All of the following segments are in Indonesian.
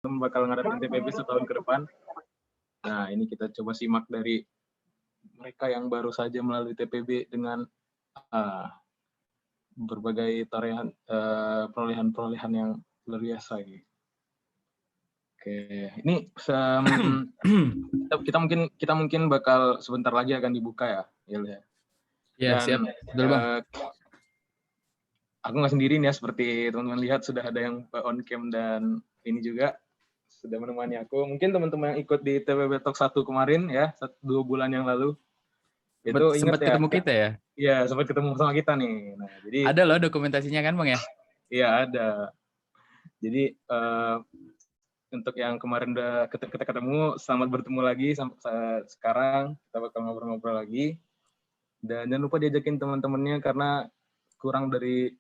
bakal ngadapin TPB setahun ke depan. Nah, ini kita coba simak dari mereka yang baru saja melalui TPB dengan berbagai perolehan yang luar biasa. Gitu. Oke, ini kita mungkin bakal sebentar lagi akan dibuka ya, Il ya. Ya, siap. Betul, Bang. Aku nggak sendiri nih ya, seperti teman-teman lihat sudah ada yang on cam dan ini juga sudah menemani aku. Mungkin teman-teman yang ikut di TPB Talk 1 kemarin ya, 2 bulan yang lalu. Itu ingat sempat ya? ketemu kita ya? Iya, sempat ketemu sama kita nih. Nah, jadi ada loh dokumentasinya kan, Bang ya? Iya, ada. Jadi untuk yang kemarin udah kita ketemu, selamat bertemu lagi sampai sekarang. Kita bakal ngobrol-ngobrol lagi. Dan jangan lupa diajakin teman-temannya karena kurang dari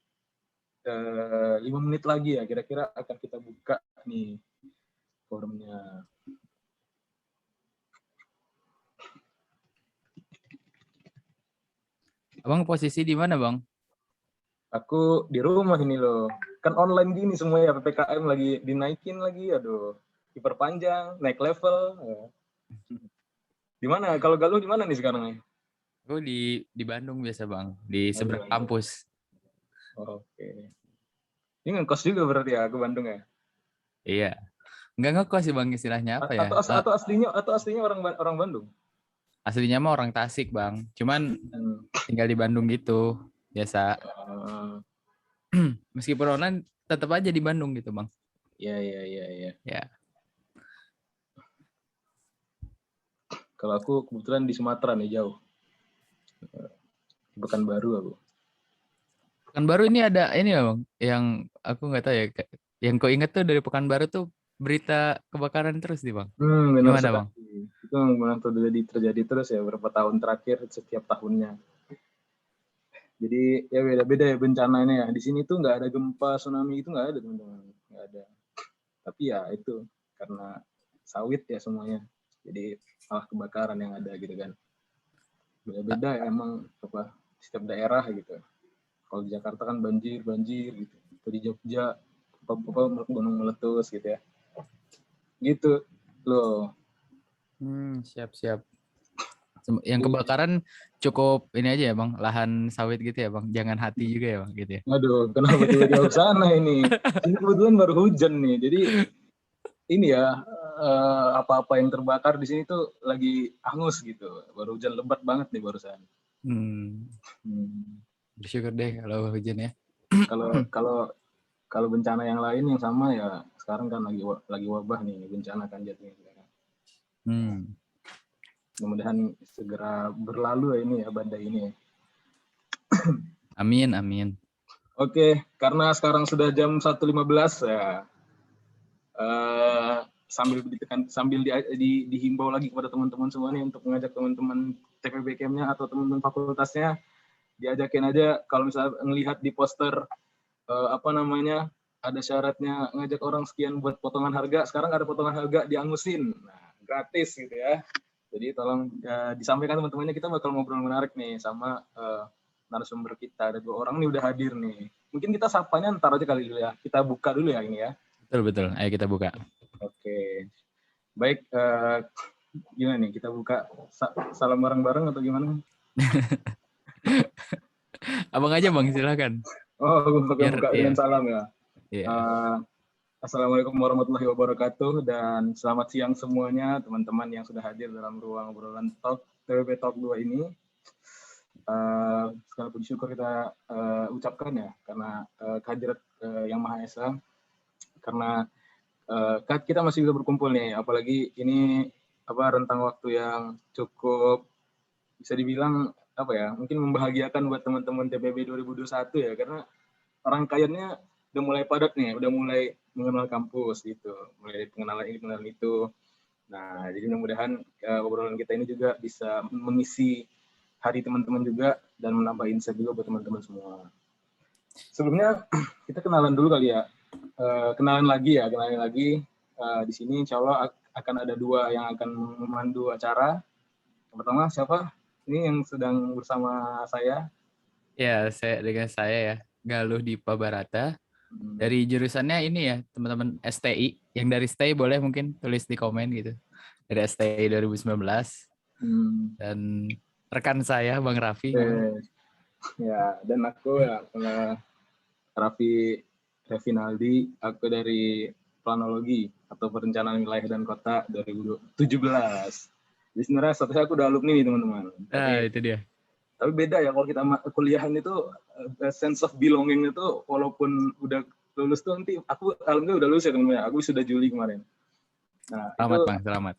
5 menit lagi ya, kira-kira akan kita buka nih forumnya. Abang posisi di mana, Bang? Aku di rumah ini loh. Kan online gini semua ya, PPKM lagi dinaikin lagi, aduh. Diperpanjang, naik level. Di mana? Kalau Galuh di mana nih sekarang nih? Aku di Bandung biasa, Bang. Di seberang kampus. Oke. Ini ngekos juga berarti ya ke Bandung ya? Iya. Enggak ngekos sih, Bang, istilahnya apa ya? Atau aslinya orang Bandung? Aslinya mah orang Tasik, Bang. Cuman tinggal di Bandung gitu. Biasa. Meskipun online tetap aja di Bandung gitu, Bang. Iya. Ya. Kalau aku kebetulan di Sumatera nih, jauh. Pekanbaru aku. Pekanbaru ini ada ini ya, Bang, yang aku nggak tahu ya. Yang kau ingat tuh dari Pekanbaru tuh berita kebakaran terus nih, Bang. Benar Gimana, sekali. Bang? Itu memang terjadi terus ya beberapa tahun terakhir setiap tahunnya. Jadi ya beda-beda ya bencananya ya. Di sini tuh nggak ada gempa, tsunami itu nggak ada, teman-teman. Nggak ada. Tapi ya itu karena sawit ya semuanya. Jadi malah kebakaran yang ada gitu kan. Beda-beda ya emang apa setiap daerah gitu. Kalau di Jakarta kan banjir gitu. Atau di Jogja apa gunung meletus gitu ya. Gitu loh. Siap. Yang kebakaran cukup ini aja ya, Bang, lahan sawit gitu ya, Bang. Jangan hati juga ya, Bang, gitu ya. Aduh, kenapa tiba-tiba ke sana ini? Ini kebetulan baru hujan nih. Jadi ini ya apa-apa yang terbakar di sini tuh lagi hangus gitu. Baru hujan lebat banget nih barusan. Bersyukur deh kalau hujan ya. Kalau bencana yang lain yang sama ya sekarang kan lagi wabah nih bencana kan jadinya. Mudah-mudahan segera berlalu ya ini ya badai ini ya. Amin. Oke, karena sekarang sudah jam 1.15 ya. Sambil dihimbau lagi kepada teman-teman semua nih untuk mengajak teman-teman TPB Camp-nya atau teman-teman fakultasnya diajakin aja kalau misalnya ngelihat di poster ada syaratnya ngajak orang sekian buat potongan harga. Sekarang ada potongan harga diangusin, gratis gitu ya. Jadi tolong disampaikan teman-temannya, kita bakal ngobrol menarik nih sama narasumber kita. Ada 2 orang nih udah hadir nih. Mungkin kita sapanya ntar aja kali dulu ya. Kita buka dulu ya ini ya. Betul. Ayo kita buka. Oke. Baik, gimana nih? Kita buka salam bareng-bareng atau gimana? Abang aja, Bang, silakan. Buka dengan salam ya. Yeah. Assalamualaikum warahmatullahi wabarakatuh dan selamat siang semuanya teman-teman yang sudah hadir dalam ruang obrolan Talk TPB Talk 2 ini. Segala puji syukur kita ucapkan ya karena kehadirat Yang Maha Esa, karena kita masih bisa berkumpul nih, apalagi ini rentang waktu yang cukup bisa dibilang mungkin membahagiakan buat teman-teman TPB 2021 ya, karena rangkaiannya udah mulai padat nih, udah mulai mengenal kampus gitu, mulai pengenalan ini pengenalan itu. Nah, jadi mudah-mudahan obrolan kita ini juga bisa mengisi hari teman-teman juga dan menambah insight juga buat teman-teman semua. Sebelumnya kita kenalan dulu kali ya. Kenalan lagi. Di sini insya Allah akan ada 2 yang akan memandu acara. Yang pertama siapa? Ini yang sedang bersama saya. Ya, dengan saya ya, Galuh Dipa Barata. Dari jurusannya ini ya, teman-teman STI. Yang dari STI boleh mungkin tulis di komen gitu. Dari STI 2019. Dan rekan saya Bang Raffi gimana? Ya, dan aku ya Raffi Revinaldi, aku dari Planologi atau Perencanaan Wilayah dan Kota 2017. Jadi sebenarnya statusnya aku udah alumni nih teman-teman. Itu dia. Tapi beda ya kalau kita kuliahan itu sense of belonging itu walaupun udah lulus tuh nanti aku alhamdulillah udah lulus ya teman-teman. Aku sudah Juli kemarin. Nah, Selamat itu Bang, selamat.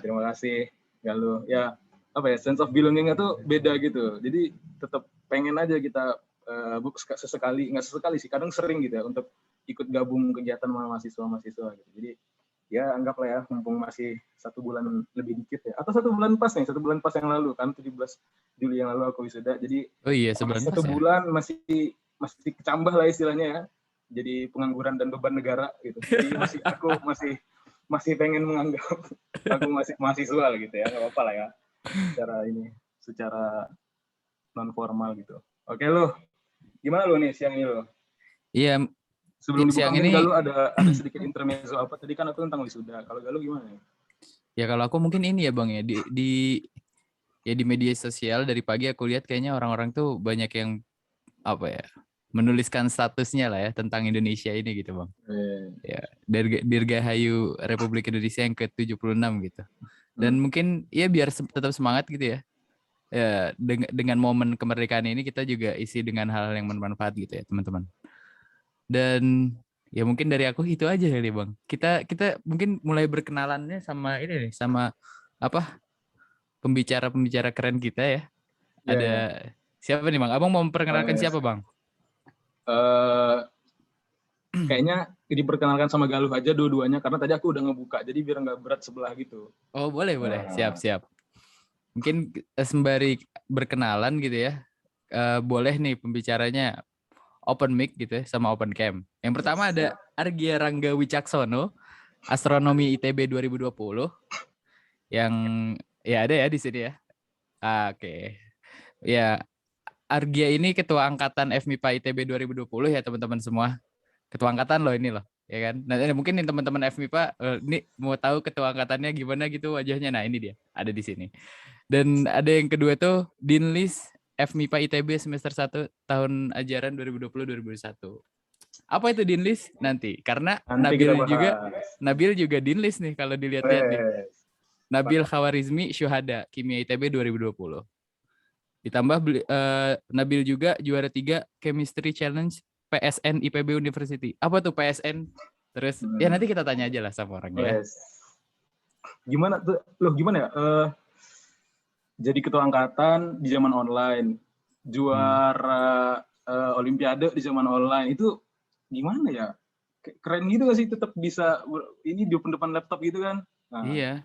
terima kasih Galuh. Ya, apa ya, sense of belonging itu beda gitu. Jadi tetap pengen aja kita sesekali, nggak sesekali sih, kadang sering gitu ya untuk ikut gabung kegiatan sama mahasiswa gitu. Jadi ya anggaplah ya mumpung masih 1 bulan lebih dikit ya, atau 1 bulan pas nih, 1 bulan pas yang lalu kan 17 Juli yang lalu aku wisuda. Jadi Oh iya, sebulan pas 1 ya. bulan masih kecambah lah istilahnya ya. Jadi pengangguran dan beban negara gitu. Jadi aku masih pengen menganggap aku masih mahasiswa gitu ya, nggak apa-apa lah ya. Secara non formal gitu. Oke lo, gimana lo nih siang ini lo? Iya, Sebelum dibuka siang mungkin ini Galuh ada sedikit intermezzo apa tadi kan aku tentang wisuda. Kalau Galuh gimana? ya kalau aku mungkin ini ya Bang ya di media sosial dari pagi aku lihat kayaknya orang-orang tuh banyak yang apa ya menuliskan statusnya lah ya tentang Indonesia ini gitu Bang. Ya, Dirgahayu Republik Indonesia yang ke-76 gitu. Dan mungkin ya biar tetap semangat gitu ya. Ya dengan momen kemerdekaan ini kita juga isi dengan hal yang bermanfaat gitu ya teman-teman. Dan ya mungkin dari aku itu aja kali Bang. Kita mungkin mulai berkenalannya sama ini nih, sama apa? Pembicara-pembicara keren kita ya. Ada siapa nih Bang? Abang mau memperkenalkan siapa Bang? Kayaknya diperkenalkan sama Galuh aja dua-duanya karena tadi aku udah ngebuka jadi biar nggak berat sebelah gitu. Oh boleh. Siap. Mungkin sembari berkenalan gitu ya. Boleh nih pembicaranya open mic gitu ya sama open cam. Yang pertama ada Argia Rangga Wicaksono, Astronomi ITB 2020. Yang ya ada ya di sini ya. Oke. Ya, Argia ini ketua angkatan FMIPA ITB 2020 ya teman-teman semua. Ketua angkatan loh ini loh, ya kan? Nah, mungkin nih teman-teman FMIPA ini mau tahu ketua angkatannya gimana gitu wajahnya. Nah, ini dia, ada di sini. Dan ada yang kedua tuh Dinlis FMIPA ITB semester 1 tahun ajaran 2020-2021. Apa itu Dinlis? Nanti karena Nabil juga Dinlis nih kalau dilihat-lihat nih. Nabil Khawarizmi Syuhada Kimia ITB 2020. Ditambah Nabil juga juara 3 Chemistry Challenge PSN IPB University. Apa tuh PSN? Terus ya nanti kita tanya aja lah sama orangnya. Gimana tuh? Loh gimana ya? Jadi ketua angkatan di zaman online, juara olimpiade di zaman online, itu gimana ya? Keren gitu gak sih tetap bisa ini di depan laptop gitu kan? Nah, iya.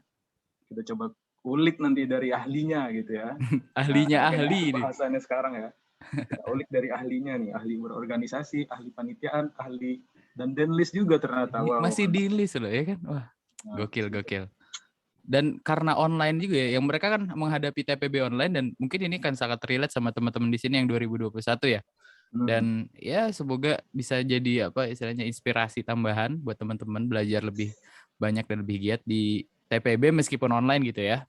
Kita coba ulik nanti dari ahlinya gitu ya. Ahlinya ahli ini. Bahasanya sekarang ya. Kita ulik dari ahlinya nih, ahli berorganisasi, ahli panitiaan, ahli dan Denlis juga ternyata. Wow, masih Denlis loh ya kan? Wah, gokil. Dan karena online juga ya, yang mereka kan menghadapi TPB online dan mungkin ini kan sangat relate sama teman-teman di sini yang 2021 ya. Dan ya semoga bisa jadi apa istilahnya inspirasi tambahan buat teman-teman belajar lebih banyak dan lebih giat di TPB meskipun online gitu ya.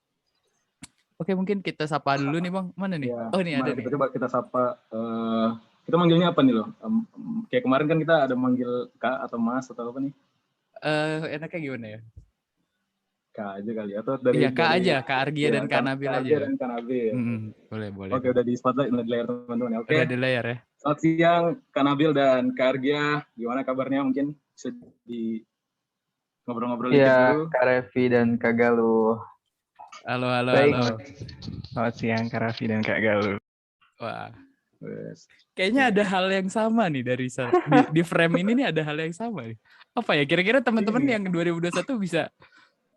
Oke, mungkin kita sapa dulu nih Bang. Mana nih? Ya, oh, ini ada nih. Coba kita sapa. Kita manggilnya apa nih loh? Kayak kemarin kan kita ada manggil Kak atau Mas atau apa nih? Enaknya gimana ya? Kak aja kali atau dari Iya, Kak aja, Kak Argia dan Kak Nabil aja. Kak dan Kak Nabil. Boleh. Oke, udah di spotlight, udah di layar teman-teman ya. Oke. Udah di layar ya. Selamat siang Kak Nabil dan Kak Argia. Gimana kabarnya? Mungkin bisa di ngobrol-ngobrol dikit dulu. Kak Revi dan Kak Galuh. Halo. Selamat siang Kak Raffi dan Kak Galuh. Wah. Kayaknya ada hal yang sama nih dari di frame ini nih ada hal yang sama nih. Apa ya? Kira-kira teman-teman yang 2021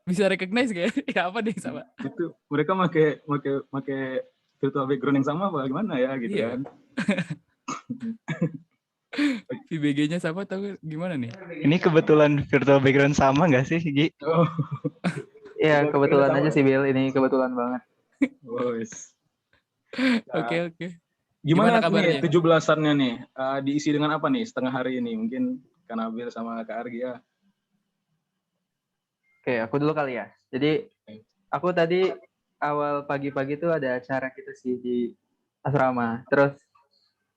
bisa recognize kayak ya apa nih sama? Itu mereka pakai virtual background yang sama apa gimana ya gitu kan. VBG-nya sama atau gimana nih? Ini kebetulan virtual background sama nggak sih, Gi? Iya, kebetulan aja sih, Bill. Ini kebetulan banget. Oke. Gimana kabarnya? nih 17-annya nih? Diisi dengan apa nih setengah hari ini? Mungkin Kak Nabil sama Kak Argia. Oke, aku dulu kali ya. Jadi aku tadi awal pagi-pagi tuh ada acara gitu sih di asrama. Terus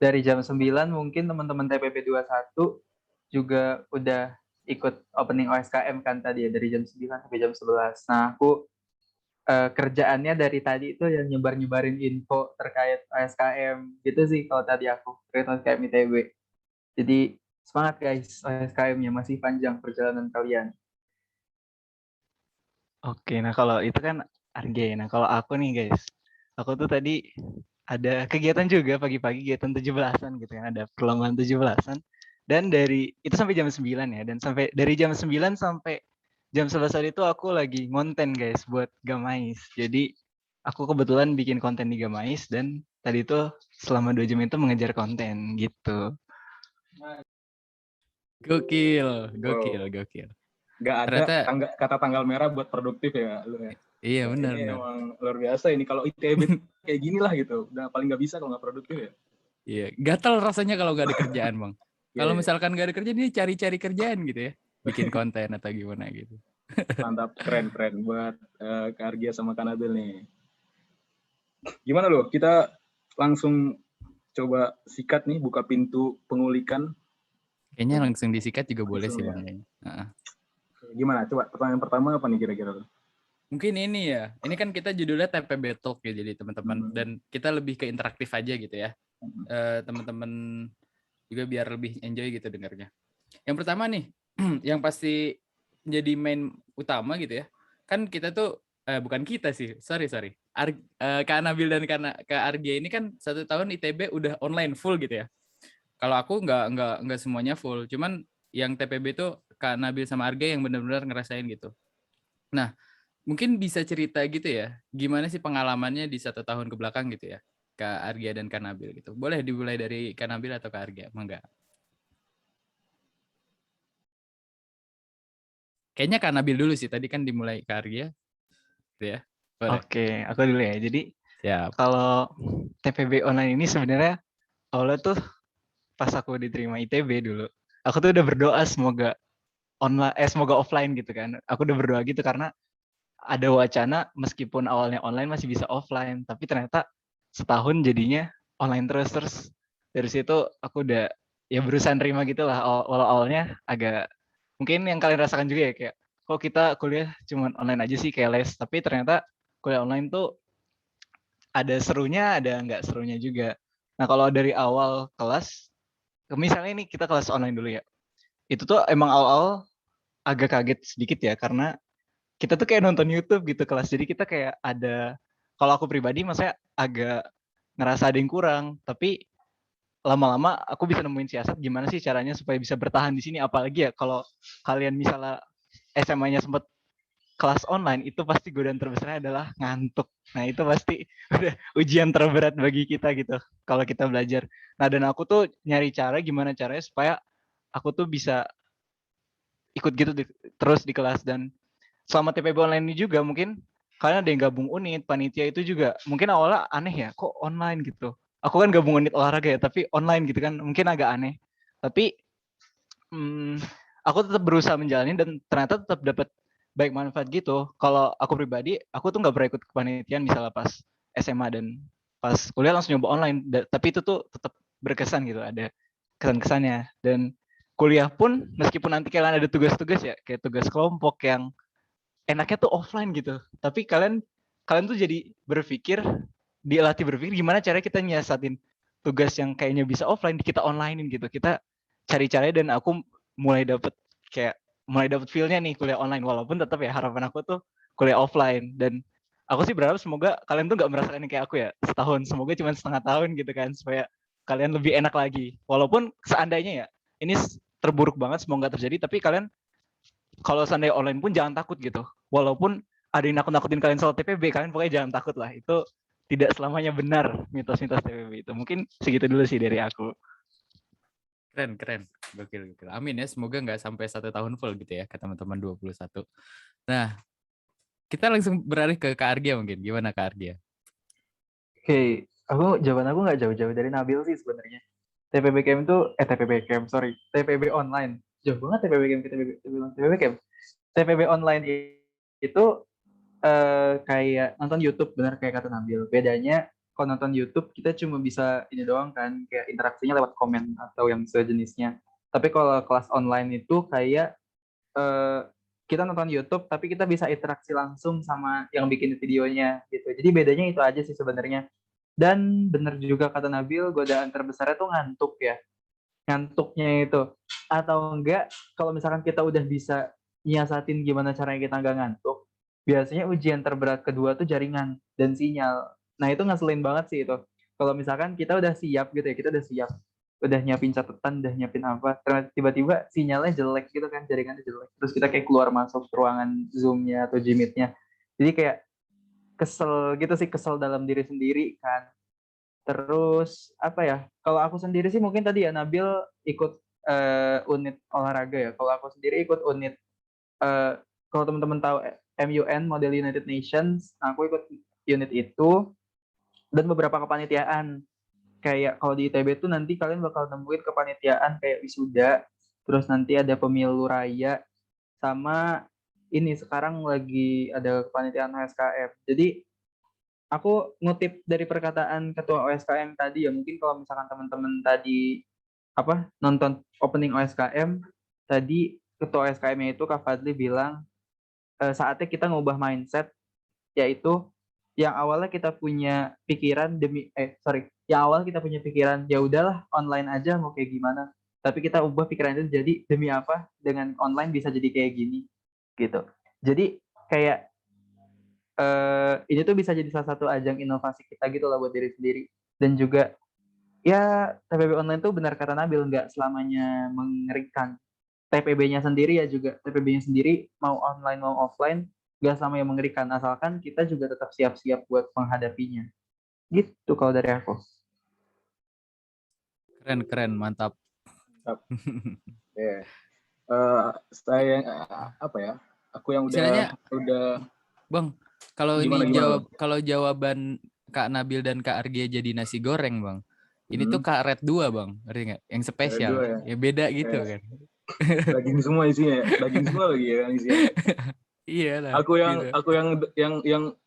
dari jam 9 mungkin teman-teman TPB 21 juga udah ikut opening OSKM kan tadi ya dari jam 9 sampai jam 11. Nah, aku kerjaannya dari tadi itu yang nyebar-nyebarin info terkait OSKM gitu sih kalau tadi aku terkait OSKM ITB. Jadi semangat guys, OSKM-nya masih panjang perjalanan kalian. Oke, nah kalau itu kan Arge. Nah kalau aku nih guys, aku tuh tadi ada kegiatan juga pagi-pagi, kegiatan 17-an gitu kan, ada perlombaan 17-an. Dan dari itu sampai jam 9 ya, dan sampai dari jam 9 sampai jam 11 tadi itu aku lagi ngonten guys buat Gamais. Jadi aku kebetulan bikin konten di Gamais dan tadi itu selama 2 jam itu mengejar konten gitu. Gokil. Nggak ada Ternyata kata tanggal merah buat produktif ya lu ya. iya benar. Ini emang luar biasa ini, kalau ITB kayak gini lah gitu. Udah paling nggak bisa kalau nggak produktif ya. Iya, gatal rasanya kalau nggak ada kerjaan, Bang. Kalau Iya. misalkan nggak ada kerjaan, ini cari-cari kerjaan gitu ya. Bikin konten atau gimana gitu. Mantap, keren buat Kak Argia sama Kak Nabil nih. Gimana loh? Kita langsung coba sikat nih, buka pintu pengulikan. Kayaknya langsung disikat juga boleh sih, ya. Bang. Gimana? Coba pertanyaan pertama apa nih kira-kira? Mungkin ini ya. Ini kan kita judulnya TPB Talk ya, jadi teman-teman. Dan kita lebih ke interaktif aja gitu ya. Teman-teman juga biar lebih enjoy gitu dengarnya. Yang pertama nih, yang pasti jadi main utama gitu ya. Kan kita tuh bukan kita sih, sorry. Kak Nabil dan Kak Argia ini kan 1 tahun ITB udah online full gitu ya. Kalau aku nggak semuanya full, cuman yang TPB tuh Kak Nabil sama Argia yang benar-benar ngerasain gitu. Nah, mungkin bisa cerita gitu ya, gimana sih pengalamannya di 1 tahun ke belakang gitu ya, Kak Argia dan Kak Nabil gitu. Boleh dimulai dari Kak Nabil atau Kak Argia? Enggak. Kayaknya Kak Nabil dulu sih, tadi kan dimulai Kak Argia. Gitu ya. Boleh. Oke, aku dulu ya. Jadi Siap. kalau TPB online ini sebenarnya awalnya tuh pas aku diterima ITB dulu, aku tuh udah berdoa semoga semoga offline gitu kan. Aku udah berdoa gitu karena ada wacana meskipun awalnya online masih bisa offline, tapi ternyata setahun jadinya online terus. Dari situ aku udah ya berusaha nerima gitu lah. Walau awalnya agak mungkin yang kalian rasakan juga ya, kayak kok kita kuliah cuma online aja sih kayak les, tapi ternyata kuliah online tuh ada serunya, ada nggak serunya juga. Nah kalau dari awal kelas, misalnya ini kita kelas online dulu ya, itu tuh emang awal agak kaget sedikit ya, karena kita tuh kayak nonton YouTube gitu kelas. Jadi kita kayak ada, kalau aku pribadi maksudnya agak ngerasa ada yang kurang, tapi lama-lama aku bisa nemuin siasat gimana sih caranya supaya bisa bertahan di sini. Apalagi ya kalau kalian misalnya SMA-nya sempat kelas online, itu pasti godaan terbesarnya adalah ngantuk. Nah itu pasti udah ujian terberat bagi kita gitu kalau kita belajar. Nah dan aku tuh nyari cara gimana caranya supaya aku tuh bisa ikut gitu terus di kelas. Dan selama TPB online ini juga mungkin kalian ada yang gabung unit, panitia itu juga mungkin awalnya aneh ya, kok online gitu. Aku kan gabung unit olahraga ya, tapi online gitu kan mungkin agak aneh. Tapi aku tetap berusaha menjalani dan ternyata tetap dapat baik manfaat gitu. Kalau aku pribadi, aku tuh nggak pernah ikut kepanitiaan misalnya pas SMA dan pas kuliah langsung nyoba online. Tapi itu tuh tetap berkesan gitu, ada kesan-kesannya. Dan kuliah pun meskipun nanti kalian ada tugas-tugas ya, kayak tugas kelompok yang enaknya tuh offline gitu. Tapi kalian tuh jadi dilatih berpikir gimana cara kita nyiasatin tugas yang kayaknya bisa offline kita onlinein gitu. Kita cari caranya dan aku mulai dapet feel-nya nih kuliah online, walaupun tetap ya harapan aku tuh kuliah offline. Dan aku sih berharap semoga kalian tuh nggak merasakan kayak aku ya setahun, semoga cuma setengah tahun gitu kan, supaya kalian lebih enak lagi. Walaupun seandainya ya ini terburuk banget, semoga nggak terjadi, tapi kalian kalau seandainya online pun jangan takut gitu. Walaupun ada yang nakut-nakutin kalian soal TPB, kalian pokoknya jangan takut lah. Itu tidak selamanya benar mitos-mitos TPB itu. Mungkin segitu dulu sih dari aku. Keren. Gokil. Amin ya, semoga nggak sampai 1 tahun full gitu ya ke teman-teman 21. Nah, kita langsung beralih ke Kak Argia mungkin. Gimana Kak Argia? Oke, jawaban aku nggak jauh-jauh dari Nabil sih sebenarnya. TPB Camp itu TPB Camp, sorry, TPB online. Jauh banget TPB Camp ke TPB Camp. TPB online itu kayak nonton YouTube, benar kayak kata Nabil. Bedanya kalau nonton YouTube kita cuma bisa ini doang kan, kayak interaksinya lewat komen atau yang sejenisnya. Tapi kalau kelas online itu kayak eh, kita nonton YouTube tapi kita bisa interaksi langsung sama yang bikin videonya gitu. Jadi bedanya itu aja sih sebenarnya. Dan bener juga kata Nabil, godaan terbesarnya tuh ngantuk ya. Ngantuknya itu. Atau enggak, kalau misalkan kita udah bisa nyiasatin gimana caranya kita nggak ngantuk, biasanya ujian terberat kedua tuh jaringan dan sinyal. Nah itu ngeselin banget sih itu. Kalau misalkan kita udah siap gitu ya, kita udah siap, udah nyiapin catatan, udah nyiapin apa, terus tiba-tiba sinyalnya jelek gitu kan, jaringannya jelek. Terus kita kayak keluar masuk ruangan Zoom-nya atau Jimit-nya. Jadi kayak kesel gitu sih, kesel dalam diri sendiri kan. Terus apa ya? Kalau aku sendiri sih mungkin tadi ya Nabil ikut unit olahraga ya. Kalau aku sendiri ikut unit kalau teman-teman tahu MUN Model United Nations, aku ikut unit itu dan beberapa kepanitiaan. Kayak kalau di ITB tuh nanti kalian bakal nemuin kepanitiaan kayak wisuda, terus nanti ada pemilu raya, sama ini sekarang lagi ada kepanitiaan HSKM. Jadi aku ngutip dari perkataan ketua OSKM tadi ya, mungkin kalau misalkan teman-teman tadi nonton opening OSKM tadi, ketua OSKM itu Kak Fadli bilang saatnya kita ngubah mindset, yaitu yang awalnya kita punya pikiran yang awal kita punya pikiran ya udahlah online aja mau kayak gimana, tapi kita ubah pikiran itu jadi demi apa dengan online bisa jadi kayak gini gitu. Jadi kayak ini tuh bisa jadi salah satu ajang inovasi kita gitu lah buat diri sendiri. Dan juga ya TPB online tuh benar kata Nabil, nggak selamanya mengerikan. TPB-nya sendiri ya juga, TPB-nya sendiri mau online mau offline nggak sama yang mengerikan, asalkan kita juga tetap siap-siap buat menghadapinya. Gitu kalau dari aku. Keren, mantap. Yeah. Saya apa ya? Aku yang Istilahnya, udah Bang, kalau Gimana, ini gimana, kalau jawaban Kak Nabil dan Kak Argia jadi nasi goreng, Bang. Ini tuh Hmm. karet 2, Bang. Ngerti nggak? Yang spesial. Dua ya. Ya beda gitu kan. Daging semua isinya, daging semua lagi ya isinya. Iya lah. Aku Gitu.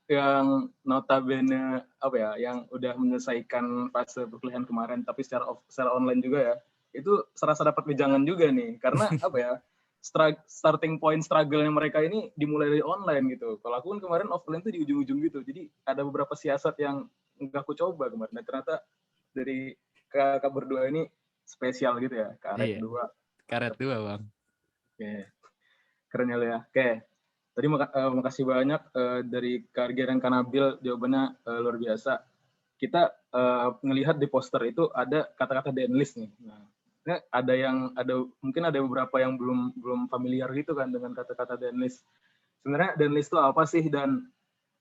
yang notabene apa ya, yang udah menyelesaikan fase perkuliahan kemarin, tapi secara online juga ya. Itu serasa dapat wejangan juga nih, karena apa ya? Starting point struggle-nya mereka ini dimulai dari online gitu. Kalau aku kan kemarin offline tuh di ujung-ujung gitu. Jadi ada beberapa siasat yang nggak aku coba kemarin. Dan ternyata dari kakak berdua ini spesial gitu ya, karet Iya. dua. Karet 2, Bang. Oke. Keren ya. Oke. Tadi makasih banyak dari Kak Argia dan Kak Nabil, jawabannya luar biasa. Kita ngelihat di poster itu ada kata-kata denlist nih. Nah, mungkin ada beberapa yang belum familiar gitu kan dengan kata-kata denlist. Sebenarnya denlist itu apa sih, dan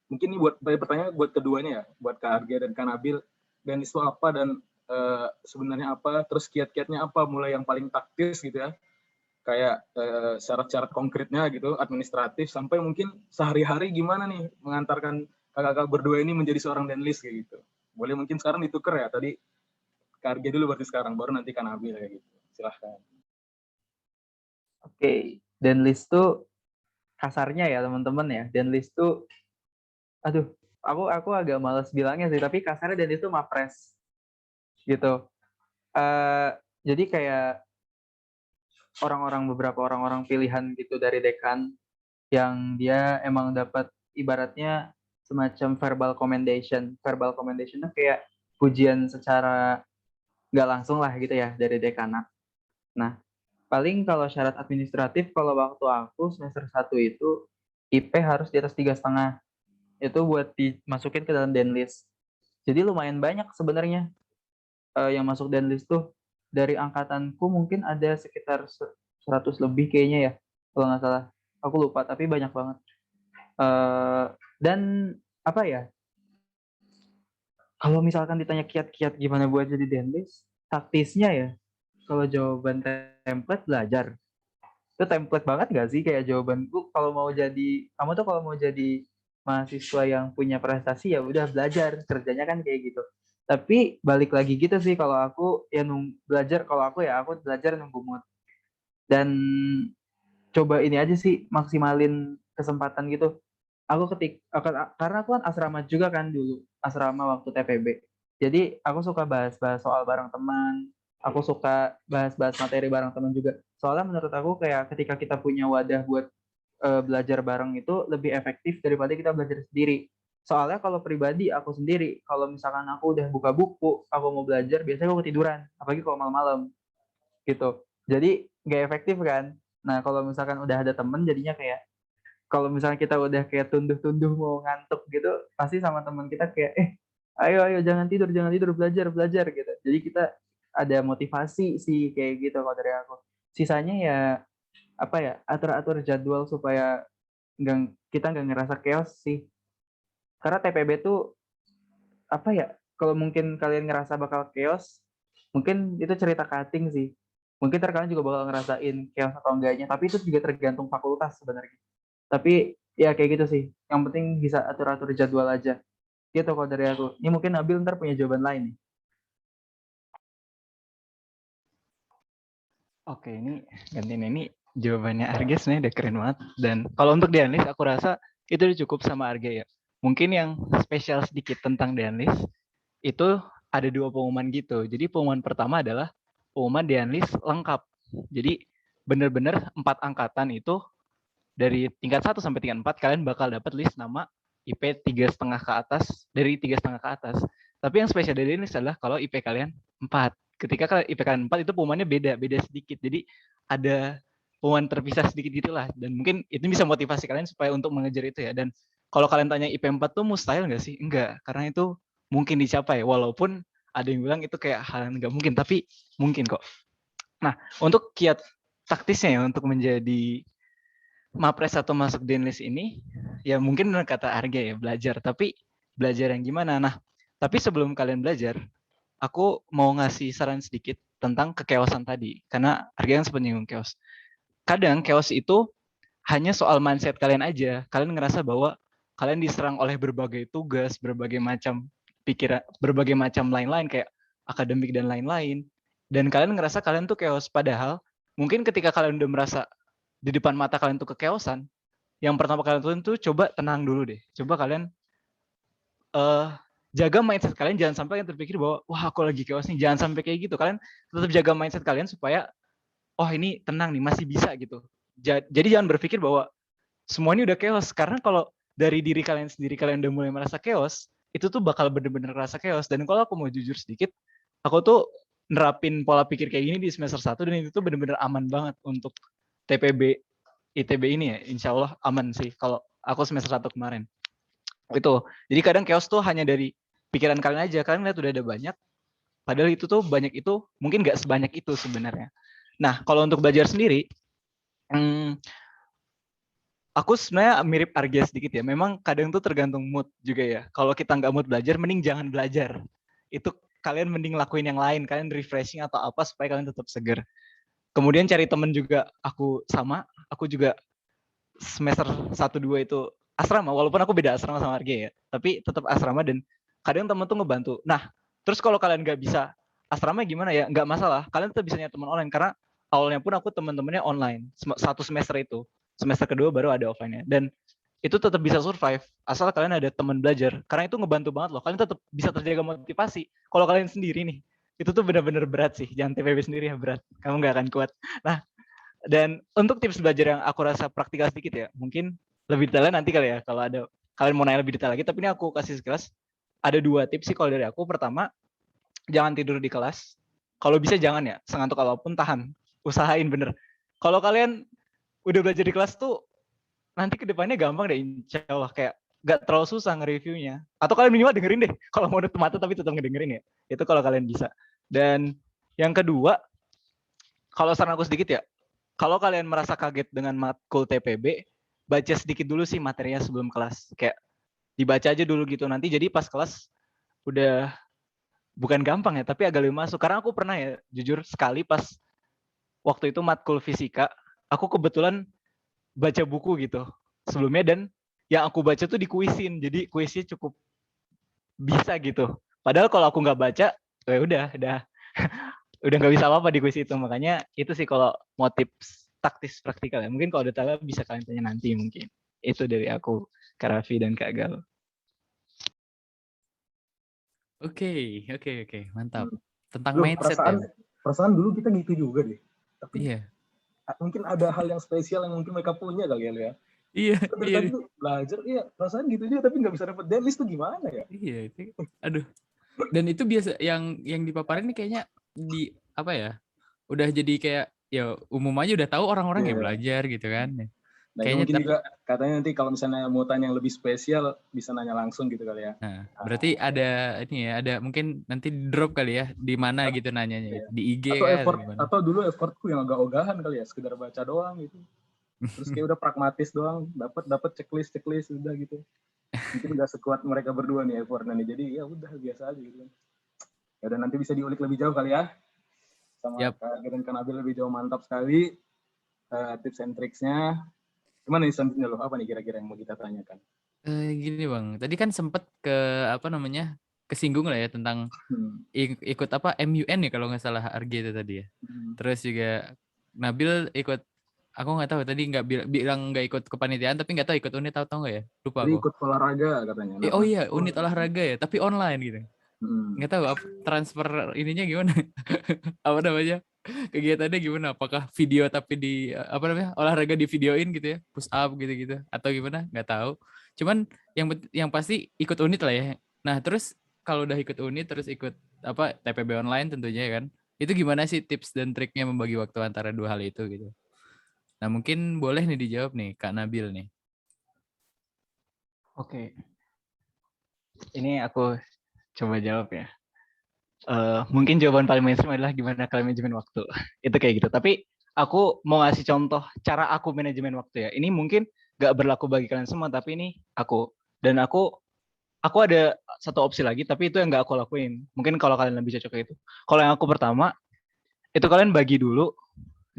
mungkin ini pertanyaan buat keduanya ya, buat Kak Argia dan Kak Nabil. Denlist itu apa dan sebenarnya apa, terus kiat-kiatnya apa, mulai yang paling taktis gitu ya, kayak syarat-syarat konkretnya gitu, administratif, sampai mungkin sehari-hari gimana nih mengantarkan kakak-kakak berdua ini menjadi seorang denlist kayak gitu. Boleh mungkin sekarang ditukar ya, tadi Kak Argia dulu berarti sekarang, baru nanti Kak Nabil kayak gitu. Silahkan. Oke, denlist tuh kasarnya ya teman-teman ya. Denlist tuh aduh, aku agak males bilangnya sih, tapi kasarnya denlist tuh mapres gitu. Jadi kayak beberapa orang-orang pilihan gitu dari dekan yang dia emang dapat ibaratnya semacam verbal commendation. Verbal commendation itu kayak pujian secara nggak langsung lah gitu ya dari dekanat. Nah, paling kalau syarat administratif, kalau waktu aku semester 1 itu IP harus di atas 3,5. Itu buat dimasukin ke dalam denlist. Jadi lumayan banyak sebenarnya yang masuk denlist tuh. Dari angkatanku mungkin ada sekitar 100 lebih kayaknya ya, kalau nggak salah. Aku lupa, tapi banyak banget. Dan apa ya, kalau misalkan ditanya kiat-kiat gimana buat jadi denlist, taktisnya ya, kalau jawaban template belajar. Itu template banget gak sih kayak jawabanku, kalau mau jadi, kamu tuh kalau mau jadi mahasiswa yang punya prestasi ya udah belajar, kerjanya kan kayak gitu. Tapi balik lagi gitu sih kalau aku ya belajar, kalau aku belajar nunggu mood. Dan coba ini aja sih, maksimalin kesempatan gitu. Karena aku kan asrama juga kan dulu, asrama waktu TPB. Jadi aku suka bahas-bahas soal bareng teman, aku suka bahas-bahas materi bareng teman juga. Soalnya menurut aku kayak ketika kita punya wadah buat belajar bareng itu lebih efektif daripada kita belajar sendiri. Soalnya kalau pribadi aku sendiri, kalau misalkan aku udah buka buku, aku mau belajar, biasanya aku ketiduran, apalagi kalau malam-malam gitu. Jadi nggak efektif kan. Nah kalau misalkan udah ada temen, jadinya kayak kalau misalnya kita udah kayak tunduh-tunduh mau ngantuk gitu, pasti sama teman kita kayak ayo ayo jangan tidur belajar belajar gitu. Jadi kita ada motivasi sih kayak gitu kalau dari aku. Sisanya ya apa ya, atur-atur jadwal supaya kita nggak ngerasa chaos sih. Karena TPB tuh apa ya, kalau mungkin kalian ngerasa bakal chaos, mungkin itu cerita cutting sih. Mungkin kalian juga bakal ngerasain chaos atau enggaknya, tapi itu juga tergantung fakultas sebenarnya. Tapi ya kayak gitu sih. Yang penting bisa atur-atur jadwal aja. Gitu kalau dari aku. Ini mungkin Nabil ntar punya jawaban lain nih. Oke, ini gantiin ini jawabannya Arge sebenarnya udah keren banget. Dan kalau untuk Dianlis, aku rasa itu udah cukup sama Arge ya. Mungkin yang spesial sedikit tentang Dianlis, itu ada 2 pengumuman gitu. Jadi pengumuman pertama adalah pengumuman Dianlis lengkap. Jadi benar-benar 4 angkatan itu dari tingkat 1 sampai tingkat 4 kalian bakal dapat list nama IP 3,5 ke atas, dari 3,5 ke atas. Tapi yang spesial dari ini adalah kalau IP kalian 4. Ketika IP kalian 4 itu pengumumannya beda sedikit. Jadi ada pengumuman terpisah sedikit gitulah. Dan mungkin itu bisa motivasi kalian supaya untuk mengejar itu ya. Dan kalau kalian tanya IP 4 tuh mustahil nggak sih? Enggak, karena itu mungkin dicapai. Walaupun ada yang bilang itu kayak hal yang nggak mungkin, tapi mungkin kok. Nah, untuk kiat taktisnya ya untuk menjadi Mapres atau masuk Denlis ini, ya mungkin kata Arge ya, belajar. Tapi belajar yang gimana? Nah, tapi sebelum kalian belajar, aku mau ngasih saran sedikit tentang kekeosan tadi. Karena Arge yang sempat nyinggung chaos. Kadang chaos itu hanya soal mindset kalian aja. Kalian ngerasa bahwa kalian diserang oleh berbagai tugas, berbagai macam pikiran, berbagai macam lain-lain kayak akademik dan lain-lain. Dan kalian ngerasa kalian tuh chaos. Padahal mungkin ketika kalian udah merasa di depan mata kalian tuh kekeosan, yang pertama kalian lakukan tuh coba tenang dulu deh. Coba kalian jaga mindset kalian, jangan sampai kalian terpikir bahwa wah aku lagi chaos nih, jangan sampai kayak gitu. Kalian tetap jaga mindset kalian supaya oh ini tenang nih, masih bisa gitu. Jadi jangan berpikir bahwa semua ini udah chaos, karena kalau dari diri kalian sendiri kalian udah mulai merasa chaos, itu tuh bakal bener-bener rasa chaos. Dan kalau aku mau jujur sedikit, aku tuh nerapin pola pikir kayak gini di semester 1 dan itu tuh bener-bener aman banget untuk TPB ITB ini ya, insya Allah aman sih kalau aku semester 1 kemarin. Itu. Jadi kadang chaos tuh hanya dari pikiran kalian aja. Kalian lihat udah ada banyak, padahal itu tuh banyak itu mungkin nggak sebanyak itu sebenarnya. Nah, kalau untuk belajar sendiri, aku sebenarnya mirip Argia sedikit ya. Memang kadang tuh tergantung mood juga ya. Kalau kita nggak mood belajar, mending jangan belajar. Itu kalian mending lakuin yang lain. Kalian refreshing atau apa supaya kalian tetap seger. Kemudian cari temen juga. Aku juga semester 1-2 itu asrama. Walaupun aku beda asrama sama Argia ya. Tapi tetap asrama dan kadang temen tuh ngebantu. Nah, terus kalau kalian nggak bisa asrama gimana ya? Nggak masalah. Kalian tetap bisa nyari teman online. Karena awalnya pun aku teman-temannya online. 1 semester itu. Semester kedua baru ada offline-nya. Dan itu tetap bisa survive asal kalian ada teman belajar. Karena itu ngebantu banget loh. Kalian tetap bisa terjaga motivasi. Kalau kalian sendiri nih, itu tuh benar-benar berat sih. Jangan TPB sendiri ya, berat. Kamu nggak akan kuat. Nah, dan untuk tips belajar yang aku rasa praktikal sedikit ya, mungkin lebih detailnya nanti kali ya, kalau ada kalian mau nanya lebih detail lagi. Tapi ini aku kasih sekelas. Ada 2 tips sih kalau dari aku. Pertama, jangan tidur di kelas. Kalau bisa jangan ya, sengantuk apapun tahan. Usahain bener. Kalau kalian udah belajar di kelas tuh nanti kedepannya gampang deh, insya Allah kayak gak terlalu susah nge-reviewnya. Atau kalian minimal dengerin deh, kalau mau nutup mata tapi tetap ngedengerin ya. Itu kalau kalian bisa. Dan yang kedua, kalau saran aku sedikit ya, kalau kalian merasa kaget dengan matkul TPB, baca sedikit dulu sih materinya sebelum kelas. Kayak dibaca aja dulu gitu. Nanti jadi pas kelas udah bukan gampang ya, tapi agak lebih masuk. Karena aku pernah ya, jujur sekali pas waktu itu matkul fisika, aku kebetulan baca buku gitu sebelumnya dan yang aku baca tuh dikuisin. Jadi kuisnya cukup bisa gitu. Padahal kalau aku nggak baca, ya udah udah nggak bisa apa-apa di kuis itu. Makanya itu sih kalau mau tips taktis praktikal ya. Mungkin kalau detailnya bisa kalian tanya nanti mungkin. Itu dari aku, Kak Raffi dan Kak Gal. Oke, mantap. Hmm. Tentang Loh, mindset ya. perasaan dulu kita gitu juga deh. Tapi Iya, mungkin ada hal yang spesial yang mungkin mereka punya kali ya, Lea. iya, Kan dari iya, tadi tuh belajar, iya perasaan gitu juga tapi nggak bisa dapet deadlist tuh gimana ya? iya. Aduh. Dan itu biasa yang dipaparin nih kayaknya di apa ya? Udah jadi kayak ya umum aja udah tahu orang-orang Iya, yang iya. belajar gitu kan. Nah ini Kayaknya mungkin juga katanya nanti kalau misalnya mau tanya yang lebih spesial bisa nanya langsung gitu kali ya. nah, berarti ada ini ya, ada mungkin nanti drop kali ya di mana gitu nanyanya gitu. Di IG Atau kah atau effort gimana? atau dulu effortku yang agak ogahan kali ya, sekedar baca doang gitu. Terus kayak udah pragmatis doang, dapat checklist udah gitu. Mungkin nggak sekuat mereka berdua nih effortnya nih. Jadi ya udah biasa aja gitu. Ya udah nanti bisa diulik lebih jauh kali ya. Sama Yap. Kak Giring Kanabil lebih jauh, mantap sekali tips and tricksnya. Gimana nih selanjutnya loh? Apa nih kira-kira yang mau kita tanyakan? Gini Bang, tadi kan sempet ke apa namanya? Kesinggung lah ya tentang Hmm. ikut apa MUN ya kalau nggak salah Arge itu tadi ya. Hmm. Terus juga Nabil ikut, aku nggak tahu tadi nggak bilang nggak ikut kepanitiaan tapi nggak tahu ikut unit atau nggak ya, lupa Jadi aku. ikut olahraga katanya. Oh iya unit olahraga ya tapi online gitu. Hmm. Nggak tahu transfer ininya gimana. Apa namanya, kegiatannya gimana, apakah video tapi di apa namanya olahraga di videoin gitu ya, push up gitu-gitu atau gimana nggak tahu. Cuman yang pasti ikut unit lah ya. Nah terus kalau udah ikut unit terus ikut apa TPB online tentunya kan, itu gimana sih tips dan triknya membagi waktu antara dua hal itu gitu. Nah mungkin boleh nih dijawab nih Kak Nabil nih. Oke, ini aku coba jawab ya. Mungkin jawaban paling mainstream adalah gimana kalian manajemen waktu. Itu kayak gitu. Tapi aku mau ngasih contoh cara aku manajemen waktu ya. Ini mungkin nggak berlaku bagi kalian semua, tapi ini aku. Dan aku ada satu opsi lagi, tapi itu yang nggak aku lakuin. Mungkin kalau kalian lebih cocok itu. Kalau yang aku pertama, itu kalian bagi dulu.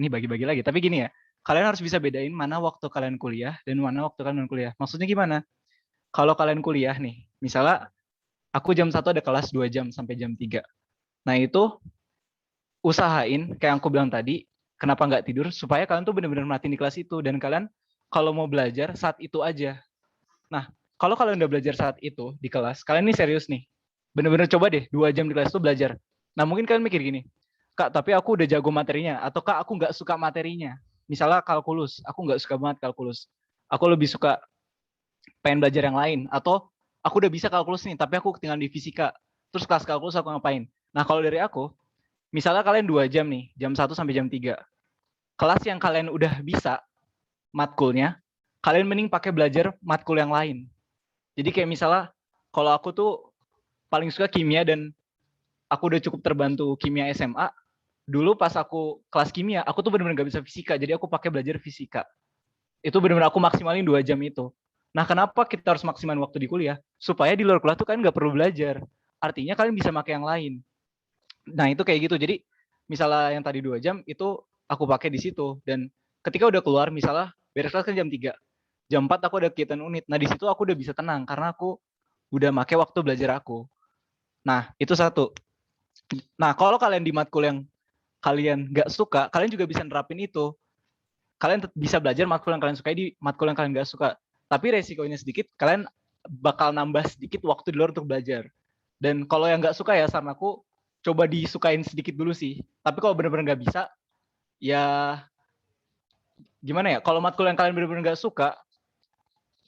Ini bagi-bagi lagi. Tapi gini ya, kalian harus bisa bedain mana waktu kalian kuliah dan mana waktu kalian non kuliah. Maksudnya gimana? Kalau kalian kuliah nih, misalnya aku jam 1 ada kelas 2 jam sampai jam 3. Nah itu usahain kayak yang aku bilang tadi, kenapa nggak tidur supaya kalian tuh benar-benar merhatiin di kelas itu dan kalian kalau mau belajar saat itu aja. Nah, kalau kalian udah belajar saat itu di kelas, kalian ini serius nih. Bener-bener coba deh 2 jam di kelas itu belajar. Nah, mungkin kalian mikir gini, Kak, tapi aku udah jago materinya atau Kak, aku nggak suka materinya. Misalnya kalkulus, aku nggak suka banget kalkulus. Aku lebih suka pengen belajar yang lain atau aku udah bisa kalkulus nih, tapi aku ketinggalan di fisika. Terus kelas kalkulus aku ngapain? Nah, kalau dari aku, misalnya kalian 2 jam nih, jam 1 sampai jam 3. Kelas yang kalian udah bisa matkulnya, kalian mending pakai belajar matkul yang lain. Jadi kayak misalnya kalau aku tuh paling suka kimia dan aku udah cukup terbantu kimia SMA. Dulu pas aku kelas kimia, aku tuh benar-benar gak bisa fisika, jadi aku pakai belajar fisika. Itu benar-benar aku maksimalin 2 jam itu. Nah, kenapa kita harus maksimalin waktu di kuliah? Supaya di luar kuliah tuh kalian gak perlu belajar. Artinya kalian bisa pakai yang lain. Nah, itu kayak gitu. Jadi misalnya yang tadi 2 jam itu aku pakai di situ. Dan ketika udah keluar, misalnya beres kelas kan jam 3. Jam 4 aku ada kegiatan unit. Nah, di situ aku udah bisa tenang karena aku udah pakai waktu belajar aku. Nah, itu satu. Nah, kalau kalian di matkul yang kalian nggak suka, kalian juga bisa nerapin itu. Kalian bisa belajar matkul yang kalian sukai di matkul yang kalian nggak suka. Tapi resikonya sedikit, kalian bakal nambah sedikit waktu di luar untuk belajar. Dan kalau yang nggak suka ya, saran aku coba disukain sedikit dulu sih. Tapi kalau benar-benar nggak bisa, ya gimana ya? Kalau matkul yang kalian benar-benar nggak suka,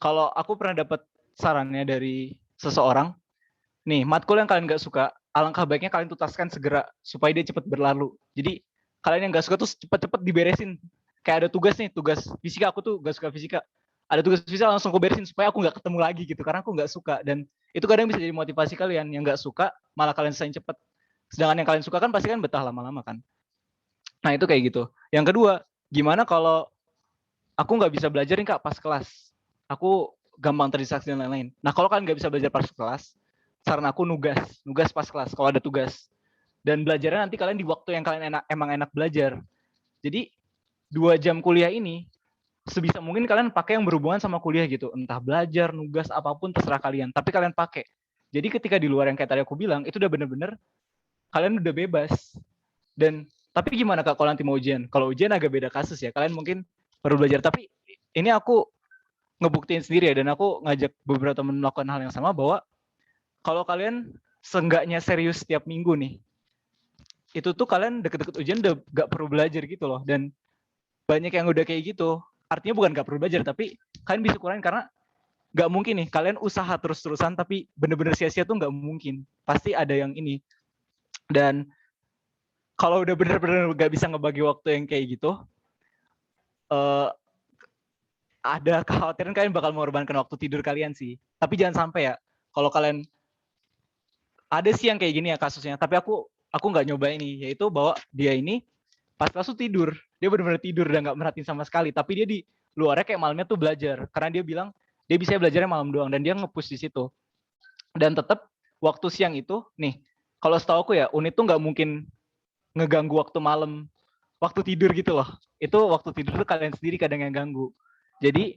kalau aku pernah dapat sarannya dari seseorang, nih matkul yang kalian nggak suka, alangkah baiknya kalian tuntaskan segera supaya dia cepat berlalu. Jadi kalian yang nggak suka tuh cepat-cepat diberesin. Kayak ada tugas nih, tugas fisika, aku tuh nggak suka fisika. Ada tugas fisika langsung aku beresin supaya aku nggak ketemu lagi gitu, karena aku nggak suka. Dan itu kadang bisa jadi motivasi kalian. Yang nggak suka malah kalian selesai cepat. Sedangkan yang kalian suka kan pasti kan betah lama-lama kan. Nah itu kayak gitu. Yang kedua, gimana kalau aku nggak bisa belajar nih Kak pas kelas. Aku gampang terdistraksi dan lain-lain. Nah kalau kalian nggak bisa belajar pas kelas, saran aku nugas pas kelas kalau ada tugas. Dan belajarnya nanti kalian di waktu yang kalian emang enak belajar. Jadi 2 jam kuliah ini sebisa mungkin kalian pakai yang berhubungan sama kuliah gitu. Entah belajar, nugas, apapun terserah kalian. Tapi kalian pakai. Jadi ketika di luar yang kayak tadi aku bilang, itu udah bener-bener kalian udah bebas. Dan tapi gimana Kak kalau nanti mau ujian? Kalau ujian agak beda kasus ya. Kalian mungkin perlu belajar. Tapi ini aku ngebuktiin sendiri ya, dan aku ngajak beberapa temen melakukan hal yang sama, bahwa kalau kalian seenggaknya serius setiap minggu nih, itu tuh kalian deket-deket ujian udah gak perlu belajar gitu loh. Dan banyak yang udah kayak gitu. Artinya bukan gak perlu belajar, tapi kalian bisa kurangin, karena gak mungkin nih kalian usaha terus-terusan tapi bener-bener sia-sia tuh gak mungkin. Pasti ada yang ini. Dan kalau udah bener-bener gak bisa ngebagi waktu yang kayak gitu, ada kekhawatiran kalian bakal mengorbankan waktu tidur kalian sih. Tapi jangan sampai ya, kalau kalian ada sih yang kayak gini ya kasusnya, tapi aku nggak nyoba ini, yaitu bahwa dia ini pas kelas tuh tidur, dia benar-benar tidur dan nggak merhatiin sama sekali, tapi dia di luarnya kayak malamnya tuh belajar, karena dia bilang dia bisa belajarnya malam doang, dan dia nge-push di situ. Dan tetap waktu siang itu nih, kalau setahu aku ya, unit tuh nggak mungkin ngeganggu waktu malam, waktu tidur gitu loh. Itu waktu tidur tuh kalian sendiri kadang yang ganggu. Jadi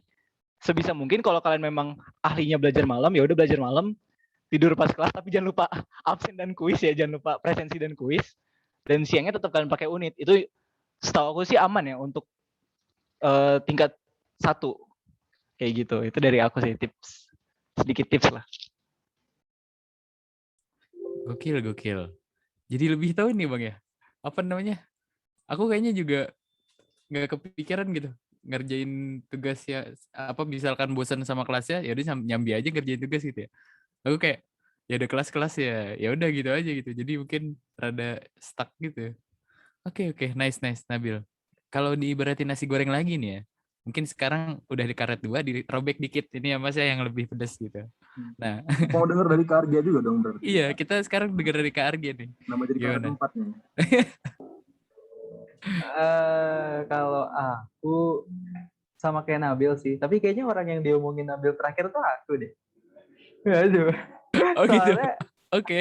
sebisa mungkin kalau kalian memang ahlinya belajar malam, ya udah belajar malam, tidur pas kelas, tapi jangan lupa absen dan kuis ya, jangan lupa presensi dan kuis. Dan siangnya tetap kalian pakai unit. Itu setahu aku sih aman ya untuk tingkat 1 kayak gitu. Itu dari aku sih, tips, sedikit tips lah. Gokil. Jadi lebih tahu nih Bang ya. Apa namanya? Aku kayaknya juga nggak kepikiran gitu ngerjain tugas ya, apa misalkan bosan sama kelasnya ya udah nyambi aja ngerjain tugas gitu ya. Aku kayak ya udah kelas-kelas ya udah gitu aja gitu. Jadi mungkin rada stuck gitu. Oke, nice Nabil. Kalau diibaratin nasi goreng lagi nih ya, mungkin sekarang udah di karet 2, dirobek dikit ini ya Mas ya, yang lebih pedas gitu. Nah, Mau denger dari Kak Argia juga dong berarti. iya, kita sekarang dengar dari Kak Argia nih. Nama jadi karet Gimana? 4 nih. Kalau aku sama kayak Nabil sih, tapi kayaknya orang yang diomongin Nabil terakhir tuh aku deh. Aduh. Oh gitu. Soalnya Oke.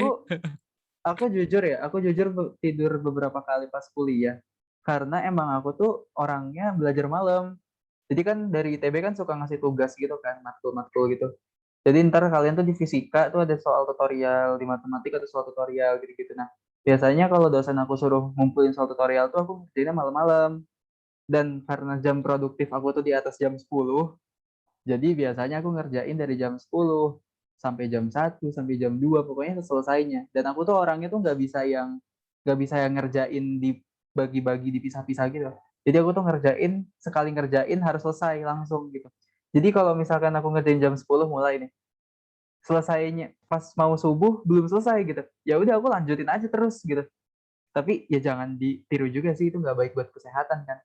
aku jujur ya, aku jujur tidur beberapa kali pas kuliah. Karena emang aku tuh orangnya belajar malam. Jadi kan dari ITB kan suka ngasih tugas gitu kan, matkul-matkul gitu. Jadi ntar kalian tuh di fisika tuh ada soal tutorial, di matematika ada soal tutorial gitu-gitu. Nah, biasanya kalau dosen aku suruh ngumpulin soal tutorial tuh aku ngerjainnya malam-malam. Dan karena jam produktif aku tuh di atas jam 10, jadi biasanya aku ngerjain dari jam 10 sampai jam 1 sampai jam 2 pokoknya selesainya. Dan aku tuh orangnya tuh nggak bisa yang ngerjain dibagi-bagi dipisah-pisah gitu. Jadi aku tuh sekali ngerjain harus selesai langsung gitu. Jadi kalau misalkan aku ngerjain jam 10 mulai nih, selesainya pas mau subuh belum selesai gitu. Ya udah aku lanjutin aja terus gitu. Tapi ya jangan ditiru juga sih, itu nggak baik buat kesehatan kan.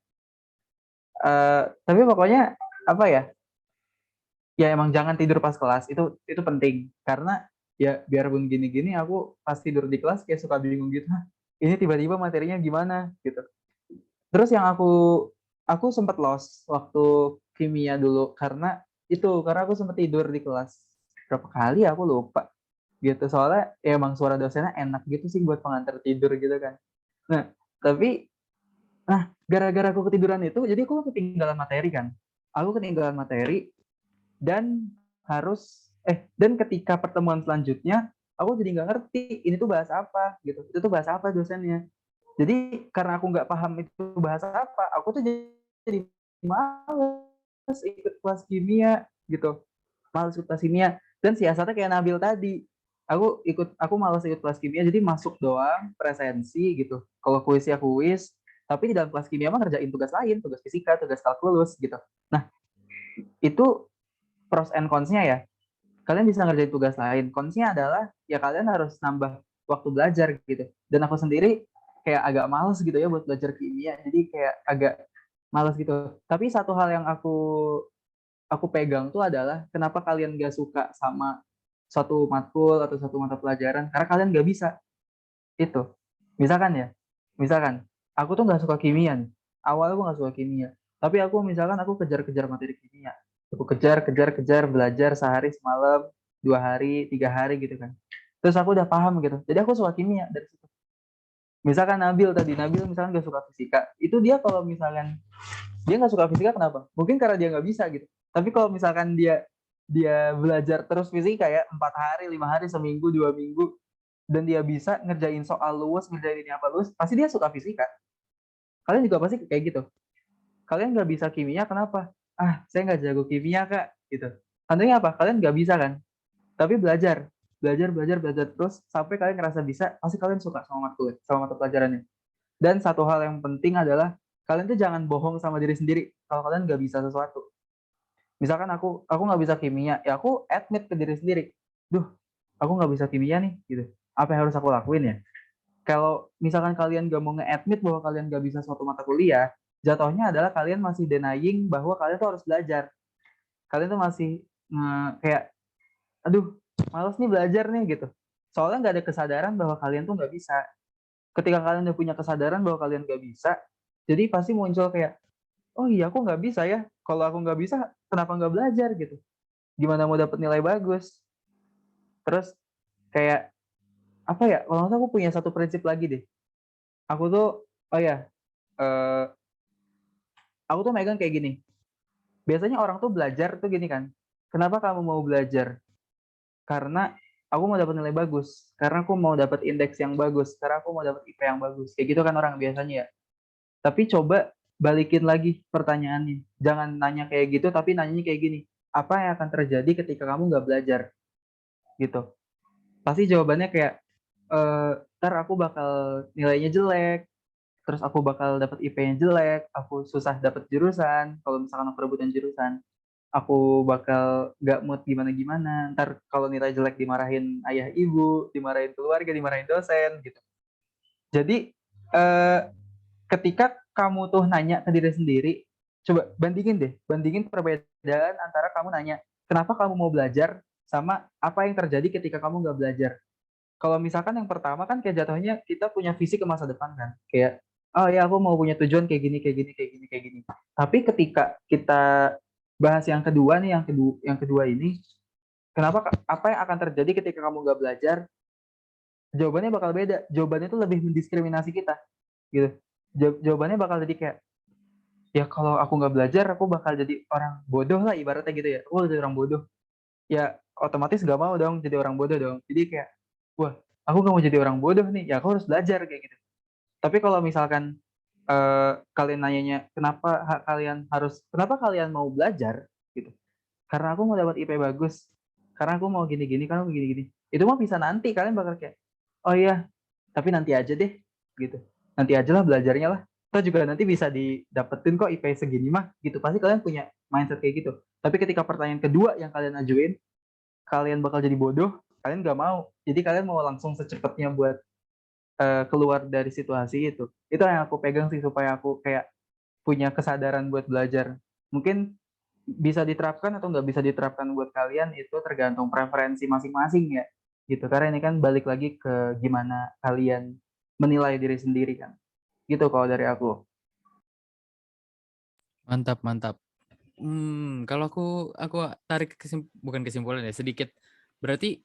Tapi pokoknya apa ya? Ya emang jangan tidur pas kelas, itu penting, karena ya biarpun gini-gini aku pas tidur di kelas kayak suka bingung gitu, ini tiba-tiba materinya gimana gitu. Terus yang aku sempat lost waktu kimia dulu karena aku sempat tidur di kelas berapa kali aku lupa gitu, soalnya ya emang suara dosennya enak gitu sih buat pengantar tidur gitu kan. Tapi gara-gara aku ketiduran itu jadi aku ketinggalan materi dan dan ketika pertemuan selanjutnya aku jadi nggak ngerti ini tuh bahas apa gitu, itu tuh bahas apa dosennya. Jadi karena aku nggak paham itu bahasa apa, aku tuh jadi males ikut kelas kimia gitu, dan siasatnya kayak Nabil tadi, aku malas ikut kelas kimia, jadi masuk doang presensi gitu, kalau kuis ya kuis, tapi di dalam kelas kimia mah ngerjain tugas lain, tugas fisika, tugas kalkulus gitu. Nah itu pros and cons-nya ya, kalian bisa ngerjain tugas lain. Cons-nya adalah ya kalian harus nambah waktu belajar gitu. Dan aku sendiri kayak agak males gitu ya buat belajar kimia. Jadi kayak agak males gitu. Tapi satu hal yang aku pegang tuh adalah kenapa kalian gak suka sama suatu matkul atau satu mata pelajaran, karena kalian gak bisa. Itu. Misalkan aku tuh gak suka kimia nih. Awalnya aku gak suka kimia. Tapi aku kejar-kejar materi kimia. Aku kejar belajar sehari semalam, 2 hari 3 hari gitu kan, terus aku udah paham gitu, jadi aku suka kimia dari situ. Misalkan Nabil misalkan gak suka fisika, itu dia kalau misalkan dia nggak suka fisika, kenapa? Mungkin karena dia nggak bisa gitu. Tapi kalau misalkan dia dia belajar terus fisika ya 4 hari, 5 hari, seminggu, 2 minggu, dan dia bisa ngerjain soal luas, ngerjain ini apa luas, pasti dia suka fisika. Kalian juga pasti kayak gitu. Kalian nggak bisa kimia, kenapa? Ah, saya nggak jago kimia, Kak. Gitu. Tentunya apa? Kalian nggak bisa kan? Tapi belajar terus sampai kalian ngerasa bisa, pasti kalian suka sama mata pelajarannya. Dan satu hal yang penting adalah kalian tuh jangan bohong sama diri sendiri kalau kalian nggak bisa sesuatu. Misalkan aku nggak bisa kimia, ya aku admit ke diri sendiri, duh, aku nggak bisa kimia nih, gitu. Apa yang harus aku lakuin ya? Kalau misalkan kalian nggak mau nge-admit bahwa kalian nggak bisa suatu mata kuliah, jatuhnya adalah kalian masih denying bahwa kalian tuh harus belajar. Kalian tuh masih kayak, aduh, males nih belajar nih gitu. Soalnya nggak ada kesadaran bahwa kalian tuh nggak bisa. Ketika kalian udah punya kesadaran bahwa kalian nggak bisa, jadi pasti muncul kayak, oh iya aku nggak bisa ya. Kalau aku nggak bisa, kenapa nggak belajar gitu? Gimana mau dapat nilai bagus? Terus kayak apa ya? Kalau nggak salah aku punya satu prinsip lagi deh. Aku tuh, oh ya, eh, aku tuh megang kayak gini. Biasanya orang tuh belajar tuh gini kan. Kenapa kamu mau belajar? Karena aku mau dapat nilai bagus. Karena aku mau dapat indeks yang bagus. Karena aku mau dapat IP yang bagus. Kayak gitu kan orang biasanya ya. Tapi coba balikin lagi pertanyaannya. Jangan nanya kayak gitu, tapi nanyanya kayak gini. Apa yang akan terjadi ketika kamu nggak belajar? Gitu. Pasti jawabannya kayak, ntar aku bakal nilainya jelek, terus aku bakal dapat IP-nya jelek, aku susah dapat jurusan, kalau misalkan aku rebutan jurusan, aku bakal nggak mood gimana-gimana, ntar kalau nilai jelek dimarahin ayah ibu, dimarahin keluarga, dimarahin dosen, gitu. Jadi, ketika kamu tuh nanya ke diri sendiri, coba bandingin perbedaan antara kamu nanya, kenapa kamu mau belajar, sama apa yang terjadi ketika kamu nggak belajar. Kalau misalkan yang pertama kan kayak jatuhnya kita punya visi ke masa depan kan, kayak oh ya aku mau punya tujuan kayak gini kayak gini kayak gini kayak gini. Tapi ketika kita bahas yang kedua nih, yang kedua ini, kenapa, apa yang akan terjadi ketika kamu nggak belajar? Jawabannya bakal beda. Jawabannya itu lebih mendiskriminasi kita, gitu. Jawabannya bakal jadi kayak, ya kalau aku nggak belajar aku bakal jadi orang bodoh lah ibaratnya gitu ya. Aku jadi orang bodoh. Ya otomatis nggak mau dong jadi orang bodoh dong. Jadi kayak, wah, aku nggak mau jadi orang bodoh nih, ya aku harus belajar kayak gitu. Tapi kalau misalkan kalian nanyanya kenapa kalian mau belajar gitu? Karena aku mau dapat IP bagus, karena aku mau gini-gini, karena aku gini-gini. Itu mah bisa nanti kalian bakal kayak, oh iya, tapi nanti aja deh gitu. Nanti aja lah belajarnya lah. Kita juga nanti bisa didapetin kok IP segini mah gitu. Pasti kalian punya mindset kayak gitu. Tapi ketika pertanyaan kedua yang kalian ajuin, kalian bakal jadi bodoh, kalian nggak mau. Jadi kalian mau langsung secepatnya buat keluar dari situasi itu. Itu yang aku pegang sih supaya aku kayak punya kesadaran buat belajar. Mungkin bisa diterapkan atau nggak bisa diterapkan buat kalian itu tergantung preferensi masing-masing ya. Gitu. Karena ini kan balik lagi ke gimana kalian menilai diri sendiri kan. Gitu kalau dari aku. Mantap, mantap. Kalau aku tarik bukan kesimpulan ya, sedikit. Berarti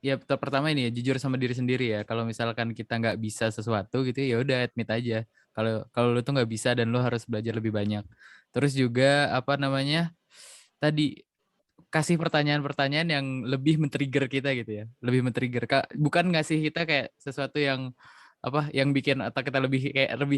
ya pertama ini ya jujur sama diri sendiri ya. Kalau misalkan kita nggak bisa sesuatu gitu ya udah admit aja. Kalau lu tuh nggak bisa dan lu harus belajar lebih banyak. Terus juga apa namanya? Tadi kasih pertanyaan-pertanyaan yang lebih men-trigger kita gitu ya. Lebih men-trigger. Bukan ngasih kita kayak sesuatu yang apa yang bikin otak kita lebih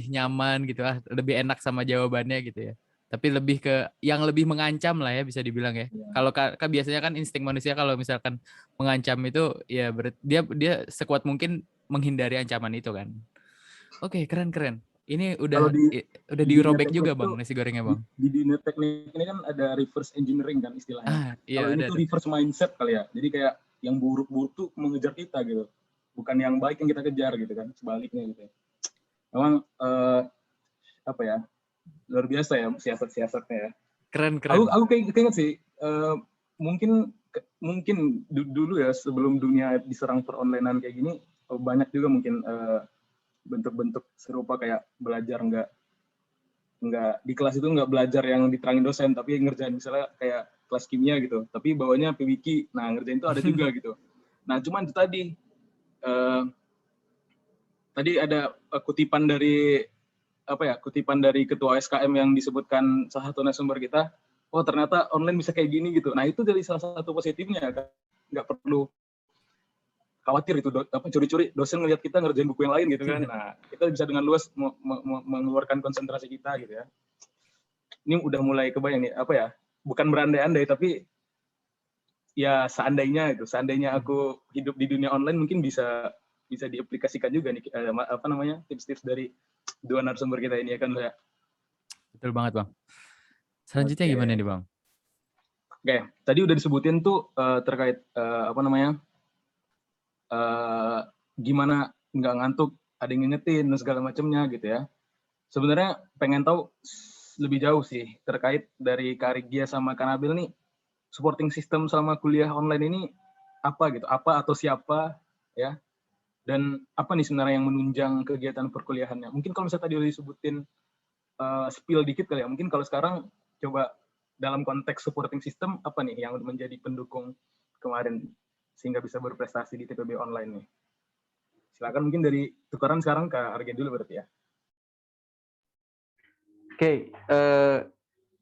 nyaman gitu lebih enak sama jawabannya gitu ya. Tapi lebih ke yang lebih mengancam lah ya bisa dibilang ya. Kalau biasanya kan insting manusia kalau misalkan mengancam itu ya dia sekuat mungkin menghindari ancaman itu kan. Oke, keren. Ini Kalau udah di dunia dirobek juga teknik Bang tuh, nasi gorengnya Bang. di dunia teknik ini kan ada reverse engineering kan istilahnya. Iya Kalau ini ada tuh tuh. reverse mindset kali ya. Jadi kayak yang buruk-buruk tuh mengejar kita gitu. Bukan yang baik yang kita kejar gitu kan. Sebaliknya gitu ya. Memang apa ya, luar biasa ya siasat-siasatnya ya. Keren. Aku keinget sih, mungkin dulu ya sebelum dunia diserang peronlinean kayak gini, banyak juga mungkin bentuk-bentuk serupa kayak belajar nggak di kelas itu nggak belajar yang diterangin dosen, tapi ngerjain misalnya kayak kelas kimia gitu, tapi bawanya PWiki, nah ngerjain itu ada juga gitu. Nah cuman itu tadi ada kutipan dari ketua SKM yang disebutkan salah satu narasumber kita, oh ternyata online bisa kayak gini gitu. Nah itu jadi salah satu positifnya kan, nggak perlu khawatir itu curi-curi dosen ngelihat kita ngerjain buku yang lain gitu kan. Nah kita bisa dengan luas mengeluarkan konsentrasi kita gitu ya. Ini udah mulai kebayang nih apa ya, bukan berandai-andai tapi ya seandainya aku hidup di dunia online mungkin bisa diaplikasikan juga nih apa namanya tips-tips dari dua narasumber kita ini ya kan ya. Betul banget Bang. Selanjutnya gimana nih Bang? Oke, tadi udah disebutin tuh terkait apa namanya gimana nggak ngantuk, ada yang ngingetin dan segala macamnya gitu ya. Sebenarnya pengen tahu lebih jauh sih terkait dari Kak Regia sama Kak Nabil nih, supporting system selama kuliah online ini apa gitu, apa atau siapa ya, dan apa nih sebenarnya yang menunjang kegiatan perkuliahannya. Mungkin kalau misalnya tadi udah disebutin spill dikit kali ya, mungkin kalau sekarang coba dalam konteks supporting system apa nih yang menjadi pendukung kemarin sehingga bisa berprestasi di TPB online nih. Silakan mungkin dari tukaran sekarang ke Argen dulu berarti ya. Oke,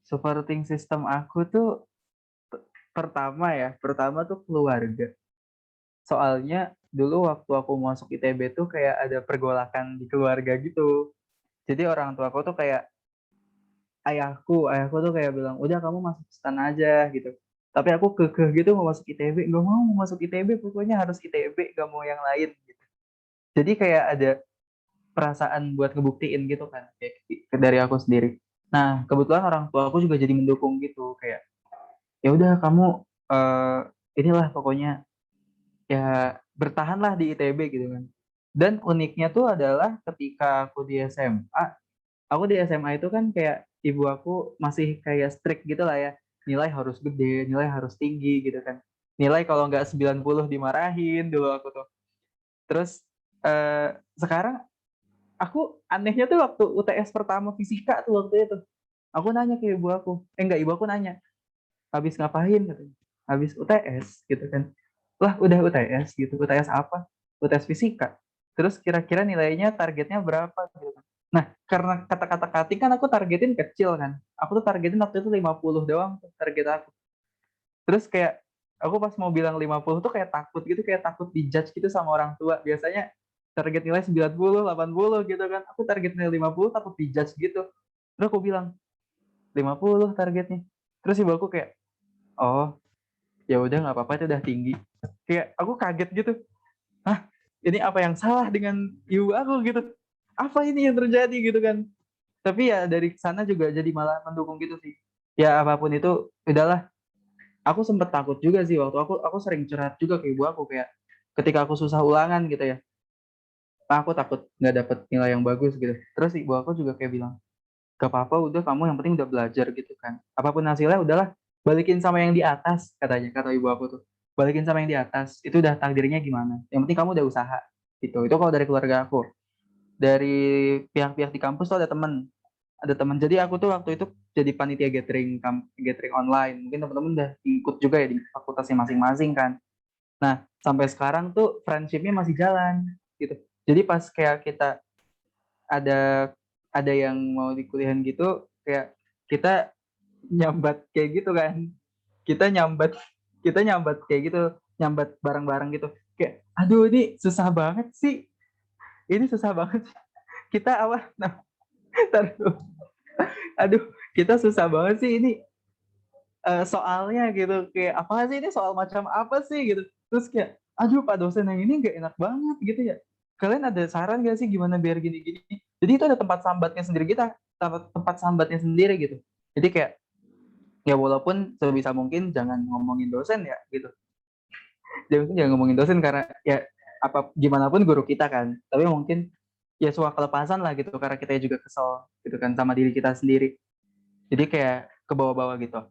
supporting system aku tuh pertama tuh keluarga. Soalnya dulu waktu aku masuk ITB tuh kayak ada pergolakan di keluarga gitu. Jadi orang tua aku tuh kayak ayahku tuh kayak bilang, udah kamu masuk STAN aja gitu. Tapi aku kekeh gitu mau masuk ITB, nggak mau masuk ITB, pokoknya harus ITB, nggak mau yang lain gitu. Jadi kayak ada perasaan buat ngebuktiin gitu kan, kayak dari aku sendiri. Nah kebetulan orang tua aku juga jadi mendukung gitu, kayak ya udah kamu inilah pokoknya ya bertahanlah di ITB gitu kan. Dan uniknya tuh adalah ketika aku di SMA itu kan kayak ibu aku masih kayak strict gitu lah ya, nilai harus gede, nilai harus tinggi gitu kan, nilai kalau nggak 90 dimarahin dulu aku tuh. Terus sekarang aku anehnya tuh waktu UTS pertama fisika tuh waktu itu aku nanya ke ibu aku, ibu aku nanya habis ngapain katanya, habis UTS gitu kan. Lah udah UTS gitu, UTS apa? UTS fisika. Terus kira-kira nilainya targetnya berapa gitu kan. Nah karena kata-kata cutting kan aku targetin kecil kan, aku tuh targetin waktu itu 50 doang tuh target aku. Terus kayak aku pas mau bilang 50 tuh kayak takut dijudge gitu sama orang tua. Biasanya target nilai 90, 80 gitu kan, aku target nilai 50 takut dijudge gitu. Terus aku bilang 50 targetnya. Terus ibu aku kayak, oh ya udah nggak apa-apa, itu udah tinggi. Kayak aku kaget gitu, ah ini apa yang salah dengan ibu aku gitu, apa ini yang terjadi gitu kan. Tapi ya dari sana juga jadi malah mendukung gitu sih. Ya apapun itu udahlah. Aku sempet takut juga sih waktu aku sering curhat juga ke ibu aku, kayak ketika aku susah ulangan gitu ya, aku takut nggak dapet nilai yang bagus gitu. Terus ibu aku juga kayak bilang, gak apa-apa, udah kamu yang penting udah belajar gitu kan, apapun hasilnya udahlah balikin sama yang di atas, kata ibu aku tuh, balikin sama yang di atas, itu udah takdirnya gimana, yang penting kamu udah usaha gitu. Itu kalau dari keluarga aku. Dari pihak-pihak di kampus tuh ada teman, jadi aku tuh waktu itu jadi panitia gathering online, mungkin teman-teman udah ikut juga ya di fakultasnya masing-masing kan. Nah sampai sekarang tuh friendshipnya masih jalan gitu. Jadi pas kayak kita ada yang mau di kuliahan gitu, kayak kita nyambat kayak gitu kan, kita nyambat kayak gitu, nyambat bareng-bareng gitu, kayak aduh ini susah banget sih, kita apa nah, aduh kita susah banget sih ini soalnya gitu, kayak apa sih ini, soal macam apa sih gitu. Terus kayak aduh pak dosen yang ini nggak enak banget gitu ya, kalian ada saran gak sih gimana biar gini-gini. Jadi itu ada tempat sambatnya sendiri, tempat sambatnya sendiri gitu. Jadi kayak ya walaupun sebisa mungkin jangan ngomongin dosen ya gitu, jangan ngomongin dosen karena ya apa gimana pun guru kita kan, tapi mungkin ya suka kelepasan lah gitu karena kita juga kesel gitu kan sama diri kita sendiri. Jadi kayak ke bawah-bawah gitu.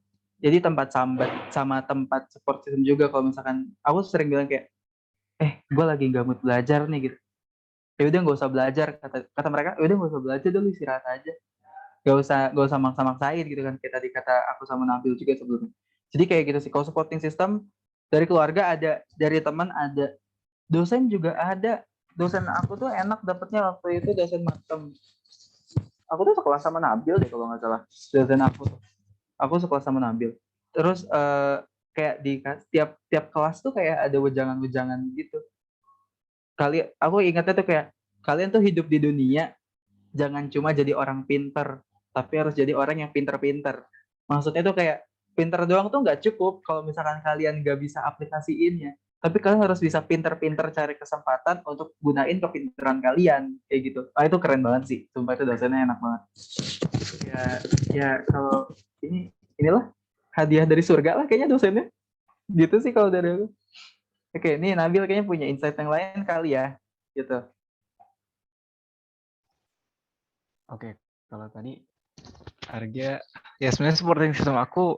Jadi tempat sambat sama tempat support system juga, kalau misalkan aku sering bilang kayak gue lagi nggak mood belajar nih gitu, ya udah nggak usah belajar, kata mereka, ya udah nggak usah belajar dulu, istirahat aja, nggak usah maksa-maksain gitu kan, kayak tadi kata aku sama Nabil juga sebelumnya. Jadi kayak gitu sih kalau supporting system. Dari keluarga ada, dari teman ada, dosen juga ada. Dosen aku tuh enak dapetnya waktu itu, dosen matem aku tuh sekelas sama Nabil deh kalau nggak salah, dosen aku tuh Aku sekelas sama Nabil. Terus kayak di tiap kelas tuh kayak ada wejangan-wejangan gitu. Aku ingatnya tuh kayak kalian tuh hidup di dunia jangan cuma jadi orang pinter, tapi harus jadi orang yang pinter-pinter. Maksudnya tuh kayak pinter doang tuh nggak cukup kalau misalkan kalian nggak bisa aplikasiinnya. Tapi kalian harus bisa pinter-pinter cari kesempatan untuk gunain kepinteran kalian kayak gitu. Itu keren banget sih. Sumpah itu dosennya enak banget. Ya, ya kalau inilah hadiah dari surga lah kayaknya dosennya. Gitu sih kalau dari aku. Oke, ini Nabil kayaknya punya insight yang lain kali ya. Gitu. Oke, kalau tadi harga ya sebenarnya supporting system aku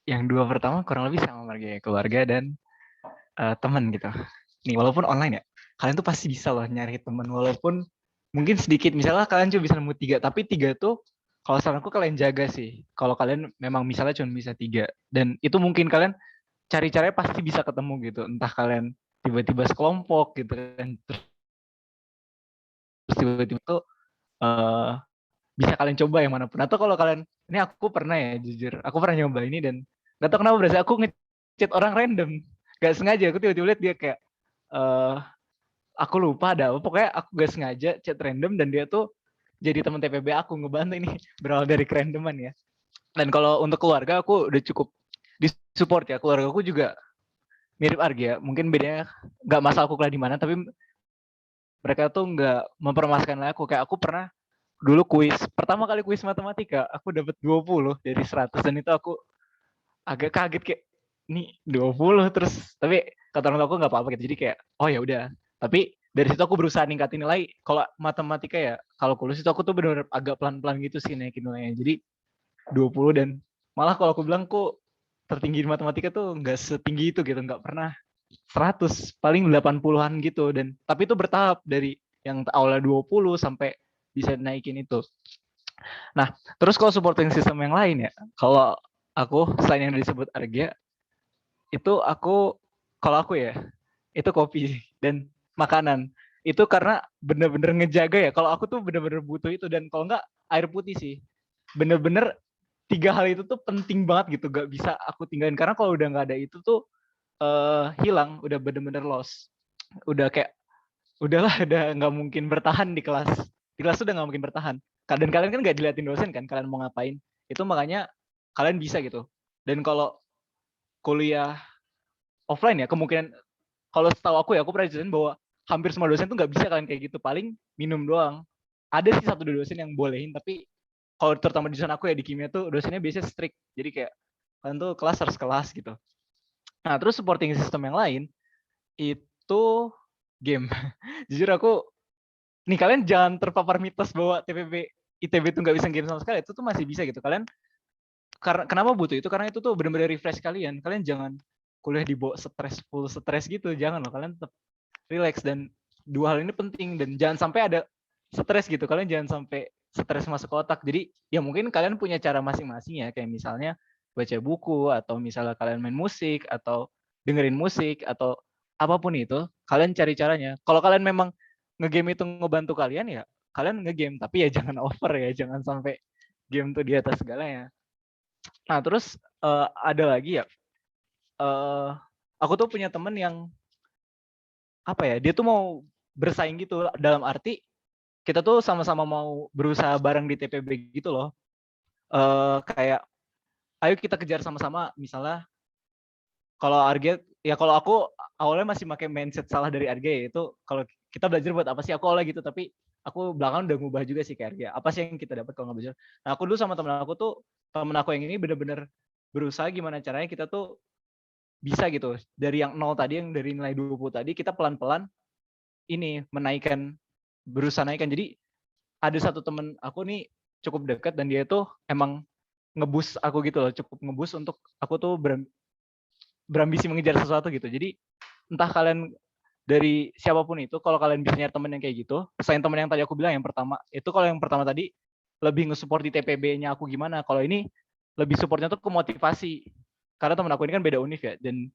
yang dua pertama kurang lebih sama harga keluarga dan teman gitu. Nih walaupun online ya, kalian tuh pasti bisa loh nyari teman walaupun mungkin sedikit. Misalnya kalian cuma bisa nemu 3, tapi 3 tuh kalau saranku kalian jaga sih. Kalau kalian memang misalnya cuma bisa 3 dan itu mungkin kalian cari caranya pasti bisa ketemu gitu. Entah kalian tiba-tiba sekelompok gitu kan, terus tiba-tiba tuh bisa kalian coba yang manapun. Atau kalau kalian, ini aku pernah ya jujur, aku pernah nyoba ini dan nggak tahu kenapa berasa aku ngechat orang random, nggak sengaja. Aku tiba-tiba lihat dia kayak, aku lupa ada apa, pokoknya aku gak sengaja chat random dan dia tuh jadi teman TPB aku, ngebantu ini berawal dari kerandoman ya. Dan kalau untuk keluarga aku udah cukup disupport ya, keluarga aku juga mirip Argia, mungkin bedanya nggak masalah aku kuliah di mana, tapi mereka tuh nggak mempermasalahkan aku. Kayak aku pernah dulu pertama kali kuis matematika aku dapat 20 dari 100 dan itu aku agak kaget kayak nih 20 terus, tapi kata orang tua aku nggak apa-apa gitu, jadi kayak oh ya udah. Tapi dari situ aku berusaha ningkatin nilai. Kalau matematika ya kalkulus itu aku tuh benar-benar agak pelan-pelan gitu sih naikin nilainya, jadi 20. Dan malah kalau aku bilang kok tertinggi di matematika tuh nggak setinggi itu gitu, nggak pernah 100, paling 80-an gitu. Dan tapi itu bertahap dari yang awalnya 20 sampai bisa naikin itu. Nah, terus kalau supporting system yang lain ya, kalau aku selain yang disebut Argia, itu kalau aku ya, itu kopi dan makanan. Itu karena bener-bener ngejaga ya. Kalau aku tuh bener-bener butuh itu, dan kalau enggak air putih sih. Bener-bener 3 hal itu tuh penting banget gitu, gak bisa aku tinggalin. Karena kalau udah nggak ada itu tuh hilang, udah bener-bener lost. Udah kayak udahlah, udah nggak mungkin bertahan di kelas. Di kelas udah nggak mungkin bertahan. Dan kalian kan nggak diliatin dosen kan, kalian mau ngapain. Itu makanya kalian bisa gitu. Dan kalau kuliah offline ya, kemungkinan kalau setahu aku ya, aku pernah jelasin bahwa hampir semua dosen tuh nggak bisa kalian kayak gitu. Paling minum doang. Ada sih 1-2 dosen yang bolehin, tapi kalau terutama di dosen aku ya di kimia tuh dosennya biasanya strict. Jadi kayak kalian tuh kelas harus kelas gitu. Nah, terus supporting system yang lain itu game. Jujur aku, nih kalian jangan terpapar mitos bahwa ITB itu nggak bisa game sama sekali. Itu tuh masih bisa gitu. Kalian kenapa butuh itu? Karena itu tuh benar-benar refresh kalian. Kalian jangan kuliah dibawa full stres gitu. Jangan loh, kalian tetap relax. Dan 2 hal ini penting, dan jangan sampai ada stres gitu. Kalian jangan sampai stres masuk ke otak. Jadi ya mungkin kalian punya cara masing-masing ya, kayak misalnya baca buku, atau misalnya kalian main musik, atau dengerin musik, atau apapun itu, kalian cari caranya. Kalau kalian memang ngegame itu ngebantu kalian ya, kalian ngegame, tapi ya jangan over ya, jangan sampai game tuh di atas segalanya. Nah, terus ada lagi ya, aku tuh punya temen yang apa ya, dia tuh mau bersaing gitu, dalam arti kita tuh sama-sama mau berusaha bareng di TPB gitu loh. Kayak ayo kita kejar sama-sama. Misalnya kalau Arge ya, kalau aku awalnya masih pakai mindset salah dari Arge, itu kalau kita belajar buat apa sih, aku awalnya gitu. Tapi aku belakangan udah ngubah juga sih kayak Arge, apa sih yang kita dapat kalau nggak belajar. Nah, aku dulu sama temen aku yang ini bener-bener berusaha gimana caranya kita tuh bisa gitu, dari yang 0 tadi, yang dari nilai 20 tadi, kita pelan-pelan ini berusaha naikkan. Jadi ada satu temen aku nih cukup dekat, dan dia tuh emang ngebus aku gitu loh, cukup ngebus untuk aku tuh berambisi mengejar sesuatu gitu. Jadi entah kalian dari siapapun itu, kalau kalian bisa nyari temen yang kayak gitu, selain temen yang tadi aku bilang yang pertama, itu kalau yang pertama tadi lebih nge-support di TPB-nya aku gimana, kalau ini lebih supportnya tuh ke motivasi. Karena temen aku ini kan beda univ ya, dan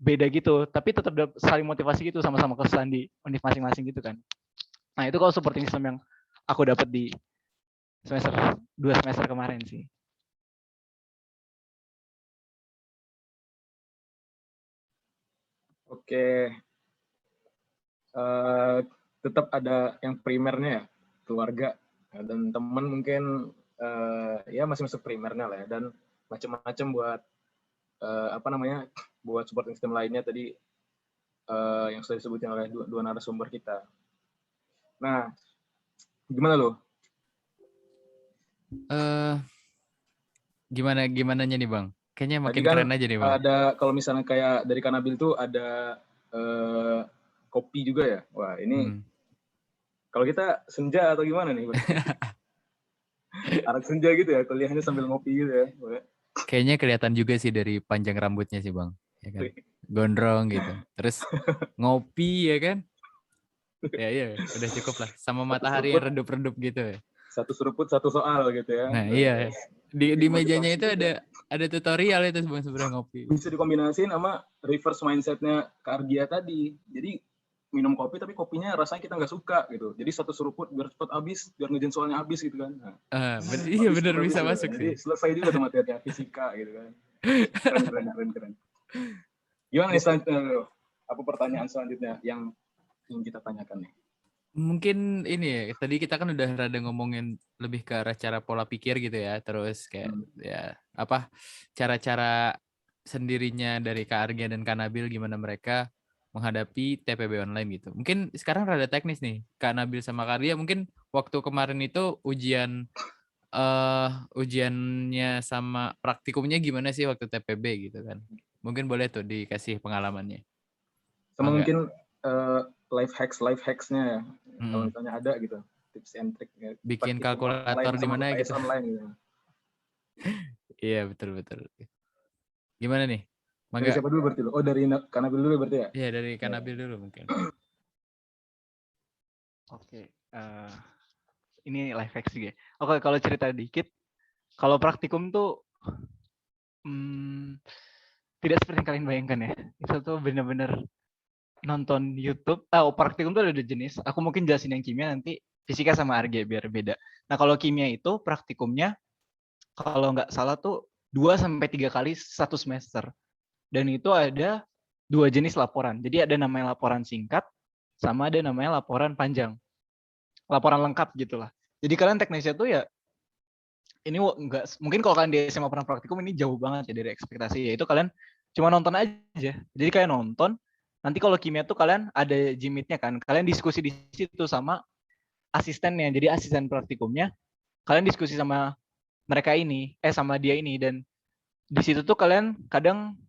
beda gitu, tapi tetap saling motivasi gitu, sama-sama kesusahan di univ masing-masing gitu kan. Nah, itu kalau supporting system yang aku dapat di dua semester kemarin sih. Oke, tetap ada yang primernya ya, keluarga dan teman mungkin ya masih masuk primernya lah ya, dan macam-macam buat buat support system lainnya tadi yang sudah disebutin oleh dua narasumber kita. Nah, gimana lo? Gimananya nih Bang? Kayaknya Tadi makin kan keren aja nih Bang. ada, kalau misalnya kayak dari Kanabil tuh ada kopi juga ya. Wah ini kalau kita senja atau gimana nih? Anak senja gitu ya, kuliahnya sambil ngopi gitu ya. Kayaknya kelihatan juga sih dari panjang rambutnya sih Bang. Ya kan? Gondrong gitu. Terus ngopi ya kan? Ya, udah cukup lah. Sama matahari yang redup-redup gitu ya. Satu seruput, satu soal gitu ya. Nah iya. Di mejanya itu ada tutorial itu Bang sebenarnya ngopi. Bisa dikombinasiin sama reverse mindsetnya Kak Argia tadi. Jadi minum kopi tapi kopinya rasanya kita nggak suka gitu. Jadi satu seruput biar cepat habis, biar ngerjain soalnya habis gitu kan. Nah, iya benar bisa masuk sih. Jadi selesai juga tuh materinya fisika gitu kan. Keren. Gimana nih selanjutnya? Apa pertanyaan selanjutnya yang kita tanyakan nih? Mungkin ini ya, tadi kita kan udah rada ngomongin lebih ke arah cara pola pikir gitu ya, terus kayak ya apa cara-cara sendirinya dari Kak Argia dan Kak Nabil gimana mereka menghadapi TPB online gitu. Mungkin sekarang rada teknis nih, Kak Nabil sama Kak Argia mungkin waktu kemarin itu ujiannya sama praktikumnya gimana sih waktu TPB gitu kan. Mungkin boleh tuh dikasih pengalamannya. Sama mungkin life hacksnya ya. Kalau misalnya ada gitu, tips and trick. Bikin kalkulator di mana gitu. Online gitu. Iya betul. Gimana nih? Dari siapa dulu berarti lo? Oh dari Kanabil dulu berarti ya? Iya dari Kanabil dulu mungkin. Oke, ini life hacks juga. Oke, kalau cerita dikit, kalau praktikum tuh tidak seperti yang kalian bayangkan ya. Itu tuh benar-benar nonton YouTube. Praktikum tuh ada dua jenis. Aku mungkin jelasin yang kimia, nanti fisika sama Arge biar beda. Nah kalau kimia itu praktikumnya kalau nggak salah tuh 2-3 kali satu semester. Dan itu ada 2 jenis laporan. Jadi ada namanya laporan singkat, sama ada namanya laporan panjang. Laporan lengkap gitulah. Jadi kalian teknisnya tuh ya, ini enggak, mungkin kalau kalian di SMA pernah praktikum ini jauh banget ya dari ekspektasi. Yaitu kalian cuma nonton aja. Jadi kalian nonton, nanti kalau kimia tuh kalian ada jimitnya kan. Kalian diskusi di situ sama asistennya. Jadi asisten praktikumnya, kalian diskusi sama mereka ini, sama dia ini. Dan di situ tuh kalian kadang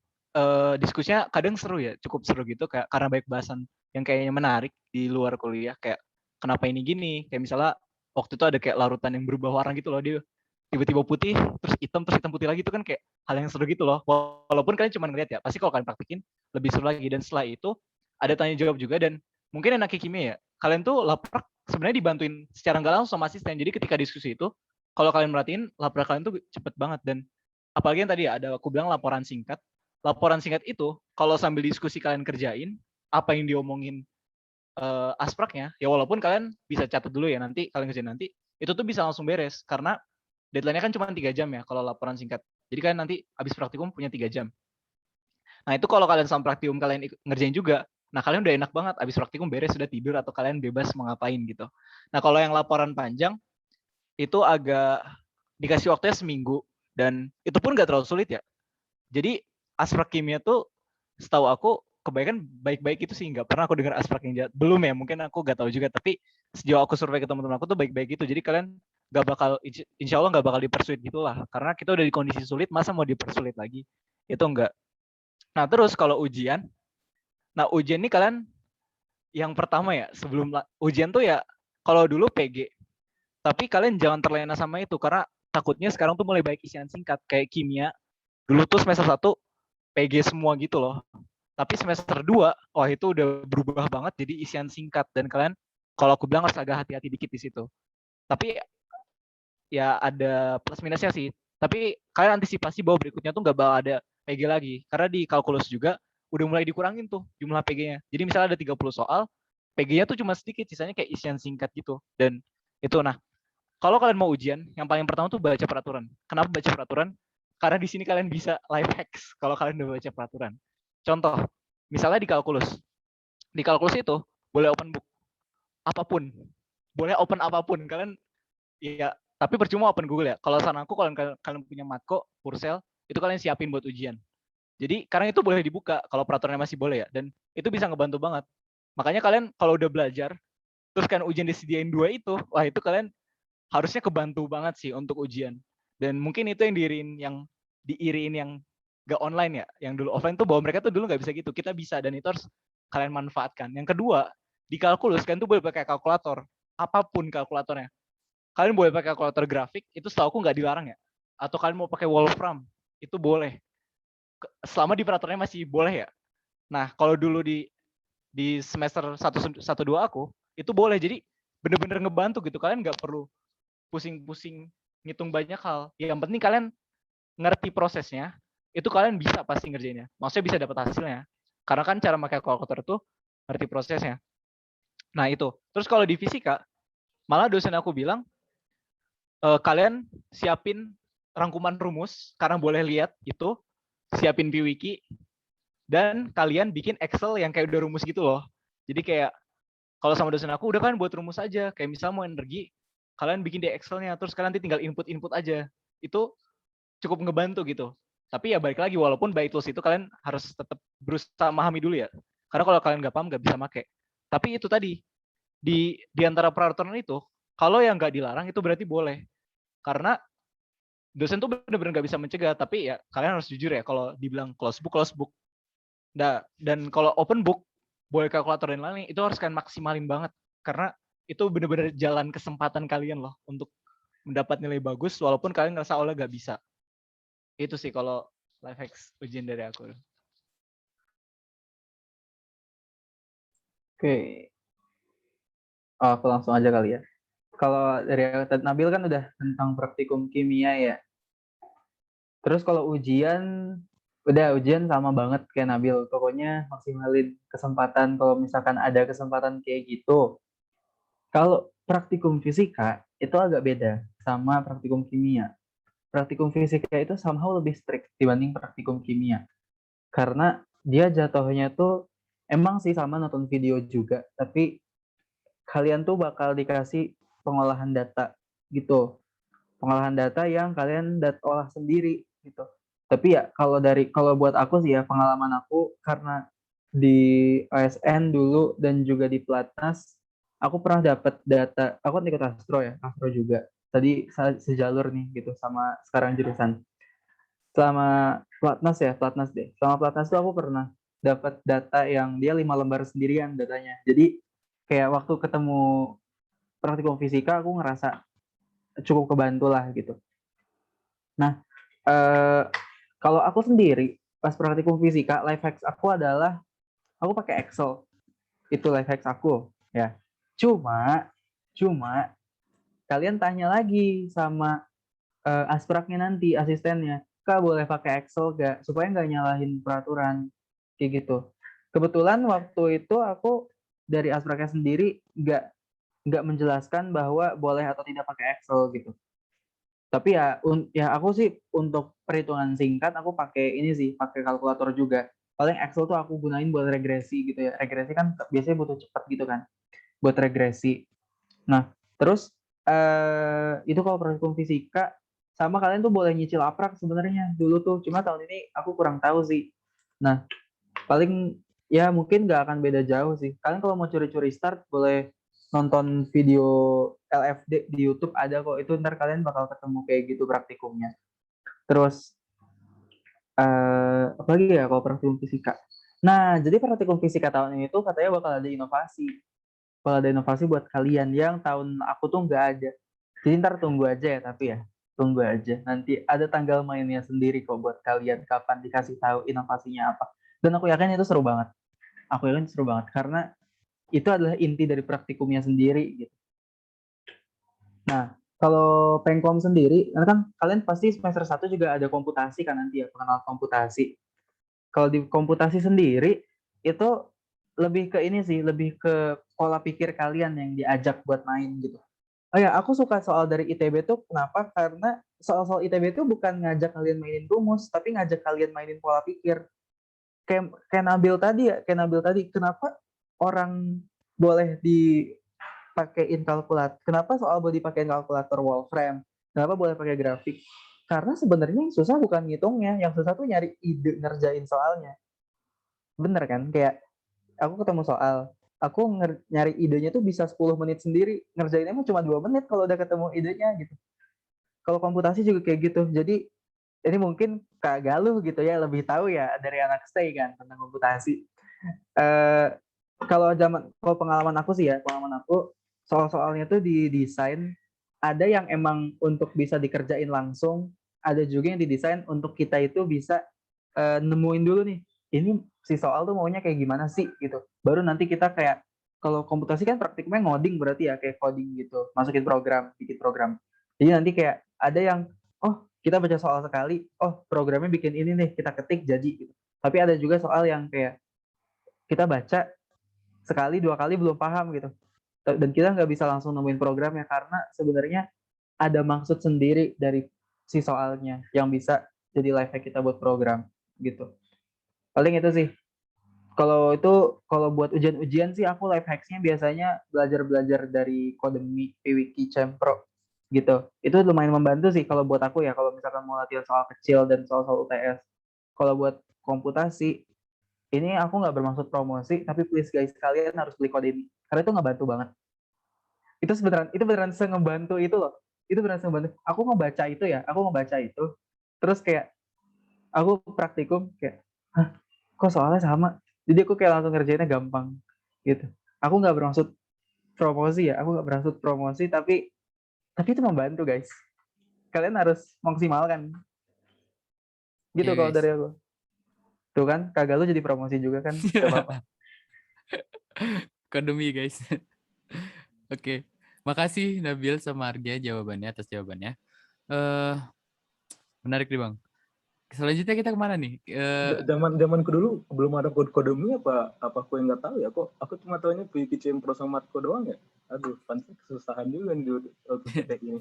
diskusinya kadang seru ya, cukup seru gitu karena banyak bahasan yang kayaknya menarik di luar kuliah, kayak kenapa ini gini, kayak misalnya waktu itu ada kayak larutan yang berubah warna gitu loh, dia tiba-tiba putih terus hitam putih lagi, itu kan kayak hal yang seru gitu loh, walaupun kalian cuma ngeliat ya, pasti kalau kalian praktekin lebih seru lagi. Dan setelah itu ada tanya jawab juga, dan mungkin enaknya kimia ya, kalian tuh laprak sebenarnya dibantuin secara nggak langsung sama asisten. Jadi ketika diskusi itu kalau kalian merhatiin laprak kalian tuh cepet banget. Dan apalagi yang tadi ya ada aku bilang laporan singkat itu kalau sambil diskusi kalian kerjain apa yang diomongin aspraknya ya, walaupun kalian bisa catat dulu ya, nanti kalian kerjain nanti itu tuh bisa langsung beres karena deadline-nya kan cuma 3 jam ya kalau laporan singkat. Jadi kalian nanti habis praktikum punya 3 jam. Nah itu kalau kalian sama praktikum kalian ngerjain juga, nah kalian udah enak banget, habis praktikum beres sudah tidur atau kalian bebas mau ngapain gitu. Nah kalau yang laporan panjang itu agak dikasih waktunya seminggu, dan itu pun nggak terlalu sulit ya. Jadi asprak kimia tuh setahu aku kebanyakan baik-baik itu sih, nggak pernah aku dengar asprak yang jahat. Belum ya, mungkin aku nggak tahu juga, tapi sejauh aku survei ke teman-teman aku tuh baik-baik itu. Jadi kalian nggak bakal, insya Allah nggak bakal dipersulit gitulah, karena kita udah di kondisi sulit, masa mau dipersulit lagi, itu enggak. Nah terus kalau ujian ini kalian yang pertama ya, sebelum ujian tuh ya, kalau dulu PG, tapi kalian jangan terlena sama itu, karena takutnya sekarang tuh mulai baik isian singkat kayak kimia. Dulu tuh semester 1 PG semua gitu loh. Tapi semester 2, wah itu udah berubah banget jadi isian singkat, dan kalian kalau aku bilang harus agak hati-hati dikit di situ. Tapi ya ada plus minusnya sih. Tapi kalian antisipasi bahwa berikutnya tuh nggak bakal ada PG lagi. Karena di kalkulus juga udah mulai dikurangin tuh jumlah PG-nya. Jadi misalnya ada 30 soal, PG-nya tuh cuma sedikit, sisanya kayak isian singkat gitu. Dan itu, nah kalau kalian mau ujian, yang paling pertama tuh baca peraturan. Kenapa baca peraturan? Karena di sini kalian bisa life hacks kalau kalian udah baca peraturan. Contoh, misalnya di kalkulus. Di kalkulus itu boleh open book apapun. Boleh open apapun. Kalian ya, tapi percuma open Google ya. Kalau saran aku kalau kalian punya Matko, Purcell, itu kalian siapin buat ujian. Jadi karena itu boleh dibuka kalau peraturannya masih boleh ya, dan itu bisa ngebantu banget. Makanya kalian kalau udah belajar, terus kan ujian disediain 2 itu, wah itu kalian harusnya kebantu banget sih untuk ujian. Dan mungkin itu yang diiriin yang gak online ya, yang dulu offline tuh bahwa mereka tuh dulu nggak bisa gitu, kita bisa, dan itu harus kalian manfaatkan. Yang kedua, di kalkulus kalian tuh boleh pakai kalkulator, apapun kalkulatornya. Kalian boleh pakai kalkulator grafik, itu setahu aku nggak dilarang ya. Atau kalian mau pakai Wolfram, itu boleh. Selama di peraturannya masih boleh ya. Nah, kalau dulu di semester 1-2 aku, itu boleh. Jadi bener-bener ngebantu gitu. Kalian nggak perlu pusing-pusing ngitung banyak hal. Yang penting kalian ngerti prosesnya, itu kalian bisa pasti ngerjainnya. Maksudnya bisa dapat hasilnya. Karena kan cara pakai kalkulator itu ngerti prosesnya. Nah, itu. Terus kalau di fisika, malah dosen aku bilang, kalian siapin rangkuman rumus, karena boleh lihat itu, siapin PWiki, dan kalian bikin Excel yang kayak udah rumus gitu loh. Jadi kayak, kalau sama dosen aku, udah kan buat rumus aja. Kayak misalnya mau energi, kalian bikin di Excel-nya, terus kalian nanti tinggal input-input aja. Itu cukup ngebantu gitu. Tapi ya balik lagi, walaupun by tools itu kalian harus tetap berusaha memahami dulu ya. Karena kalau kalian nggak paham, nggak bisa make. Tapi itu tadi, di antara peraturan itu, kalau yang nggak dilarang itu berarti boleh. Karena dosen tuh benar-benar nggak bisa mencegah, tapi ya kalian harus jujur ya, kalau dibilang close book. Nah, dan kalau open book, boleh kalkulator dan lain-lain, itu harus kalian maksimalin banget. Karena itu benar-benar jalan kesempatan kalian loh untuk mendapat nilai bagus, walaupun kalian ngerasa oleh nggak bisa. Itu sih kalau life hacks ujian dari aku. Oke. Oh, aku langsung aja kali ya. Kalau dari Nabil kan udah tentang praktikum kimia ya. Terus kalau ujian, udah ujian sama banget kayak Nabil. Pokoknya maksimalin kesempatan kalau misalkan ada kesempatan kayak gitu. Kalau praktikum fisika itu agak beda sama praktikum kimia. Praktikum fisika itu somehow lebih strict dibanding praktikum kimia. Karena dia jatuhnya tuh emang sih sama nonton video juga, tapi kalian tuh bakal dikasih pengolahan data gitu. Pengolahan data yang kalian olah sendiri gitu. Tapi ya kalau buat aku sih ya, pengalaman aku karena di OSN dulu dan juga di Platnas, aku pernah dapat data. Aku kan ikut Astro juga. Tadi sejalur nih gitu sama sekarang jurusan. Selama Platnas deh. Selama Platnas tuh aku pernah dapat data yang dia 5 lembar sendirian datanya. Jadi kayak waktu ketemu praktikum fisika aku ngerasa cukup kebantu lah gitu. Nah, kalau aku sendiri pas praktikum fisika, life hacks aku adalah aku pakai Excel. Itu life hacks aku ya. Cuma kalian tanya lagi sama aspraknya nanti, asistennya, Kak boleh pakai Excel gak? Supaya nggak nyalahin peraturan kayak gitu. Kebetulan waktu itu aku dari aspraknya sendiri nggak menjelaskan bahwa boleh atau tidak pakai Excel gitu. Tapi ya aku sih untuk perhitungan singkat aku pakai kalkulator juga. Paling Excel tuh aku gunain buat regresi gitu ya. Regresi kan biasanya butuh cepat gitu kan, buat regresi. Nah, terus itu kalau praktikum fisika, sama kalian tuh boleh nyicil aprak sebenarnya dulu tuh. Cuma tahun ini aku kurang tahu sih. Nah, paling ya mungkin nggak akan beda jauh sih. Kalian kalau mau curi-curi start boleh nonton video LFD di YouTube, ada kok. Itu ntar kalian bakal ketemu kayak gitu praktikumnya. Terus apalagi ya kalau praktikum fisika. Nah, jadi praktikum fisika tahun ini tuh katanya bakal ada inovasi. Bakal ada inovasi buat kalian yang tahun aku tuh nggak ada. Jadi ntar tunggu aja ya, tapi ya tunggu aja. Nanti ada tanggal mainnya sendiri kok buat kalian kapan dikasih tahu inovasinya apa. Dan aku yakin itu seru banget. Aku yakin seru banget karena itu adalah inti dari praktikumnya sendiri gitu. Nah, kalau Pengkom sendiri, kan kalian pasti semester 1 juga ada komputasi kan nanti ya, pengenalan komputasi. Kalau di komputasi sendiri, itu lebih ke ini sih, lebih ke pola pikir kalian yang diajak buat main gitu. Oh ya, aku suka soal dari ITB tuh kenapa? Karena soal-soal ITB tuh bukan ngajak kalian mainin rumus, tapi ngajak kalian mainin pola pikir. Kayak Nabil tadi ya, kayak Nabil tadi, kenapa orang boleh dipakein kalkulator? Kenapa soal boleh dipakein kalkulator Wolfram? Kenapa boleh pakai grafik? Karena sebenarnya yang susah bukan ngitungnya, yang susah tuh nyari ide ngerjain soalnya. Bener kan? Kayak aku ketemu soal, aku nyari idenya tuh bisa 10 menit sendiri, ngerjainnya mah cuma 2 menit kalau udah ketemu idenya gitu. Kalau komputasi juga kayak gitu. Jadi ini mungkin Kak Galuh gitu ya lebih tahu ya dari anak stay kan tentang komputasi. Eh kalau pengalaman aku sih ya, pengalaman aku soal-soalnya tuh didesain ada yang emang untuk bisa dikerjain langsung, ada juga yang didesain untuk kita itu bisa nemuin dulu nih, ini si soal tuh maunya kayak gimana sih gitu. Baru nanti kita kayak kalau komputasi kan praktiknya ngoding berarti ya kayak coding gitu, masukin program, bikin program. Jadi nanti kayak ada yang kita baca soal sekali, programnya bikin ini nih, kita ketik jadi gitu. Tapi ada juga soal yang kayak kita baca sekali dua kali belum paham gitu, dan kita nggak bisa langsung nemuin programnya karena sebenarnya ada maksud sendiri dari si soalnya yang bisa jadi life hack kita buat program gitu. Paling itu sih. Kalau buat ujian-ujian sih aku life hacksnya biasanya belajar dari Codemy, PWiki, Cempro gitu. Itu lumayan membantu sih kalau buat aku ya, kalau misalkan mau latihan soal kecil dan soal-soal UTS. Kalau buat komputasi, ini aku nggak bermaksud promosi, tapi please guys, kalian harus beli Codemy. Karena itu ngebantu banget. Itu beneran sengebantu itu loh. Itu beneran sengebantu. Aku ngebaca itu, terus kayak aku praktikum kayak, kok soalnya sama? Jadi aku kayak langsung ngerjainnya gampang gitu. Aku nggak bermaksud promosi, tapi itu membantu guys. Kalian harus maksimalkan. Gitu Iya kalau guys. dari aku. Tuh kan, kagak lu jadi promosi juga kan, gak apa-apa. Ekonomi guys. Oke. Makasih Nabil sama Argia jawabannya atas jawabannya. Eh menarik nih Bang. Selanjutnya kita kemana nih? Zamanku dulu belum ada Codemy apa aku yang nggak tahu ya, kok aku cuma tahunya PWiki, Cempro sama Matko doang ya. Aduh, pantas kesusahan juga nih waktu PTK ini.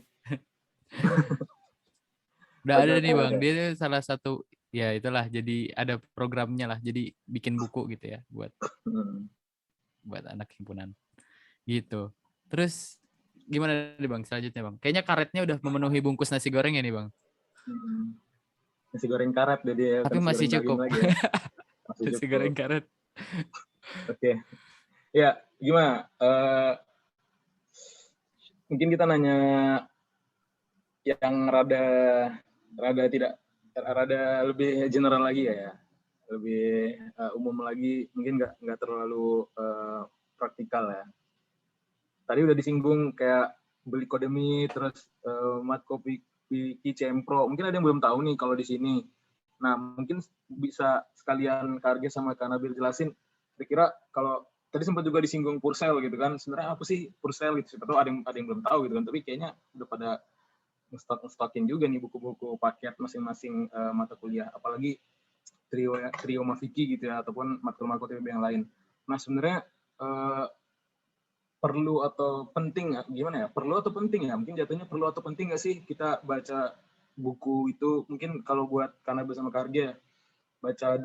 Udah ada nih Bang. Ada. Dia salah satu ya itulah jadi ada programnya lah. Jadi bikin buku gitu ya buat anak himpunan. Gitu. Terus gimana nih Bang selanjutnya Bang? Kayaknya karetnya udah memenuhi bungkus nasi goreng ya nih Bang. Nasi goreng karet deh dia, Tapi nasi masih goreng daging cukup. lagi ya. Masih Nasi cukup. goreng karet. Oke. Ya, gimana? Mungkin kita nanya yang rada lebih general lagi ya. Lebih umum lagi, mungkin nggak terlalu praktikal ya. Tadi udah disinggung kayak beli Codemy, terus Matko, PWiki, Cempro. Mungkin ada yang belum tahu nih kalau di sini. Nah, mungkin bisa sekalian Kak Arge sama Kak Nabil jelasin, kira-kira kalau tadi sempat juga disinggung Purcell gitu kan, sebenarnya apa sih Purcell gitu, siapa tahu ada yang belum tahu gitu kan, tapi kayaknya udah pada nge-stockin juga nih buku-buku paket masing-masing mata kuliah, apalagi trio Maviki gitu ya, ataupun matkul-matkul TPB yang lain. Nah, sebenarnya perlu atau penting gimana ya? Perlu atau penting ya? Mungkin jatuhnya perlu atau penting nggak sih kita baca buku itu? Mungkin kalau buat karena bersama Karja baca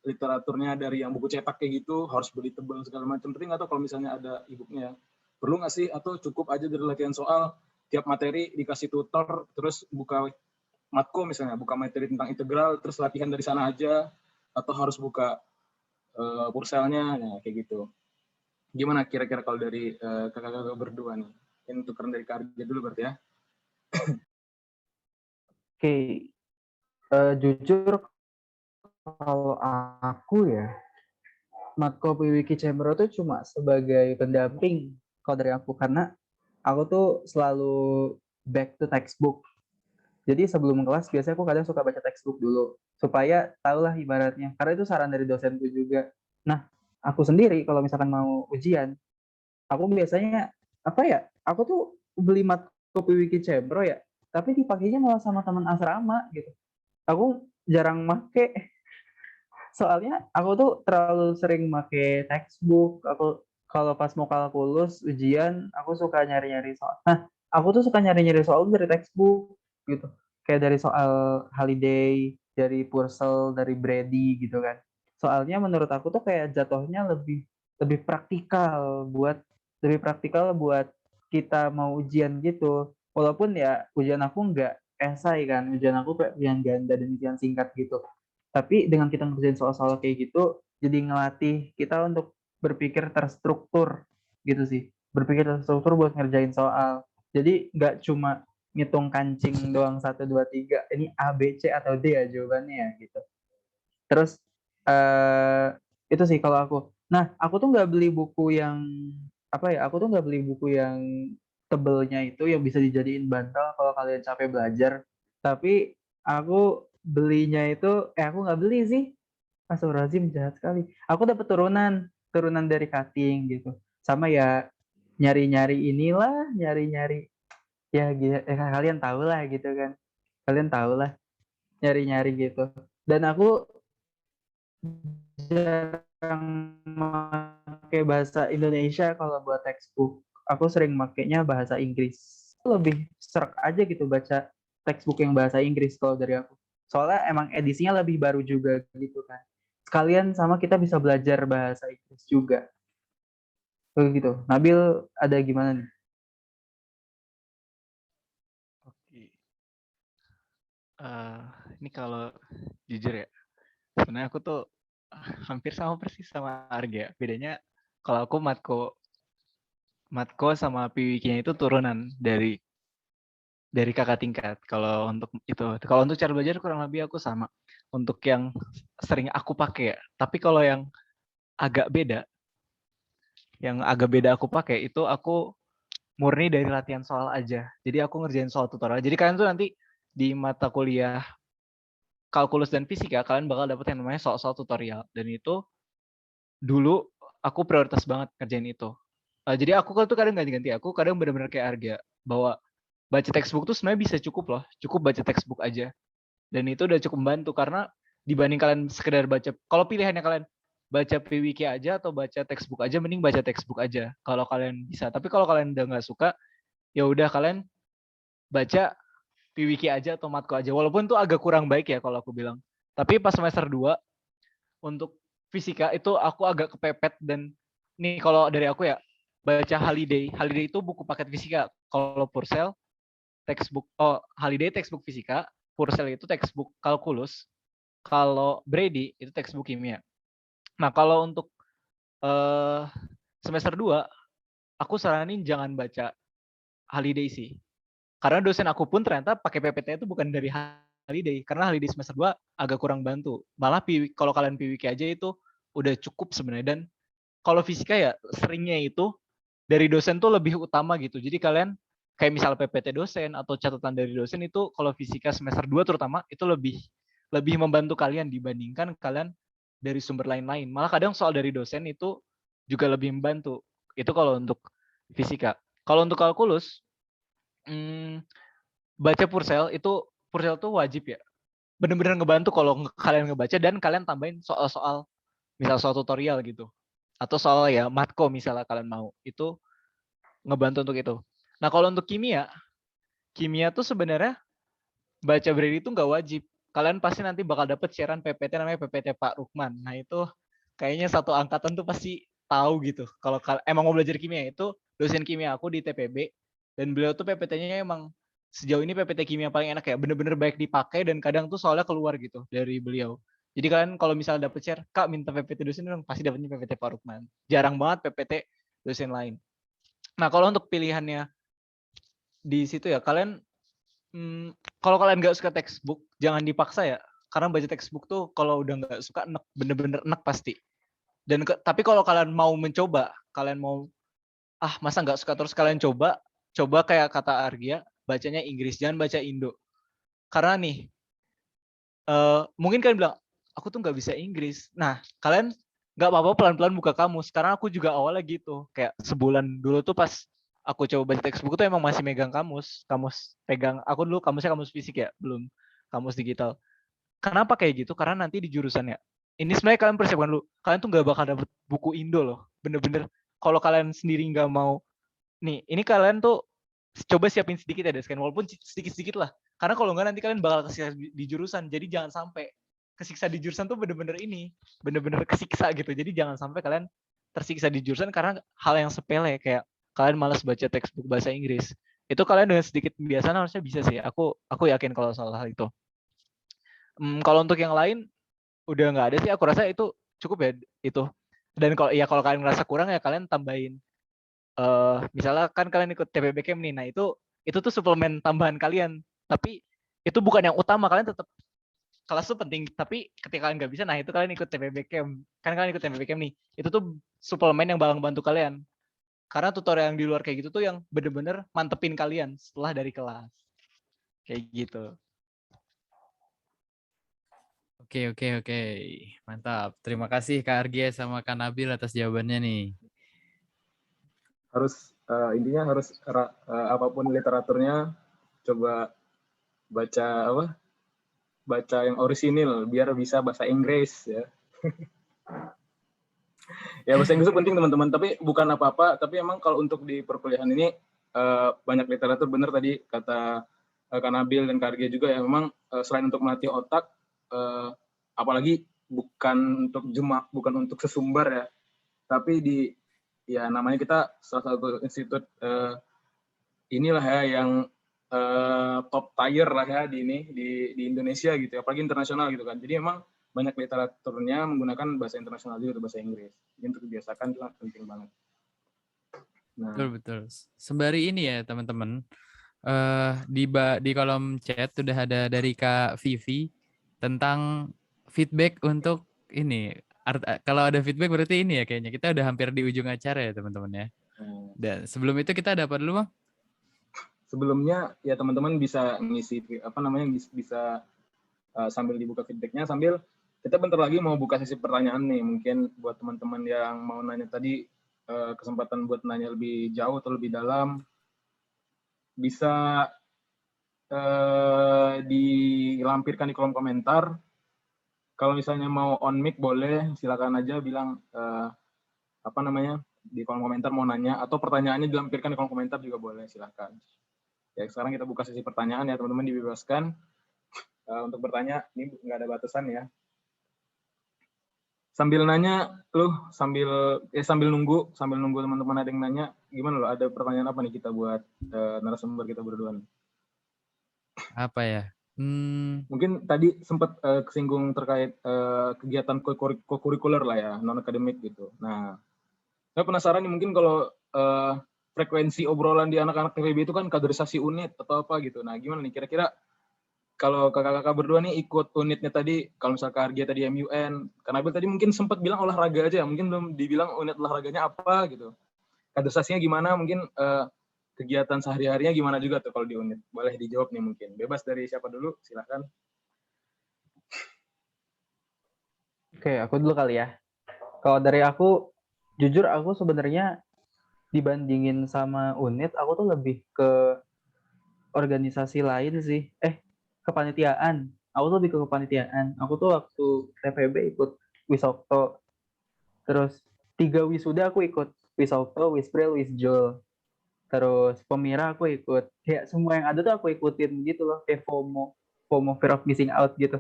literaturnya dari yang buku cetak kayak gitu harus beli tebal segala macam. Tapi nggak tahu kalau misalnya ada e-booknya. Perlu nggak sih? Atau cukup aja dari latihan soal, tiap materi dikasih tutor, terus buka matko misalnya, buka materi tentang integral, terus latihan dari sana aja, atau harus buka Purcellnya, nah, kayak gitu. Gimana kira-kira kalau dari kakak-kakak berdua nih? Yang tukeran dari Karja dulu berarti ya. Oke, jujur kalau aku ya, Matko, PWiki, Cempro itu cuma sebagai pendamping kalau dari aku, karena aku tuh selalu back to textbook. Jadi sebelum kelas biasanya aku kadang suka baca textbook dulu supaya tahulah ibaratnya. Karena itu saran dari dosenku juga. Nah, aku sendiri kalau misalkan mau ujian, aku biasanya apa ya? Aku tuh beli Matko, PWiki, Cempro ya, tapi dipakainya malah sama teman asrama gitu. Aku jarang make, soalnya aku tuh terlalu sering make textbook. kalau pas mau kalkulus ujian aku suka nyari-nyari soal. Nah, aku tuh suka nyari-nyari soal dari textbook gitu. Kayak dari soal Holiday, dari Purcell, dari Brady gitu kan. Soalnya menurut aku tuh kayak jatuhnya lebih lebih praktikal buat lebih praktikal buat kita mau ujian gitu. Walaupun ya ujian aku nggak esai kan, ujian aku kayak ujian ganda dan ujian singkat gitu. Tapi dengan kita ngerjain soal-soal kayak gitu, jadi ngelatih kita untuk berpikir terstruktur gitu sih. Berpikir terstruktur buat ngerjain soal. Jadi nggak cuma ngitung kancing doang 1, 2, 3. Ini A, B, C atau D ya jawabannya ya gitu. Terus eh itu sih kalau aku. Nah, aku tuh nggak beli buku yang apa ya? Aku tuh nggak beli buku yang tebelnya itu yang bisa dijadiin bantal kalau kalian capek belajar. Tapi aku belinya itu, aku nggak beli sih. Astagfirullahaladzim, jahat sekali. Aku dapat turunan dari cutting gitu. Sama ya nyari-nyari inilah, nyari-nyari ya kalian tahu lah gitu kan. Kalian tahu lah nyari-nyari gitu. Dan aku jarang pakai bahasa Indonesia kalau buat textbook. Aku sering makainya bahasa Inggris. Lebih serak aja gitu baca textbook yang bahasa Inggris kalau dari aku. Soalnya emang edisinya lebih baru juga gitu kan. Sekalian sama kita bisa belajar bahasa Inggris juga. Begitu. Nabil ada gimana nih? Oke. Eh, ini kalau jujur ya, sebenarnya aku tuh hampir sama persis sama Arga. Bedanya kalau aku matko sama PWK-nya itu turunan dari kakak tingkat. Kalau untuk itu, kalau untuk cara belajar kurang lebih aku sama. Untuk yang sering aku pakai ya. Tapi kalau agak beda, yang agak beda aku pakai itu aku murni dari latihan soal aja. Jadi aku ngerjain soal tutorial. Jadi kalian tuh nanti di mata kuliah kalkulus dan fisika kalian bakal dapet yang namanya soal-soal tutorial. Dan itu dulu aku prioritas banget ngerjain itu. Jadi aku tuh kadang ganti-ganti. Aku kadang benar-benar kayak Arga bahwa baca textbook tuh sebenarnya bisa cukup loh. Cukup baca textbook aja. Dan itu udah cukup membantu karena dibanding kalian sekedar baca, kalau pilihannya kalian baca PWK aja atau baca textbook aja, mending baca textbook aja kalau kalian bisa. Tapi kalau kalian udah nggak suka, ya udah kalian baca PWK aja atau matko aja. Walaupun tuh agak kurang baik ya kalau aku bilang. Tapi pas semester 2 untuk fisika itu aku agak kepepet dan nih kalau dari aku ya baca Holiday. Holiday itu buku paket fisika. Kalau Purcell textbook Holiday textbook fisika, Purcell itu textbook kalkulus. Kalau Brady itu textbook kimia. Nah, kalau untuk semester 2 aku saranin jangan baca Holiday sih. Karena dosen aku pun ternyata pakai PPT itu bukan dari Holiday. Karena Holiday semester 2 agak kurang bantu. Malah kalau kalian PWK aja itu udah cukup sebenarnya. Dan kalau fisika ya seringnya itu dari dosen tuh lebih utama gitu. Jadi kalian kayak misal PPT dosen atau catatan dari dosen itu kalau fisika semester 2 terutama itu lebih membantu kalian dibandingkan kalian dari sumber lain-lain. Malah kadang soal dari dosen itu juga lebih membantu. Itu kalau untuk fisika. Kalau untuk kalkulus, baca Purcell tuh wajib ya. Bener-bener ngebantu kalau kalian ngebaca dan kalian tambahin soal-soal misal soal tutorial gitu. Atau soal ya matko misalnya kalian mau. Itu ngebantu untuk itu. Nah kalau untuk kimia tuh sebenarnya baca Brady itu nggak wajib. Kalian pasti nanti bakal dapet siaran PPT namanya PPT Pak Rukman. Nah itu kayaknya satu angkatan tuh pasti tahu gitu. Kalau emang mau belajar kimia itu dosen kimia aku di TPB dan beliau tuh PPT-nya emang sejauh ini PPT kimia paling enak ya. Bener-bener baik dipakai dan kadang tuh soalnya keluar gitu dari beliau. Jadi kalian kalau misalnya dapet share, Kak minta PPT dosen dong, pasti dapetnya PPT Pak Rukman. Jarang banget PPT dosen lain. Nah kalau untuk pilihannya di situ ya kalian kalau kalian nggak suka textbook jangan dipaksa ya karena baca textbook tuh kalau udah nggak suka enek, bener-bener enek pasti dan tapi kalau kalian mau mencoba kalian mau masa nggak suka terus kalian coba kayak kata Argia bacanya Inggris jangan baca Indo karena nih mungkin kalian bilang aku tuh nggak bisa Inggris nah kalian nggak apa-apa pelan-pelan buka kamus karena aku juga awalnya gitu kayak sebulan dulu tuh pas aku coba baca textbook tuh emang masih megang kamus pegang aku dulu kamusnya kamus fisik ya belum kamus digital kenapa kayak gitu karena nanti di jurusannya ini sebenarnya kalian persiapkan dulu kalian tuh nggak bakal dapet buku Indo loh bener-bener kalau kalian sendiri nggak mau, nih ini kalian tuh coba siapin sedikit ya Deskan, walaupun sedikit-sedikit lah. Karena kalau nggak nanti kalian bakal kesiksa di jurusan. Jadi jangan sampai kesiksa di jurusan tuh bener-bener kesiksa gitu. Jadi jangan sampai kalian tersiksa di jurusan karena hal yang sepele kayak kalian malas baca textbook bahasa Inggris. Itu kalian dengan sedikit kebiasaan harusnya bisa sih. Aku yakin kalau soal hal itu. Kalau untuk yang lain udah nggak ada sih. Aku rasa itu cukup ya itu. Dan kalau kalian ngerasa kurang ya kalian tambahin. Misalnya kan kalian ikut TPB Camp nih. Nah itu tuh suplemen tambahan kalian. Tapi itu bukan yang utama. Kalian tetap kelas tuh penting. Tapi ketika kalian nggak bisa, nah itu kalian ikut TPB Camp. Kan kalian ikut TPB Camp nih. Itu tuh suplemen yang bakal bantu kalian. Karena tutorial yang di luar kayak gitu tuh yang bener-bener mantepin kalian setelah dari kelas. Kayak gitu. Oke. Mantap. Terima kasih Kak Argie sama Kak Nabil atas jawabannya nih. Harus intinya harus apapun literaturnya coba baca yang orisinil biar bisa bahasa Inggris ya. Ya bahasa Inggris itu penting teman-teman, tapi bukan apa-apa, tapi emang kalau untuk di perkuliahan ini banyak literatur, benar tadi kata Kak Nabil dan Kak Argie juga ya, memang selain untuk melatih otak, apalagi bukan untuk sesumbar ya, tapi namanya kita salah satu institut inilah ya yang top tier lah ya di Indonesia gitu, apalagi internasional gitu kan. Jadi emang banyak literaturnya menggunakan bahasa internasional juga, bahasa Inggris. Jadi untuk dibiasakan itu penting banget. Nah, Betul. Sembari ini ya teman-teman, di kolom chat sudah ada dari Kak Vivi tentang feedback untuk ini. Kalau ada feedback berarti ini ya kayaknya kita udah hampir di ujung acara ya teman-teman ya. Dan sebelum itu kita ada apa dulu Bang? Sebelumnya ya teman-teman bisa ngisi bisa sambil dibuka feedbacknya, sambil kita bentar lagi mau buka sesi pertanyaan nih. Mungkin buat teman-teman yang mau nanya tadi, kesempatan buat nanya lebih jauh atau lebih dalam, bisa dilampirkan di kolom komentar. Kalau misalnya mau on mic boleh, silakan aja bilang di kolom komentar mau nanya, atau pertanyaannya dilampirkan di kolom komentar juga boleh, silakan. Ya sekarang kita buka sesi pertanyaan ya teman-teman, dibebaskan untuk bertanya, ini nggak ada batasan ya. Sambil nanya sambil nunggu teman-teman ada yang nanya, gimana loh, ada pertanyaan apa nih kita buat narasumber kita berdua nih? Apa ya? Mungkin tadi sempat kesinggung terkait kegiatan kokurikuler lah ya, non akademik gitu. Nah, saya penasaran nih, mungkin kalau frekuensi obrolan di anak-anak TPB itu kan kaderisasi unit atau apa gitu. Nah, gimana nih kira-kira kalau kakak-kakak berdua nih ikut unitnya tadi, kalau misalnya Kak Argie tadi MUN, Kak Nabil tadi mungkin sempat bilang olahraga aja, mungkin belum dibilang unit olahraganya apa gitu. Kaderisasinya gimana, mungkin kegiatan sehari-harinya gimana juga tuh kalau di unit. Boleh dijawab nih mungkin. Bebas dari siapa dulu, silakan. Oke, aku dulu kali ya. Kalau dari aku, jujur aku sebenarnya dibandingin sama unit, aku tuh lebih ke organisasi lain sih. Kepanitiaan. Aku tuh lebih ke kepanitiaan. Aku tuh waktu TPB ikut Wisokto. Terus 3 wisuda aku ikut. Wisokto, Wispril, Wisjol. Terus Pemira aku ikut. Kayak semua yang ada tuh aku ikutin gitu loh. Kayak FOMO, fear of missing out gitu.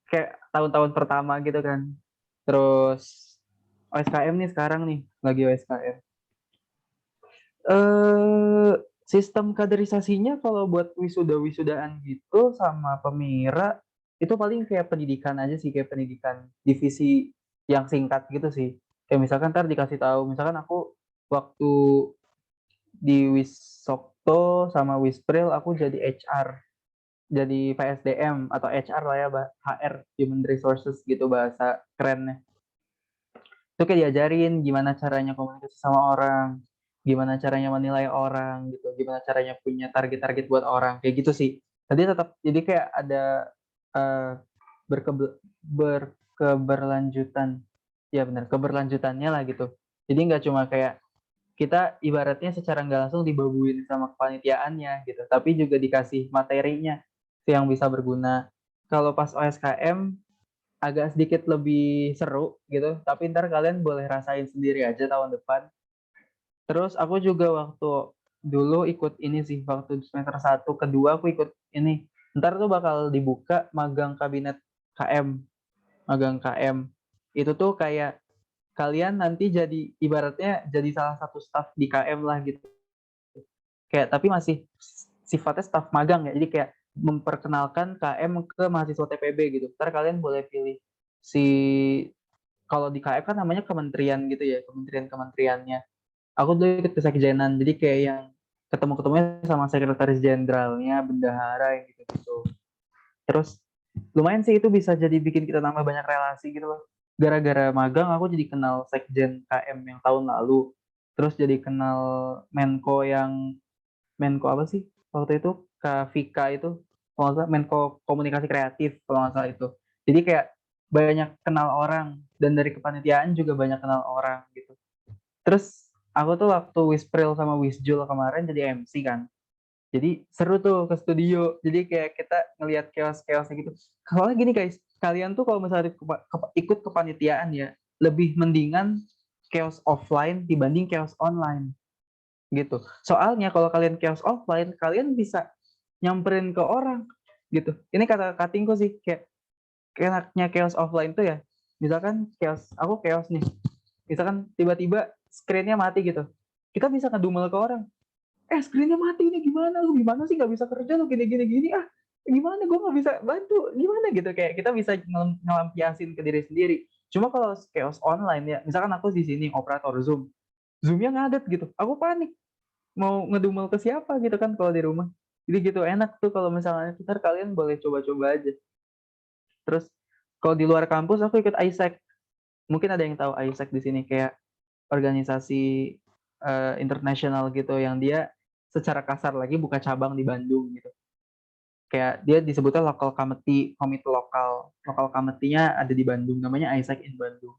Kayak tahun-tahun pertama gitu kan. Terus OSKM nih sekarang nih. Lagi OSKM. Sistem kaderisasinya kalau buat wisuda-wisudaan gitu sama Pemira itu paling kayak pendidikan aja sih, kayak pendidikan divisi yang singkat gitu sih. Kayak misalkan ntar dikasih tahu, misalkan aku waktu di Wisokto sama Wispril aku jadi HR, jadi PSDM atau HR lah ya, HR Human Resources gitu bahasa kerennya. Itu kayak diajarin gimana caranya komunikasi sama orang, gimana caranya menilai orang gitu, gimana caranya punya target-target buat orang, kayak gitu sih. Jadi kayak ada berkeberlanjutan, ya benar, keberlanjutannya lah gitu. Jadi nggak cuma kayak kita ibaratnya secara nggak langsung dibabuin sama kepanitiaannya gitu, tapi juga dikasih materinya yang bisa berguna. Kalau pas OSKM agak sedikit lebih seru gitu, tapi ntar kalian boleh rasain sendiri aja tahun depan. Terus aku juga waktu dulu ikut ini sih, waktu semester 1, kedua aku ikut ini. Ntar tuh bakal dibuka magang kabinet KM, magang KM. Itu tuh kayak kalian nanti jadi ibaratnya jadi salah satu staff di KM lah gitu. Kayak tapi masih sifatnya staff magang ya. Jadi kayak memperkenalkan KM ke mahasiswa TPB gitu. Ntar kalian boleh pilih si kalau di KM kan namanya kementerian gitu ya, kementerian-kementeriannya. Aku dulu ikut kesekjenan, jadi kayak yang ketemu-ketemunya sama sekretaris jenderalnya, bendahara yang gitu-gitu. Terus lumayan sih itu bisa jadi bikin kita nambah banyak relasi gitu loh. Gara-gara magang aku jadi kenal sekjen KM yang tahun lalu. Terus jadi kenal Menko apa sih waktu itu, Kak Vika itu, kalau nggak salah Menko Komunikasi Kreatif kalau nggak salah itu. Jadi kayak banyak kenal orang, dan dari kepanitiaan juga banyak kenal orang gitu. Terus aku tuh waktu Wispril sama Wisjul kemarin jadi MC kan. Jadi seru tuh ke studio. Jadi kayak kita ngelihat chaos-chaosnya gitu. Soalnya gini guys, kalian tuh kalau misalnya ikut kepanitiaan ya, lebih mendingan chaos offline dibanding chaos online gitu. Soalnya kalau kalian chaos offline, kalian bisa nyamperin ke orang gitu. Ini kata katingku sih, kayak enaknya chaos offline tuh ya. Misalkan aku chaos nih. Misalkan tiba-tiba screen-nya mati gitu. Kita bisa ngedumel ke orang. Screen-nya mati ini gimana? Lu gimana sih nggak bisa kerja lu gini. Gimana gue nggak bisa bantu? Gimana gitu. Kayak kita bisa ngelampiasin ke diri sendiri. Cuma kalau chaos online ya, misalkan aku di sini operator Zoom. Zoom-nya ngadet gitu. Aku panik. Mau ngedumel ke siapa gitu kan kalau di rumah. Jadi gitu enak tuh kalau misalnya ntar kalian boleh coba-coba aja. Terus kalau di luar kampus aku ikut ISEC. Mungkin ada yang tahu ISEC di sini, kayak organisasi internasional gitu yang dia secara kasar lagi buka cabang di Bandung gitu. Kayak dia disebutnya local committee, komite lokal. Local committee-nya ada di Bandung, namanya ISEC in Bandung.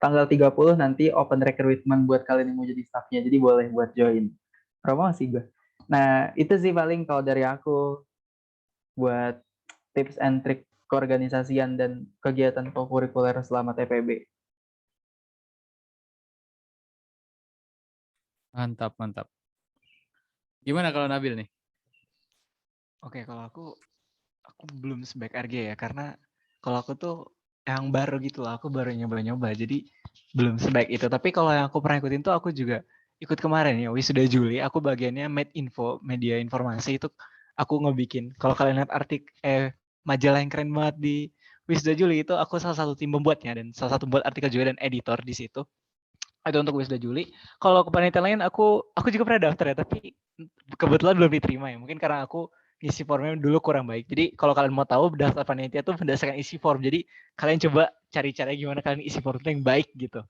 Tanggal 30 nanti open recruitment buat kalian yang mau jadi staffnya, jadi boleh buat join. Promosi gue. Nah, itu sih paling kalau dari aku buat tips and trick keorganisasian dan kegiatan kurikuler selama TPB. Mantap, mantap. Gimana kalau Nabil nih? Oke, kalau aku belum sebaik RG ya, karena kalau aku tuh yang baru gitu loh, aku baru nyoba-nyoba, jadi belum sebaik itu. Tapi kalau yang aku pernah ikutin tuh aku juga ikut kemarin ya, wisuda Juli, aku bagiannya Medinfo, media informasi itu aku ngebikin. Kalau kalian lihat majalah yang keren banget di wisuda Juli itu, aku salah satu tim pembuatnya dan salah satu buat artikel juga dan editor di situ. Itu untuk wisuda Juli. Kalau kepanitiaan lain aku juga pernah daftar ya, tapi kebetulan belum diterima ya. Mungkin karena aku isi formnya dulu kurang baik. Jadi kalau kalian mau tahu daftar panitia tuh berdasarkan isi form. Jadi kalian coba cari cara gimana kalian isi form itu yang baik gitu.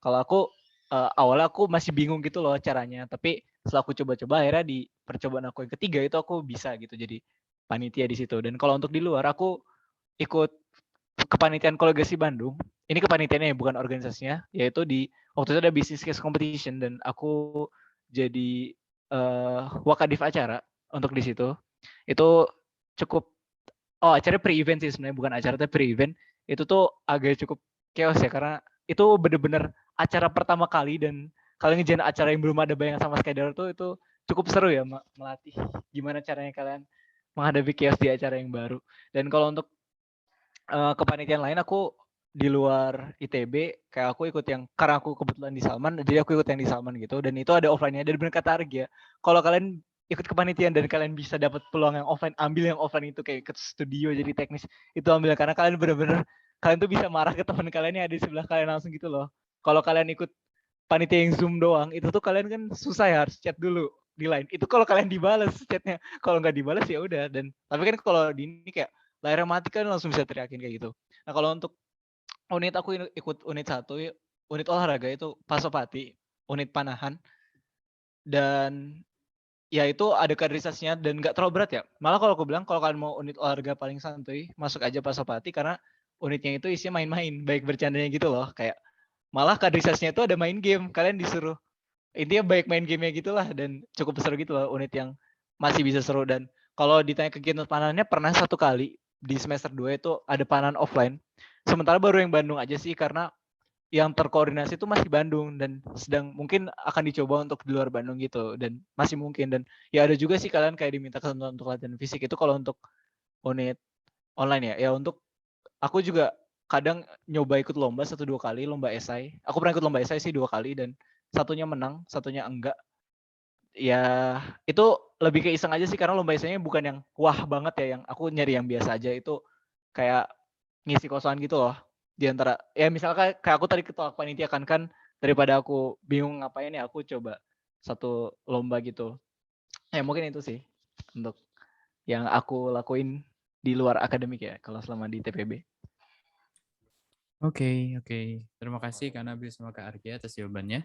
Kalau aku awalnya aku masih bingung gitu loh caranya, tapi setelah aku coba-coba akhirnya di percobaan aku yang ketiga itu aku bisa gitu jadi panitia di situ. Dan kalau untuk di luar aku ikut kepanitiaan Kolegasi Bandung. Ini kepanitiaannya bukan organisasinya, yaitu di waktu itu ada business case competition dan aku jadi wakadif acara untuk di situ. Itu cukup acaranya pre-event sih sebenarnya, bukan acara tapi pre-event. Itu tuh agak cukup chaos ya karena itu bener-bener acara pertama kali dan kalian ngejalan acara yang belum ada bayangan sama sekali tuh itu cukup seru ya melatih gimana caranya kalian menghadapi chaos di acara yang baru. Dan kalau untuk kepanitiaan lain aku di luar ITB kayak aku ikut yang karena aku kebetulan di Salman jadi aku ikut yang di Salman gitu dan itu ada offline-nya dan benar kata Argi ya kalau kalian ikut kepanitiaan dan kalian bisa dapat peluang yang offline ambil yang offline itu kayak ke studio jadi teknis itu ambil karena kalian benar-benar kalian tuh bisa marah ke teman kalian yang ada di sebelah kalian langsung gitu loh. Kalau kalian ikut panitia yang Zoom doang itu tuh kalian kan susah ya harus chat dulu di line itu kalau kalian dibalas chatnya kalau nggak dibalas ya udah. Dan tapi kan kalau di ini kayak layarnya mati kan langsung bisa teriakin kayak gitu. Nah kalau untuk unit aku ikut unit 1, unit olahraga itu Pasopati, unit panahan. Dan ya itu ada kaderisasinya dan nggak terlalu berat ya. Malah kalau aku bilang kalau kalian mau unit olahraga paling santuy, masuk aja Pasopati karena unitnya itu isinya main-main, baik bercandanya gitu loh. Kayak malah kaderisasinya itu ada main game, kalian disuruh. Intinya baik main gamenya gitulah dan cukup seru gitu loh unit yang masih bisa seru. Dan kalau ditanya kegiatan panahannya pernah satu kali di semester 2 itu ada panahan offline. sementara baru yang Bandung aja sih, karena yang terkoordinasi itu masih Bandung dan sedang mungkin akan dicoba untuk di luar Bandung gitu, dan masih mungkin. Dan ya ada juga sih kalian kayak diminta ketentuan untuk latihan fisik itu kalau untuk unit online ya. Ya untuk aku juga kadang nyoba ikut lomba 1-2 kali, lomba esai. Aku pernah ikut lomba esai sih 2 kali dan satunya menang, satunya enggak. Ya itu lebih ke iseng aja sih, karena lomba esainya bukan yang wah banget ya, yang aku nyari yang biasa aja. Itu kayak ngisi kosongan gitu loh. Di antara ya misalkan kayak aku tadi ketua panitia kan daripada aku bingung ngapain ya, aku coba satu lomba gitu. Ya mungkin itu sih untuk yang aku lakuin di luar akademik ya kalau selama di TPB. Oke. Terima kasih Kak Nabil sama Kak Argia atas jawabannya.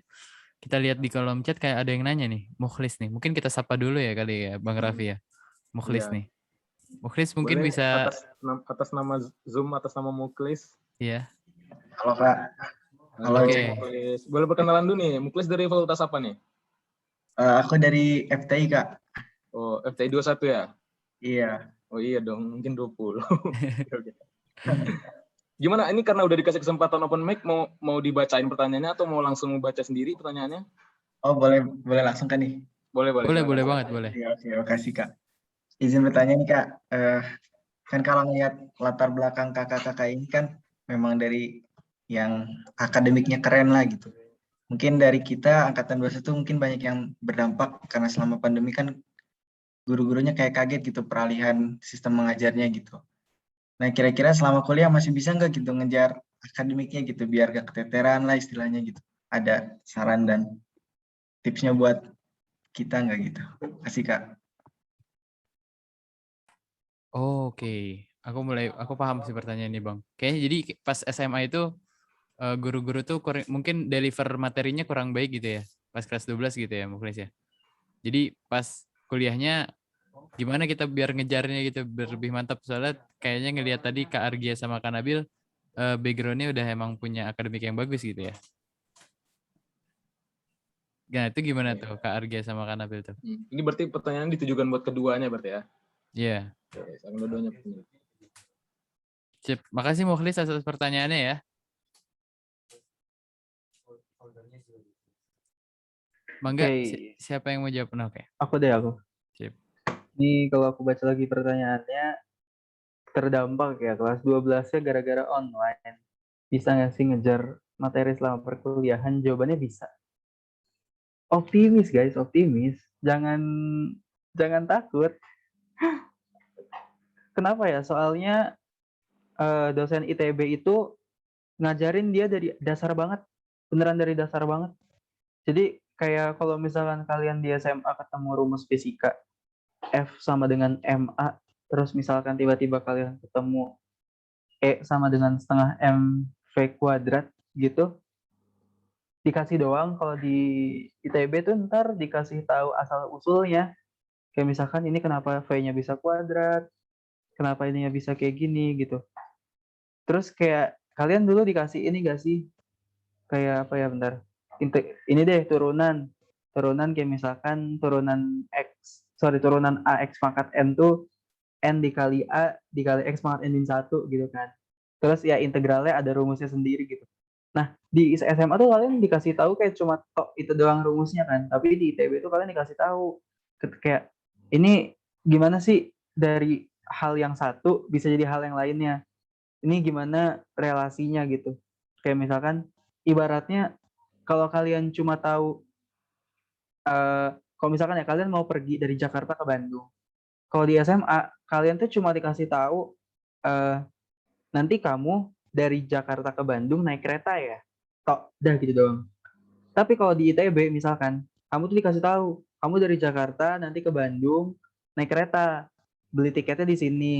Kita lihat di kolom chat kayak ada yang nanya nih, Mukhlis nih. Mungkin kita sapa dulu ya kali ya, Bang Raffi ya. Mukhlis Iya. nih. Mukhlis mungkin Boleh bisa, atas nama Zoom, atas nama Muklis. ya. Halo Kak. Halo. Oke. Muklis. Boleh perkenalan dulu nih. Muklis dari fakultas apa nih? Aku dari FTI Kak. Oh, FTI 21 ya? Iya. Oh iya dong, mungkin 20. Oke. Gimana, ini karena udah dikasih kesempatan open mic, mau dibacain pertanyaannya atau mau langsung baca sendiri pertanyaannya? Oh boleh langsung kan nih? Boleh. Boleh banget, boleh. Iya, oke, makasih Kak. Izin bertanya nih Kak, kan kalau ngeliat latar belakang kakak-kakak ini kan memang dari yang akademiknya keren lah gitu. Mungkin dari kita angkatan 21 mungkin banyak yang berdampak karena selama pandemi kan guru-gurunya kayak kaget gitu peralihan sistem mengajarnya gitu. Nah kira-kira selama kuliah masih bisa nggak gitu ngejar akademiknya gitu biar gak keteteran lah istilahnya gitu. Ada saran dan tipsnya buat kita nggak gitu? Kasih Kak. Oke. Aku paham sih pertanyaan ini, Bang. Kayaknya jadi pas SMA itu guru-guru tuh mungkin deliver materinya kurang baik gitu ya. Pas kelas 12 gitu ya, Mukhlis ya. Jadi pas kuliahnya gimana kita biar ngejarnya gitu, biar lebih mantap. Soalnya kayaknya ngelihat tadi Kak Argia sama Kak Nabil background-nya udah emang punya akademik yang bagus gitu ya. Nah, itu gimana tuh Kak Argia sama Kak Nabil tuh? Ini berarti pertanyaan ditujukan buat keduanya berarti ya? Iya. Oke, sama keduanya. Sip. Makasih Mukhlis atas pertanyaannya ya. Mangga, siapa yang mau jawab? Nah, oke. Aku. Sip. Ini kalau aku baca lagi pertanyaannya, terdampak ya kelas 12-nya gara-gara online. Bisa nggak sih ngejar materi selama perkuliahan? Jawabannya bisa. Optimis guys, optimis. Jangan takut. Kenapa ya? Soalnya dosen ITB itu ngajarin dia dari dasar banget. Beneran dari dasar banget. Jadi kayak kalau misalkan kalian di SMA ketemu rumus fisika, F sama dengan MA, terus misalkan tiba-tiba kalian ketemu E sama dengan setengah MV kuadrat gitu, dikasih doang. Kalau di ITB tuh ntar dikasih tahu asal usulnya, kayak misalkan ini kenapa V-nya bisa kuadrat, kenapa ininya bisa kayak gini gitu. Terus kayak kalian dulu dikasih ini gak sih, kayak apa ya, bentar, ini deh turunan kayak misalkan turunan AX pangkat N tuh N dikali A dikali X pangkat N min 1 gitu kan. Terus ya integralnya ada rumusnya sendiri gitu. Nah, di SMA tuh kalian dikasih tahu kayak cuma tok itu doang rumusnya kan. Tapi di ITB tuh kalian dikasih tahu kayak ini gimana sih dari hal yang satu bisa jadi hal yang lainnya. Ini gimana relasinya gitu. Kayak misalkan ibaratnya kalau kalian cuma tahu kalau misalkan ya kalian mau pergi dari Jakarta ke Bandung. Kalau di SMA kalian tuh cuma dikasih tahu nanti kamu dari Jakarta ke Bandung naik kereta ya. Tok, dah gitu doang. Tapi kalau di ITB misalkan, kamu tuh dikasih tahu, kamu dari Jakarta nanti ke Bandung naik kereta. Beli tiketnya di sini.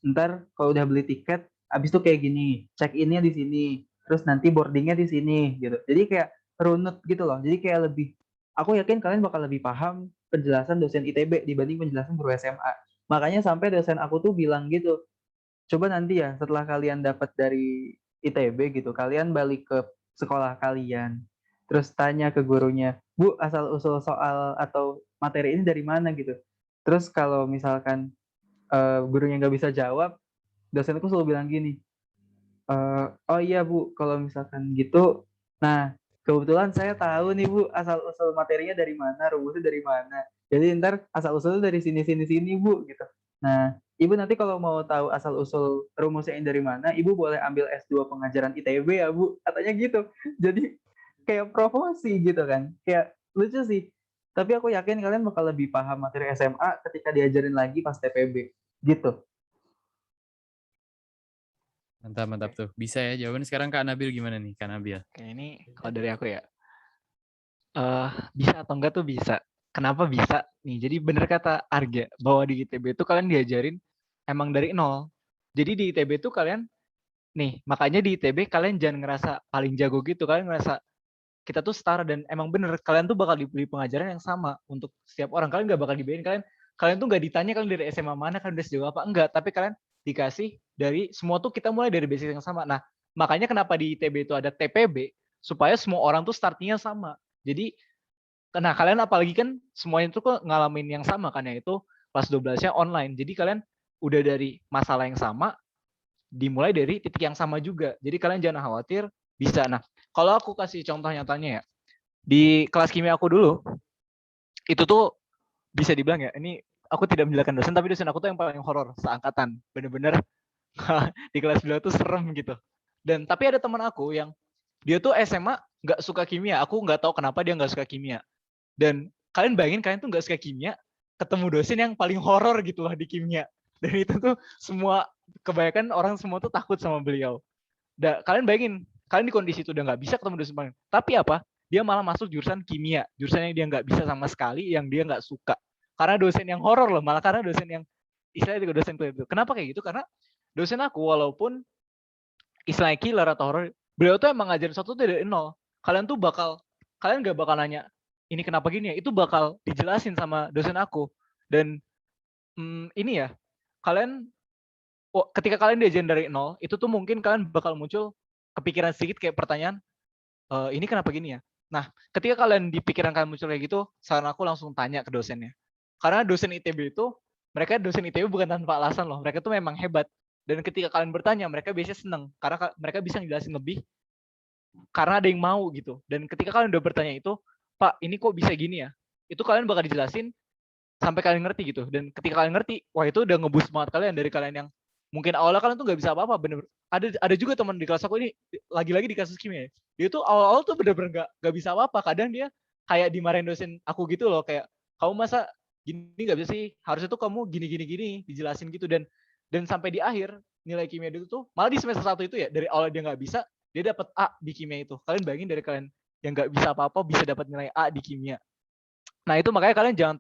Ntar kalau udah beli tiket, abis itu kayak gini, check-in-nya di sini, terus nanti boarding-nya di sini gitu. Jadi kayak runut gitu loh. Jadi kayak lebih, aku yakin kalian bakal lebih paham penjelasan dosen ITB dibanding penjelasan guru SMA. Makanya sampai dosen aku tuh bilang gitu, coba nanti ya setelah kalian dapat dari ITB gitu, kalian balik ke sekolah kalian, terus tanya ke gurunya, Bu, asal usul soal atau materi ini dari mana gitu. Terus kalau misalkan gurunya nggak bisa jawab, dosenku selalu bilang gini, Oh iya Bu, kalau misalkan gitu, nah kebetulan saya tahu nih Bu asal usul materinya dari mana, rumusnya dari mana. Jadi ntar asal usulnya dari sini Bu gitu. Nah, Ibu nanti kalau mau tahu asal usul rumusnya yang dari mana, Ibu boleh ambil S2 pengajaran ITB ya Bu, katanya gitu. Jadi kayak promosi gitu kan, kayak lucu sih. Tapi aku yakin kalian bakal lebih paham materi SMA ketika diajarin lagi pas TPB gitu. Mantap, mantap tuh. Bisa ya jawaban. Sekarang Kak Nabil gimana nih, Kak Nabil? Oke, ini kalau dari aku ya, bisa atau enggak tuh bisa. Kenapa bisa? Nih, jadi bener kata Arga bahwa di ITB itu kalian diajarin emang dari nol. Jadi di ITB itu kalian nih, makanya di ITB kalian jangan ngerasa paling jago gitu. Kalian ngerasa kita tuh setara dan emang bener kalian tuh bakal diberi pengajaran yang sama untuk setiap orang. Kalian nggak bakal dibedain. Kalian tuh nggak ditanya kalian dari SMA mana, kalian udah sejauh apa, enggak. Tapi kalian dikasih dari semua tuh kita mulai dari basic yang sama. Nah, makanya kenapa di ITB itu ada TPB supaya semua orang tuh startnya sama. Jadi nah, kalian apalagi kan semuanya itu kok ngalamin yang sama kan, yaitu kelas 12-nya online. Jadi kalian udah dari masalah yang sama, dimulai dari titik yang sama juga. Jadi kalian jangan khawatir, bisa. Nah, kalau aku kasih contoh nyatanya ya, di kelas kimia aku dulu, itu tuh bisa dibilang ya, ini aku tidak menjelaskan dosen, tapi dosen aku tuh yang paling horor seangkatan. Bener-bener di kelas beliau tuh serem gitu. Dan tapi ada teman aku yang dia tuh SMA nggak suka kimia. Aku nggak tahu kenapa dia nggak suka kimia. Dan kalian bayangin kalian tuh nggak suka kimia, ketemu dosen yang paling horor gitu loh di kimia. Dan itu tuh semua kebanyakan orang semua tuh takut sama beliau. Kalian bayangin, kalian di kondisi itu udah nggak bisa ketemu dosen paling. Tapi apa? Dia malah masuk jurusan kimia, jurusan yang dia nggak bisa sama sekali, yang dia nggak suka. Karena dosen yang horor loh, malah karena dosen yang istilahnya juga dosen itu. Kenapa kayak gitu? Karena dosen aku walaupun istilahnya killer atau horror, beliau tuh emang ngajarin sesuatu dari nol. Kalian gak bakal nanya, ini kenapa gini ya? Itu bakal dijelasin sama dosen aku. Dan ini ya, ketika kalian diajarin dari nol, itu tuh mungkin kalian bakal muncul kepikiran sedikit kayak pertanyaan, ini kenapa gini ya? Nah, ketika kalian di pikiran kalian muncul kayak gitu, saran aku langsung tanya ke dosennya. Karena dosen ITB itu, mereka dosen ITB bukan tanpa alasan loh. Mereka tuh memang hebat. Dan ketika kalian bertanya, mereka biasanya seneng. Karena mereka bisa ngejelasin lebih karena ada yang mau gitu. Dan ketika kalian udah bertanya itu, Pak, ini kok bisa gini ya? Itu kalian bakal dijelasin sampai kalian ngerti gitu. Dan ketika kalian ngerti, wah itu udah ngeboost semangat kalian dari kalian yang mungkin awalnya kalian tuh nggak bisa apa-apa. Bener. Ada juga teman di kelas aku ini lagi-lagi di kasus kimia. Dia tuh awal-awal tuh bener-bener nggak bisa apa-apa. Kadang dia kayak dimarahin dosen aku gitu loh, kayak kamu masa gini nggak bisa sih? Harusnya tuh kamu gini dijelasin gitu. Dan sampai di akhir nilai kimia itu tuh malah di semester 1 itu ya, dari awal dia nggak bisa, dia dapat A di kimia itu. Kalian bayangin dari kalian yang nggak bisa apa-apa bisa dapat nilai A di kimia. Nah itu makanya kalian jangan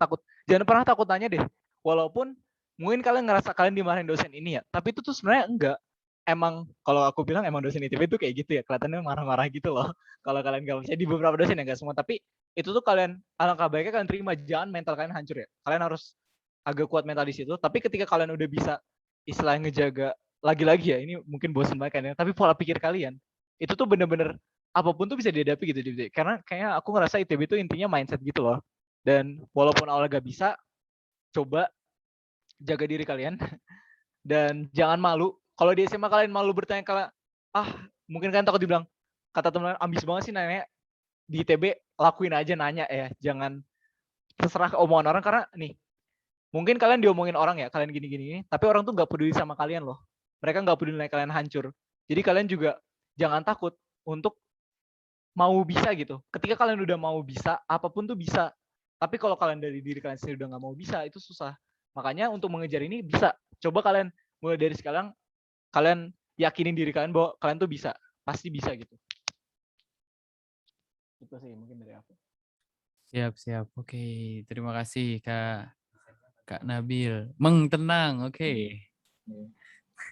pernah takut tanya deh. Walaupun mungkin kalian ngerasa kalian dimarahin dosen ini ya, tapi itu tuh sebenarnya enggak. Emang kalau aku bilang emang dosen ITB itu kayak gitu ya, kelihatannya marah-marah gitu loh. Kalau kalian nggak percaya, di beberapa dosen ya nggak semua, tapi itu tuh kalian alangkah baiknya kalian terima, jangan mental kalian hancur ya. Kalian harus agak kuat mental di situ. Tapi ketika kalian udah bisa istilahnya ngejaga, lagi-lagi ya, ini mungkin bosan banget kan ya, tapi pola pikir kalian itu tuh bener-bener apapun tuh bisa dihadapi gitu. Karena kayaknya aku ngerasa ITB itu intinya mindset gitu loh. Dan walaupun awalnya gak bisa, coba jaga diri kalian dan jangan malu. Kalau di SMA kalian malu bertanya kalau mungkin kalian takut dibilang, kata teman ambis banget sih nanya, di ITB lakuin aja nanya ya, jangan terserah ke omongan orang. Karena nih, mungkin kalian diomongin orang ya, kalian gini-gini, tapi orang tuh nggak peduli sama kalian loh. Mereka nggak peduli nilai kalian hancur. Jadi kalian juga jangan takut untuk mau bisa gitu. Ketika kalian udah mau bisa, apapun tuh bisa. Tapi kalau kalian dari diri kalian sendiri udah nggak mau bisa, itu susah. Makanya untuk mengejar ini bisa. Coba kalian mulai dari sekarang, kalian yakinin diri kalian bahwa kalian tuh bisa. Pasti bisa gitu. Itu sih mungkin dari aku. Siap. Oke, terima kasih Kak Nabil. Tenang, oke.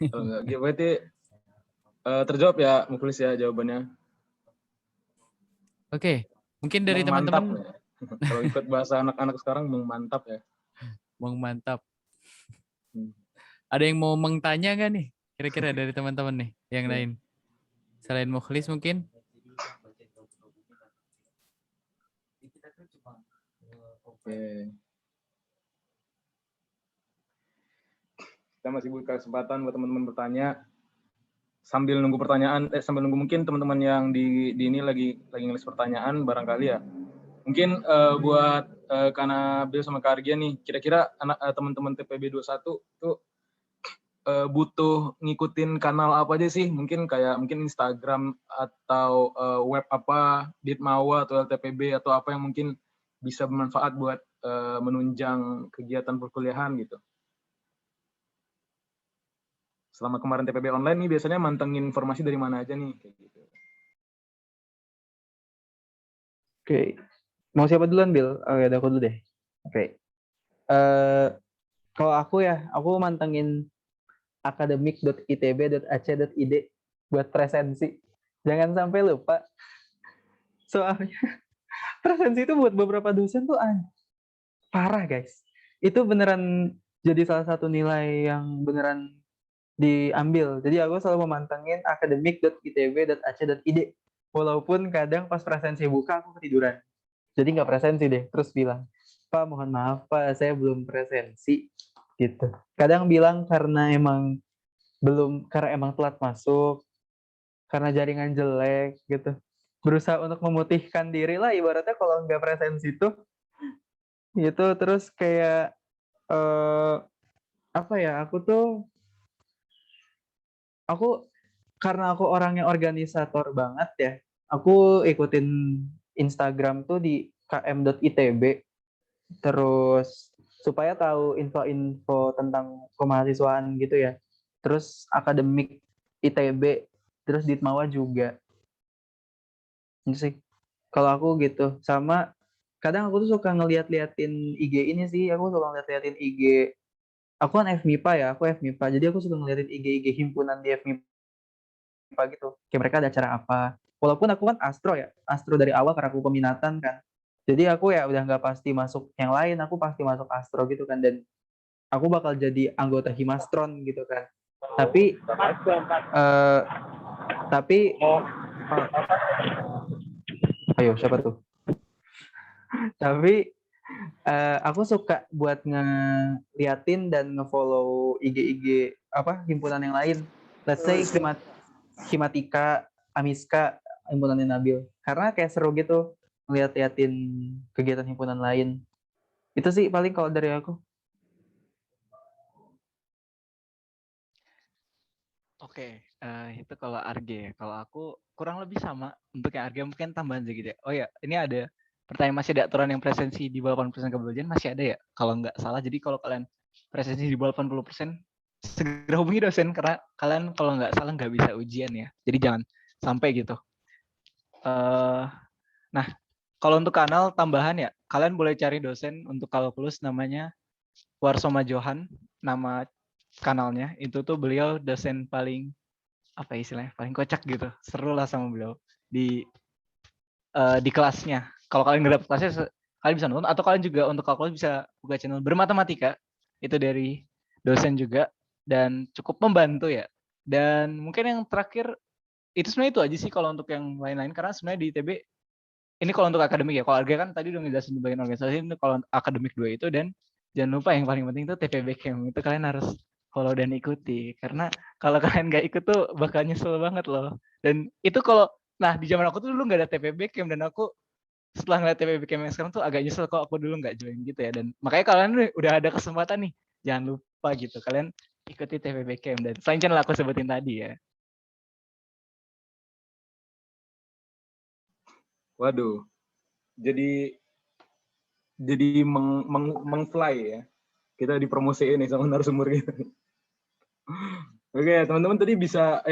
Kalau nggak gitu berarti terjawab ya Muklis ya jawabannya. Oke, mungkin dari Mantap teman-teman. ya. Kalau ikut bahasa anak-anak sekarang mantap ya. Mantap. Ada yang mau tanya nggak nih? Kira-kira dari teman-teman nih yang lain. Selain Mukhlis mungkin? Oke. Kita masih buka kesempatan buat teman-teman bertanya. sambil nunggu pertanyaan, sambil nunggu mungkin teman-teman yang di ini lagi ngelis pertanyaan barangkali ya. Mungkin buat Kak Nabil sama Kak Argia nih, kira-kira teman-teman TPB 21 tuh butuh ngikutin kanal apa aja sih? Mungkin Instagram atau web apa, Ditmawa atau LTPB atau apa yang mungkin bisa bermanfaat buat menunjang kegiatan perkuliahan gitu. Selama kemarin TPB online nih biasanya mantengin informasi dari mana aja nih kayak gitu. Oke. Mau siapa duluan, Bil? Oh ya, aku dulu deh. Oke. Kalau aku mantengin akademik.itb.ac.id buat presensi. Jangan sampai lupa. Soalnya presensi itu buat beberapa dosen tuh parah, guys. Itu beneran jadi salah satu nilai yang beneran diambil. Jadi aku selalu memantengin akademik.itb.ac.id. Walaupun kadang pas presensi buka aku ketiduran. Jadi nggak presensi deh. Terus bilang, Pak mohon maaf Pak, saya belum presensi. Gitu. Kadang bilang karena emang telat masuk, karena jaringan jelek gitu. Berusaha untuk memutihkan diri lah ibaratnya kalau nggak presensi tuh. Gitu. Terus kayak karena aku orangnya organisator banget ya, aku ikutin Instagram tuh di km.itb, terus supaya tahu info-info tentang kemahasiswaan gitu ya. Terus akademik ITB, terus Ditmawa juga. Itu sih. Kalau aku gitu. Sama kadang aku tuh suka ngeliat-liatin IG ini sih, aku suka ngeliat-liatin IG. Aku kan FMIPA ya, jadi aku suka ngeliatin IG himpunan di FMIPA gitu. Kayak mereka ada acara apa. Walaupun aku kan astro dari awal karena aku peminatan kan. Jadi aku ya udah nggak pasti masuk yang lain, aku pasti masuk astro gitu kan. Dan aku bakal jadi anggota Himastron gitu kan. Tapi ayo siapa tuh? Tapi aku suka buat ngeliatin dan ngefollow IG himpunan yang lain. Let's say Himatika, Amiska, himpunannya Nabil. Karena kayak seru gitu ngeliat-liatin kegiatan himpunan lain. Itu sih paling kalau dari aku. Oke, itu kalau Arge. Kalau aku kurang lebih sama. Untuk yang Arge mungkin tambahan sedikit ya. Oh ya, ini ada pertanyaan, masih ada aturan yang presensi di bawah 80% kebetulan masih ada ya? Kalau nggak salah, jadi kalau kalian presensi di bawah 80%, segera hubungi dosen karena kalian kalau nggak salah nggak bisa ujian ya. Jadi jangan sampai gitu. Nah, kalau untuk kanal tambahan ya, kalian boleh cari dosen untuk kalkulus namanya Warsoma Johan, nama kanalnya. Itu tuh beliau dosen paling paling kocak gitu. Seru lah sama beliau di kelasnya. Kalau kalian nggak dapet kelasnya, kalian bisa nonton, atau kalian juga untuk kalkulus bisa buka channel Bermatematika. Itu dari dosen juga dan cukup membantu ya. Dan mungkin yang terakhir itu sebenarnya itu aja sih kalau untuk yang lain-lain, karena sebenarnya di ITB ini kalau untuk akademik ya. Kalau Arga kan tadi udah ngejelasin bagian organisasi, itu kalau akademik 2 itu. Dan jangan lupa yang paling penting itu TPB Camp. Itu kalian harus follow dan ikuti. Karena kalau kalian nggak ikut tuh bakal nyesel banget loh. Dan itu di zaman aku tuh dulu nggak ada TPB Camp, dan aku setelah ngeliat TPB Camp yang sekarang tuh agak nyesel kok aku dulu nggak join gitu ya. Dan makanya kalian udah ada kesempatan nih, jangan lupa gitu. Kalian ikuti TPB Camp dan selain channel aku sebutin tadi ya. Waduh, jadi mengfly ya. Kita dipromosiin nih sama narasumber kita. Oke, teman-teman tadi bisa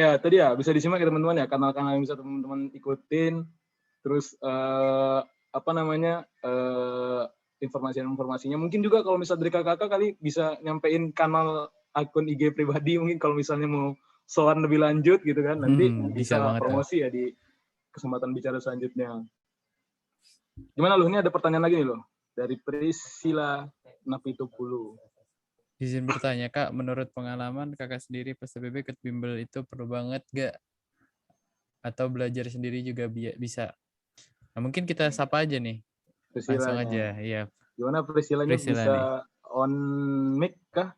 disimak ya teman-teman ya, kanal-kanal yang bisa teman-teman ikutin. Terus informasinya mungkin juga kalau misalnya dari kakak kali bisa nyampein kanal akun IG pribadi, mungkin kalau misalnya mau soal lebih lanjut gitu kan, nanti bisa promosi ya di kesempatan bicara selanjutnya. Gimana lu? Ini ada pertanyaan lagi nih lo dari Priscilla Napitupulu. Izin bertanya Kak, menurut pengalaman kakak sendiri pas TPB ikut bimbel itu perlu banget gak? Atau belajar sendiri juga bisa? Nah, mungkin kita sapa aja nih. Langsung aja, iya. Gimana Priscilla-nya bisa on mic kah?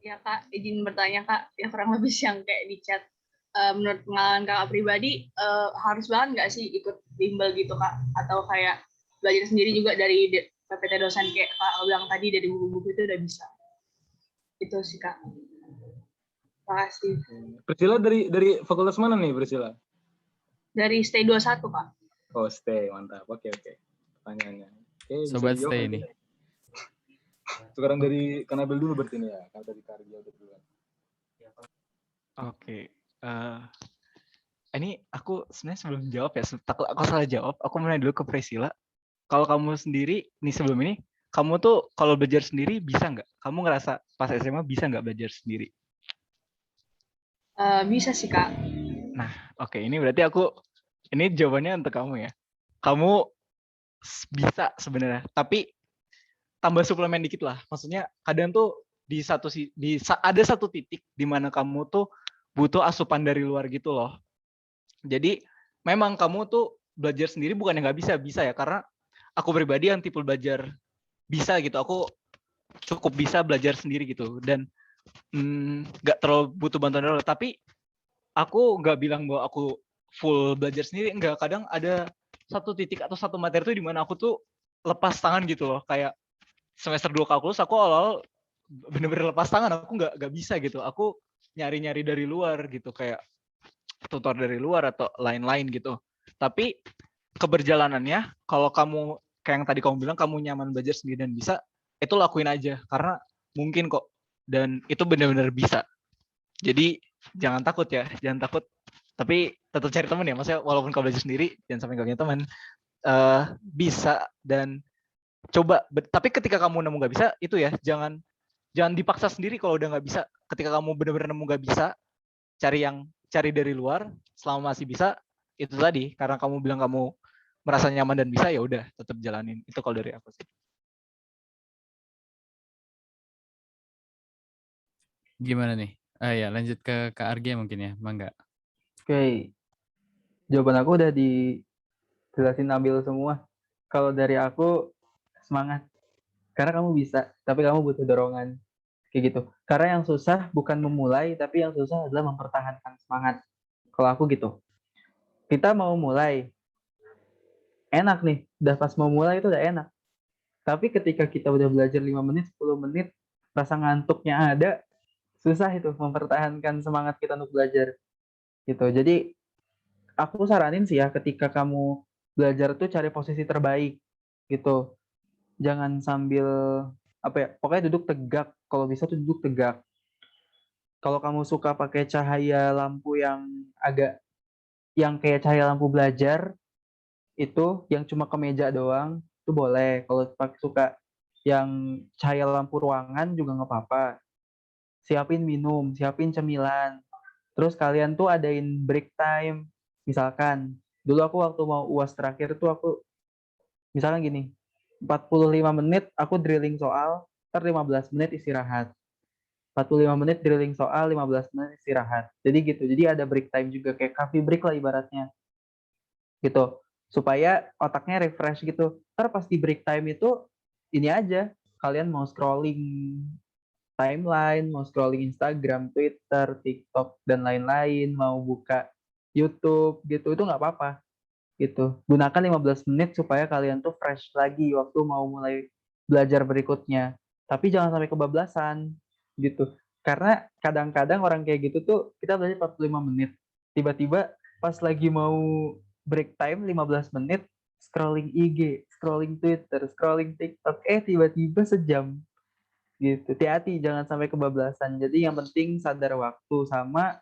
Ya Kak, izin bertanya Kak, yang kurang lebih yang kayak di chat. Menurut pengalaman Kakak pribadi, harus banget nggak sih ikut bimbel gitu Kak? Atau kayak belajar sendiri juga dari PPT dosen kayak Kak bilang tadi dari buku-buku itu udah bisa? Itu sih Kak. Terima kasih. Priscilla dari fakultas mana nih Priscilla? Dari Stay 21 Kak. Oh, Stay, mantap. Oke. Pertanyaannya. Oke, bisa Sobat dijawab Stay nanti. nih. Sekarang dari Kanabel dulu berarti nih ya, kalau dari Karya udah duluan. Oke. Ini aku sebenarnya sebelum jawab ya, takut aku salah jawab. Aku mau nanya dulu ke Priscilla. Kalau kamu sendiri nih sebelum ini, kamu tuh kalau belajar sendiri bisa nggak? Kamu ngerasa pas SMA bisa nggak belajar sendiri? Bisa sih Kak. Nah, oke, ini berarti ini jawabannya untuk kamu ya. Kamu bisa sebenarnya, tapi tambah suplemen dikit lah. Maksudnya kadang tuh ada satu titik di mana kamu tuh butuh asupan dari luar gitu loh. Jadi memang kamu tuh belajar sendiri bukan yang nggak bisa ya, karena aku pribadi yang tipe belajar bisa gitu. Aku cukup bisa belajar sendiri gitu dan nggak terlalu butuh bantuan dari luar. Tapi aku nggak bilang bahwa aku full belajar sendiri, enggak. Kadang ada satu titik atau satu materi tuh di mana aku tuh lepas tangan gitu loh. Kayak semester 2 kalkulus aku awal bener-bener lepas tangan, aku nggak bisa gitu. Aku nyari-nyari dari luar gitu, kayak tutor dari luar atau lain-lain gitu. Tapi keberjalanannya, kalau kamu kayak yang tadi kamu bilang kamu nyaman belajar sendiri dan bisa, itu lakuin aja karena mungkin kok, dan itu benar-benar bisa. Jadi jangan takut ya, jangan takut. Tapi tetap cari teman ya, maksudnya walaupun kau belajar sendiri, jangan sampai gak punya teman. Bisa dan coba. Tapi ketika kamu nemu gak bisa, itu ya jangan dipaksa sendiri kalau udah nggak bisa. Ketika kamu benar-benar nemu nggak bisa, cari dari luar. Selama masih bisa, itu tadi karena kamu bilang kamu merasa nyaman dan bisa, ya udah tetap jalanin. Itu kalau dari aku sih. Gimana nih? Ya lanjut ke Kak Argia mungkin ya, Mangga. Oke, jawaban aku udah dijelasin Nabil semua. Kalau dari aku, semangat. Karena kamu bisa, tapi kamu butuh dorongan. Kayak gitu. Karena yang susah bukan memulai, tapi yang susah adalah mempertahankan semangat. Kalau aku gitu. Kita mau mulai, enak nih. Udah pas mau mulai itu udah enak. Tapi ketika kita udah belajar 5 menit, 10 menit, rasa ngantuknya ada, susah itu mempertahankan semangat kita untuk belajar. Gitu. Jadi aku saranin sih ya, ketika kamu belajar tuh cari posisi terbaik gitu. Jangan sambil pokoknya duduk tegak. Kalau bisa tuh duduk tegak. Kalau kamu suka pakai cahaya lampu yang kayak cahaya lampu belajar, itu yang cuma ke meja doang, itu boleh. Kalau suka yang cahaya lampu ruangan juga nggak apa-apa. Siapin minum, siapin cemilan. Terus kalian tuh adain break time. Misalkan, dulu aku waktu mau UAS terakhir tuh misalkan gini, 45 menit aku drilling soal, 15 menit istirahat. 45 menit drilling soal, 15 menit istirahat. Jadi gitu. Jadi ada break time juga, kayak coffee break lah ibaratnya. Gitu. Supaya otaknya refresh gitu. Ntar pas di break time itu, ini aja. Kalian mau scrolling timeline, mau scrolling Instagram, Twitter, TikTok, dan lain-lain, mau buka YouTube gitu, itu nggak apa-apa. Gitu. Gunakan 15 menit supaya kalian tuh fresh lagi waktu mau mulai belajar berikutnya. Tapi jangan sampai kebablasan gitu. Karena kadang-kadang orang kayak gitu tuh kita belajar 45 menit. Tiba-tiba pas lagi mau break time 15 menit scrolling IG, scrolling Twitter, scrolling TikTok, tiba-tiba sejam. Gitu. Hati-hati jangan sampai kebablasan. Jadi yang penting sadar waktu sama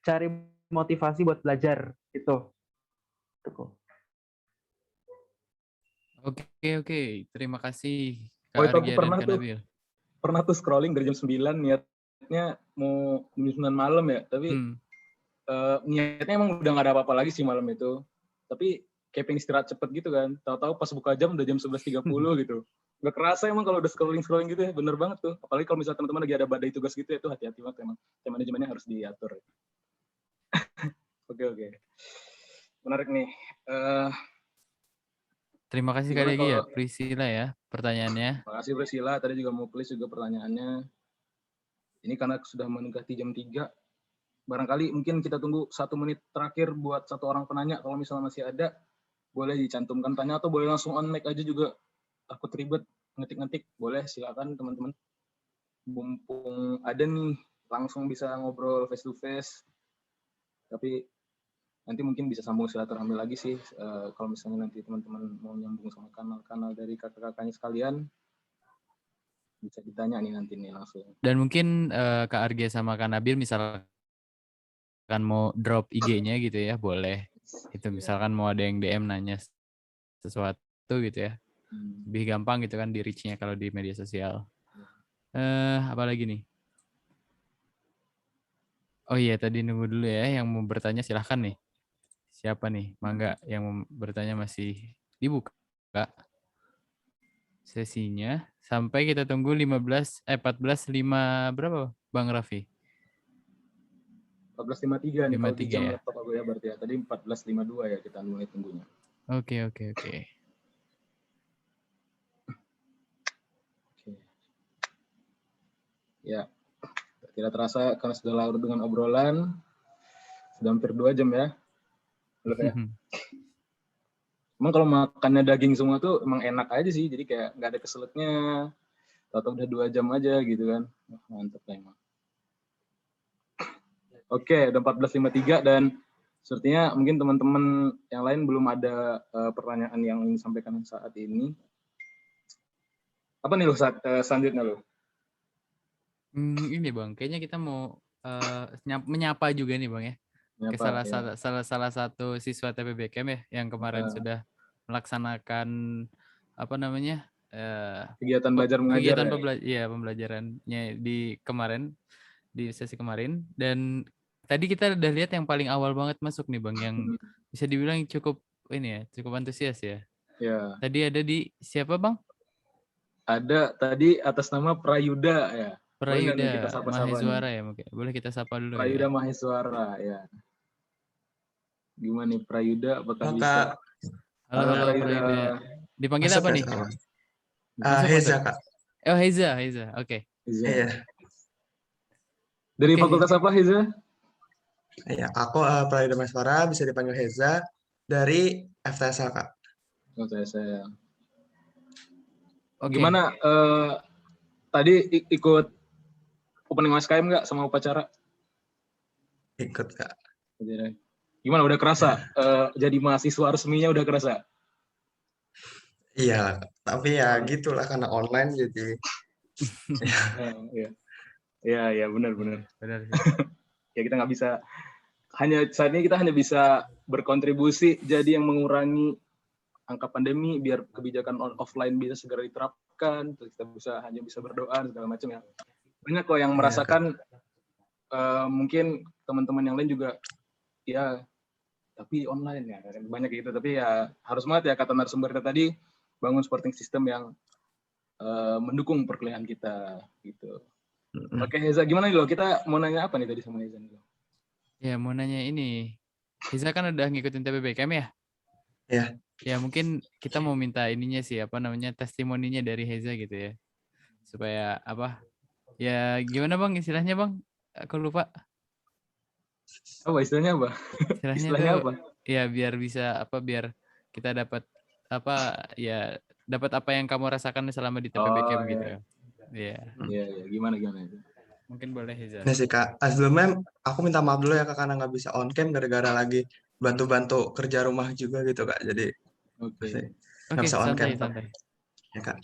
cari motivasi buat belajar gitu. Oke. Terima kasih Oh, Kak itu aku Argia dan Kak Nabil. pernah tuh scrolling dari jam 9, niatnya mau jam 9 malam ya, tapi niatnya emang udah gak ada apa-apa lagi sih malam itu. Tapi kayak pengen istirahat cepet gitu kan. Tahu-tahu pas buka jam udah jam 11.30 gitu. Gak kerasa emang kalau udah scrolling gitu ya, bener banget tuh. Apalagi kalau misalnya teman-teman lagi ada badai tugas gitu ya, itu hati-hati banget emang. Time manajemennya harus diatur. Oke. Menarik nih. Terima kasih Kak Degi ya, Priscilla ya pertanyaannya. Terima kasih Priscilla, tadi juga mau please juga pertanyaannya. ini karena sudah mendekati jam 3, barangkali mungkin kita tunggu 1 menit terakhir buat satu orang penanya, kalau misalnya masih ada, boleh dicantumkan tanya atau boleh langsung on mic aja juga. Takut ribet ngetik-ngetik, boleh silakan teman-teman. Mumpung ada nih, langsung bisa ngobrol face to face. Tapi nanti mungkin bisa sambung silaturahmi lagi sih, kalau misalnya nanti teman-teman mau nyambung sama kanal-kanal dari kakak-kakaknya sekalian, bisa ditanya nih nanti nih langsung. Dan mungkin Kak Arge sama Kak Nabil misalkan mau drop IG-nya gitu ya, boleh. Itu misalkan mau ada yang DM nanya sesuatu gitu ya. Lebih gampang gitu kan di reach-nya kalau di media sosial. Apa lagi nih? Oh iya, tadi nunggu dulu ya, yang mau bertanya silahkan nih. Siapa nih? Mangga yang mau bertanya masih dibuka sesinya sampai kita tunggu 14:05 berapa Bang Raffi? 14.53 nih kalau di 53 jam ya. laptop aku ya, berarti ya. Tadi 14.52 ya kita mulai tunggunya. Oke. Oke. Ya, tidak terasa karena sudah larut dengan obrolan. Sudah hampir 2 jam ya. Belum ya. Emang kalau makannya daging semua tuh emang enak aja sih, jadi kayak nggak ada keselutnya. Atau udah 2 jam aja gitu kan. Mantep lah emang. Oke, udah 14.53 dan sepertinya mungkin teman-teman yang lain belum ada pertanyaan yang ingin disampaikan saat ini. Apa nih lo selanjutnya lo? Ini Bang, kayaknya kita mau menyapa juga nih Bang ya. Ke salah satu siswa TPB Camp ya yang kemarin sudah melaksanakan apa namanya? Kegiatan belajar mengajar pembelajarannya di sesi kemarin, dan tadi kita udah lihat yang paling awal banget masuk nih Bang, yang bisa dibilang cukup antusias ya. Ya. Tadi ada di siapa Bang? Ada tadi atas nama Prayuda ya. Prayuda Maheswara ya, mungkin boleh kita sapa dulu. Prayuda ya. Maheswara ya. Gimana nih Prayuda, apakah Halo, bisa? Kak. Halo Prayuda. Dipanggil Masuk apa ya, nih? Heza, Kak. Oh Heza, oke. Iya. Dari fakultas apa Heza? Iya, aku Prayuda Maheswara, bisa dipanggil Heza, dari FTSA, Kak. Oh, saya. Oke. Gimana tadi ikut opening OSKM nggak sama upacara? Ikut, Kak. Gimana, udah kerasa jadi mahasiswa resminya, udah kerasa? Iya, tapi ya gitulah karena online jadi. Iya, benar. Ya kita nggak bisa, saat ini kita hanya bisa berkontribusi jadi yang mengurangi angka pandemi biar kebijakan offline bisa segera diterapkan, terus kita hanya bisa berdoa segala macam ya. Banyak kok yang merasakan, mungkin teman-teman yang lain juga ya, tapi online ya, banyak gitu. Tapi ya harus banget ya kata narasumber kita tadi, bangun supporting system yang mendukung perkuliahan kita gitu. Oke Heza, gimana nih lo? Kita mau nanya apa nih tadi sama Heza? Ya mau nanya ini, Heza kan udah ngikutin TPB Camp ya? Iya. Ya mungkin kita mau minta ininya sih, testimoninya dari Heza gitu ya, supaya apa? Ya gimana Bang istilahnya Bang? Aku lupa. Apa istilahnya apa? Istilahnya apa? Ya biar bisa biar kita dapat dapat apa yang kamu rasakan selama di TPB Camp gitu. Iya. Iya, gimana itu? Mungkin boleh Heza. Ini sih Kak, sebelumnya aku minta maaf dulu ya Kak karena nggak bisa on cam gara-gara lagi bantu-bantu kerja rumah juga gitu Kak. Jadi nggak bisa on cam. Santai. Ya Kak.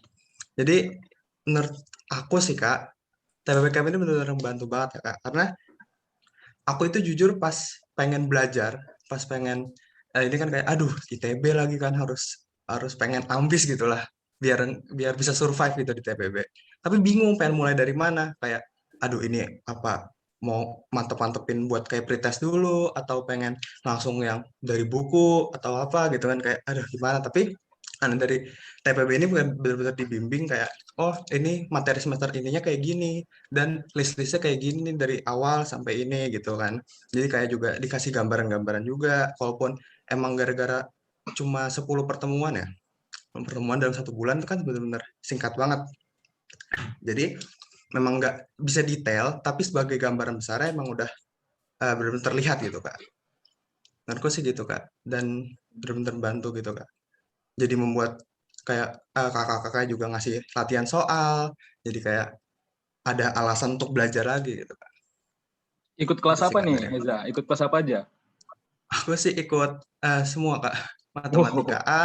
Jadi menurut aku sih Kak, TPB Camp ini benar-benar membantu banget ya Kak. Karena aku itu jujur pas pengen belajar, pas pengen ini kan kayak aduh ITB lagi kan harus pengen ambis gitulah biar bisa survive gitu di TPB. Tapi bingung pengen mulai dari mana, kayak aduh ini apa mau mantep-mantepin buat kayak pretest dulu atau pengen langsung yang dari buku atau apa gitu kan, kayak aduh gimana. Tapi dari TPB ini benar-benar dibimbing kayak oh ini materi semester ininya kayak gini dan list-listnya kayak gini dari awal sampai ini gitu kan. Jadi kayak juga dikasih gambaran-gambaran juga, walaupun emang gara-gara cuma 10 pertemuan dalam 1 bulan itu kan benar-benar singkat banget. Jadi memang nggak bisa detail, tapi sebagai gambaran besarnya emang udah benar-benar terlihat gitu Kak. Menurutku sih gitu Kak, dan benar-benar bantu gitu Kak. Jadi membuat kayak kakak-kakak juga ngasih latihan soal, jadi kayak ada alasan untuk belajar lagi gitu Kak. Ikut kelas Itu sih apa Kak nih, dari aku. Eza? Ikut kelas apa aja? Aku sih ikut semua Kak, matematika Oh, A,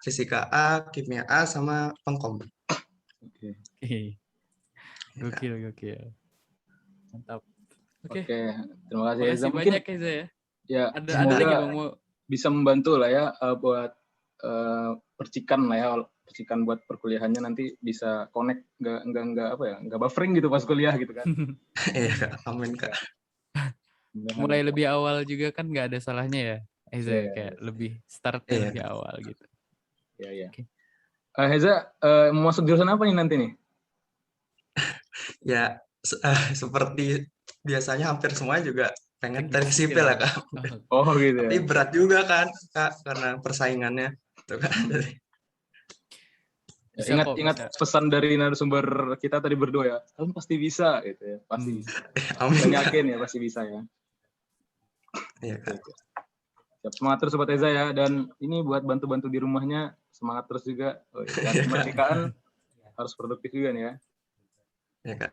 fisika A, kimia A, sama pengkom. oke. Ya, Kak. Gokil. Mantap. Oke, Oke, terima kasih Eza. makasih Mungkin banyak Eza ya. ya Ada lagi semoga Bang mau bisa membantu lah ya buat percikan lah ya, percikan buat perkuliahannya nanti bisa connect, nggak apa ya, nggak buffering gitu pas kuliah gitu kan. Iya Kak, amin Kak. mulai lebih awal juga kan nggak ada salahnya ya Eza, Iya, kayak lebih startnya Iya. lebih awal gitu. iya. Oke. Heza, mau masuk jurusan apa nih nanti nih? Ya seperti biasanya hampir semua juga pengen teknik sipil ya Kak. Oh gitu Tapi ya. berat juga kan Kak, karena persaingannya tuh kan. Ya, Bisa kok, ingat bisa. pesan dari narasumber kita tadi berdua ya, kalian pasti bisa gitu ya, pasti bisa. Amin Dan Kak. yakin ya pasti bisa ya. Iya Kak. Siap, semangat terus Sobat Eza ya, dan ini buat bantu-bantu di rumahnya, semangat terus juga. Oh, ya. Dan kemerdekaan harus produktif juga nih ya. Iya Kak.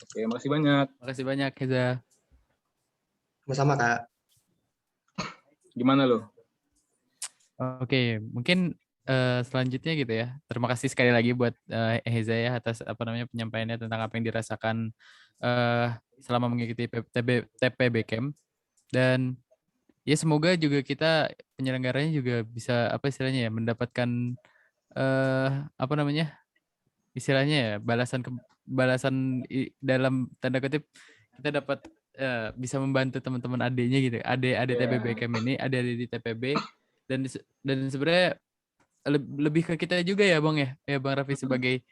Oke, makasih banyak. Makasih banyak Eza. Sama-sama Kak. Gimana lo? Oke, mungkin selanjutnya gitu ya. Terima kasih sekali lagi buat Heza ya atas penyampaiannya tentang apa yang dirasakan selama mengikuti TPB Camp. Dan ya semoga juga kita penyelenggaranya juga bisa istilahnya ya, mendapatkan istilahnya ya, balasan dalam tanda kutip, kita dapat bisa membantu teman-teman adiknya gitu. Adik TPB Camp ini, adik di TPB, dan sebenarnya lebih ke kita juga ya Bang ya Bang Raffi, sebagai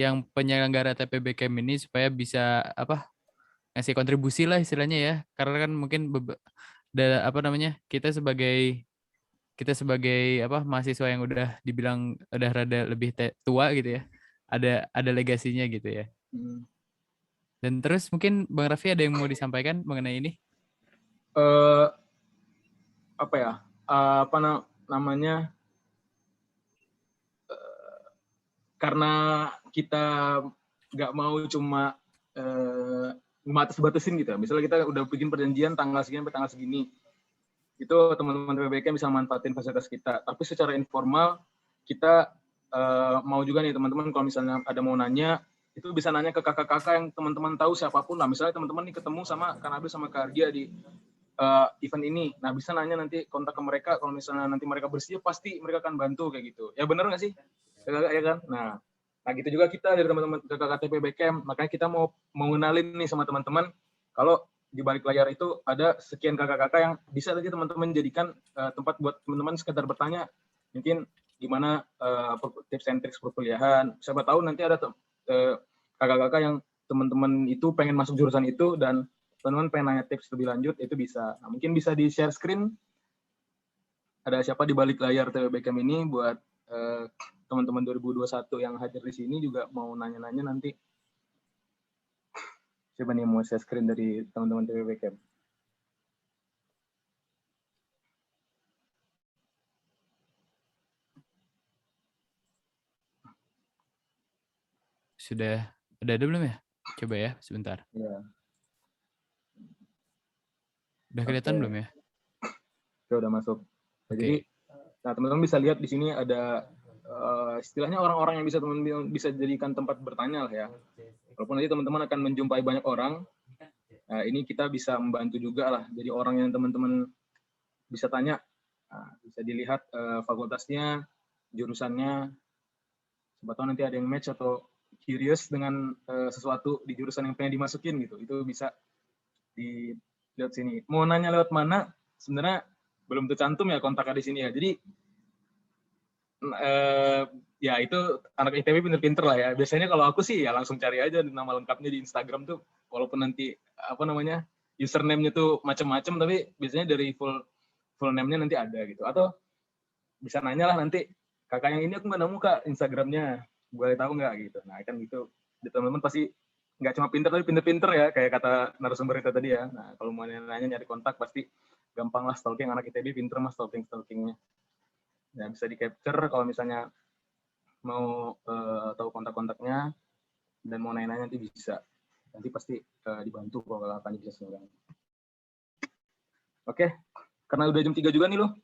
yang penyelenggara TPB Camp ini, supaya bisa ngasih kontribusi lah istilahnya ya, karena kan mungkin kita sebagai mahasiswa yang udah dibilang udah rada lebih tua gitu ya, ada legasinya gitu ya. Dan terus mungkin Bang Raffi ada yang mau disampaikan mengenai ini? Karena kita nggak mau cuma batas-batasin gitu ya. Misalnya kita udah bikin perjanjian tanggal segini sampai tanggal segini, itu teman-teman TPBK bisa manfaatin fasilitas kita. Tapi secara informal kita mau juga nih teman-teman, kalau misalnya ada mau nanya, itu bisa nanya ke kakak-kakak yang teman-teman tahu siapapun lah. Misalnya teman-teman nih ketemu sama Kak Nabil sama Kak Argia di event ini, nah bisa nanya nanti kontak ke mereka. Kalau misalnya nanti mereka bersedia, pasti mereka akan bantu kayak gitu. Ya bener nggak sih? Ya kan? Nah gitu juga kita dari teman-teman kakak TPB Camp. Makanya kita mau ngenalin nih sama teman-teman, kalau di balik layar itu ada sekian kakak-kakak yang bisa tadi teman-teman jadikan tempat buat teman-teman sekedar bertanya, mungkin gimana tips and tricks perkuliahan. Siapa tahu nanti ada kakak-kakak yang teman-teman itu pengen masuk jurusan itu, dan teman-teman pengen nanya tips lebih lanjut, itu bisa. Nah, mungkin bisa di share screen ada siapa di balik layar TPB Camp ini, buat teman-teman 2021 yang hadir di sini juga mau nanya-nanya nanti. Coba nih mau share screen dari teman-teman TPB Camp. Sudah ada belum ya? Coba ya, sebentar. Ya. Udah kelihatan belum ya? Oke, udah masuk. Nah, Oke. jadi, nah teman-teman bisa lihat di sini ada istilahnya orang-orang yang bisa teman-teman bisa jadikan tempat bertanya lah ya. Walaupun nanti teman-teman akan menjumpai banyak orang, nah, ini kita bisa membantu juga lah. Jadi orang yang teman-teman bisa tanya, nah, bisa dilihat fakultasnya, jurusannya. Siapa tahu nanti ada yang match atau curious dengan sesuatu di jurusan yang pengen dimasukin gitu. Itu bisa dilihat sini. Mau nanya lewat mana? Sebenarnya belum tercantum ya kontaknya di sini ya. Jadi ya itu anak ITB pinter-pinter lah ya. Biasanya kalau aku sih ya langsung cari aja nama lengkapnya di Instagram tuh. Walaupun nanti username-nya tuh macam-macam, tapi biasanya dari full name-nya nanti ada gitu. Atau bisa nanya lah nanti, kakak yang ini aku nggak nemu Kak Instagram-nya, boleh tahu nggak gitu. Nah kan gitu di teman-teman pasti nggak cuma pinter tapi pinter-pinter ya, kayak kata narasumber kita tadi ya. Nah kalau mau nanya nyari kontak pasti gampang lah stalking, anak ITB pinter mas stalkingnya. Ya bisa di capture kalau misalnya mau tahu kontak-kontaknya dan mau nanya-nanya nanti bisa. Nanti pasti dibantu kalau akan bisa sebenarnya. Oke, karena udah jam 3 juga nih loh.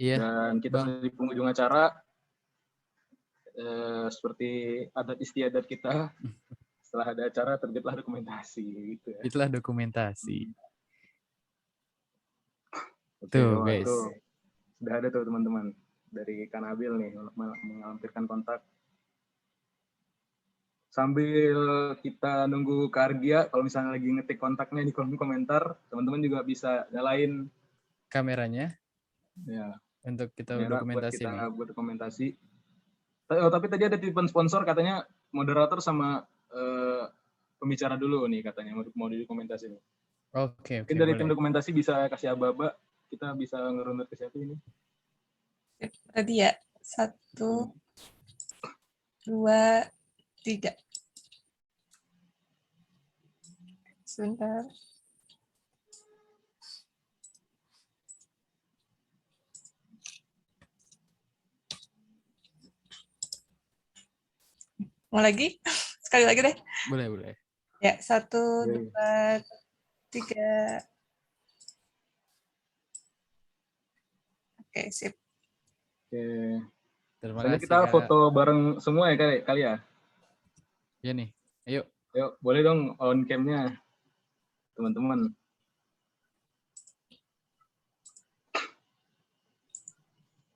Iya. Dan kita Bang. sudah di penghujung acara. Seperti adat istiadat kita, setelah ada acara terbitlah dokumentasi gitu ya. Itulah dokumentasi. Oke, Tuh, wah, guys. tuh. Sudah ada tuh teman-teman dari Kanabil nih melampirkan kontak. Sambil kita nunggu Kak Argia, kalau misalnya lagi ngetik kontaknya di kolom komentar, teman-teman juga bisa nyalain Kameranya ya untuk kita kamera dokumentasi nih. buat dokumentasi. Tapi tadi ada titipan sponsor, katanya moderator sama pembicara dulu nih katanya mau dokumentasi nih. Oke, Mungkin dari boleh. tim dokumentasi bisa kasih aba-aba, kita bisa ngerunut ke siapa ini. Tadi ya, 1, 2, 3. Sebentar. Mau lagi? Sekali lagi deh. Boleh. Ya, 1, 2, 3. Oke, sip. Oke. Terima Soalnya kasih, kita Kak. foto bareng semua ya kali ya. Iya nih. Ayo. Yuk, boleh dong on cam-nya, teman-teman.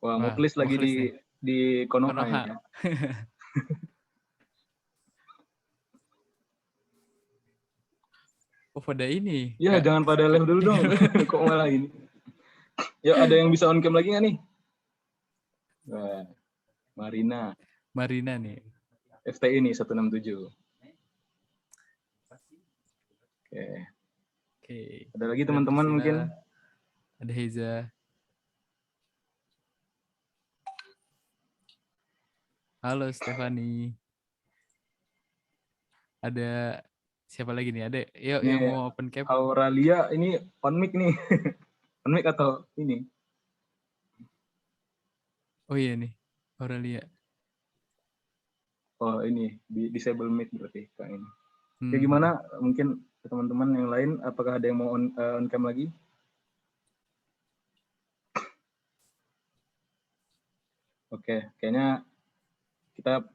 Wah, Muklis lagi di Konoha ya. Oh, pada ini. Ya, jangan pada live dulu dong. Kok malah ini. Yuk, ada yang bisa on cam lagi nggak nih? Wah, Marina nih. FTI nih 167. Oke. Ada lagi teman-teman mungkin? Ada Heza. Halo Stefani. Ada siapa lagi nih? Ada yuk yang mau open cam. Auralia ini on mic nih. On mic atau ini? Oh iya nih, Auralia. Oh ini disable mic berarti Kak ini. Oke, gimana mungkin teman-teman yang lain, apakah ada yang mau on cam lagi? Oke, kayaknya kita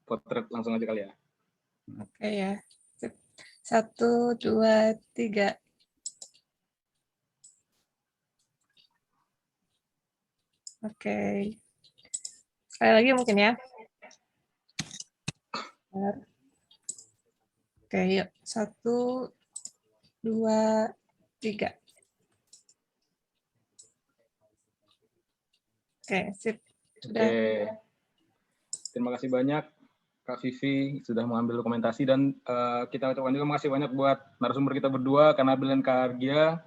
potret langsung aja kali ya. Oke ya. 1, 2, 3. Oke. Sekali lagi mungkin ya. Oke, yuk. 1, 2, 3. Oke, sip. Sudah. Oke. Terima kasih banyak Kak Vivi sudah mengambil dokumentasi, dan kita ucapkan juga makasih banyak buat narasumber kita berdua, Kanabil dan Kak Argia.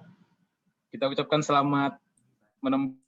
Kita ucapkan selamat menempuh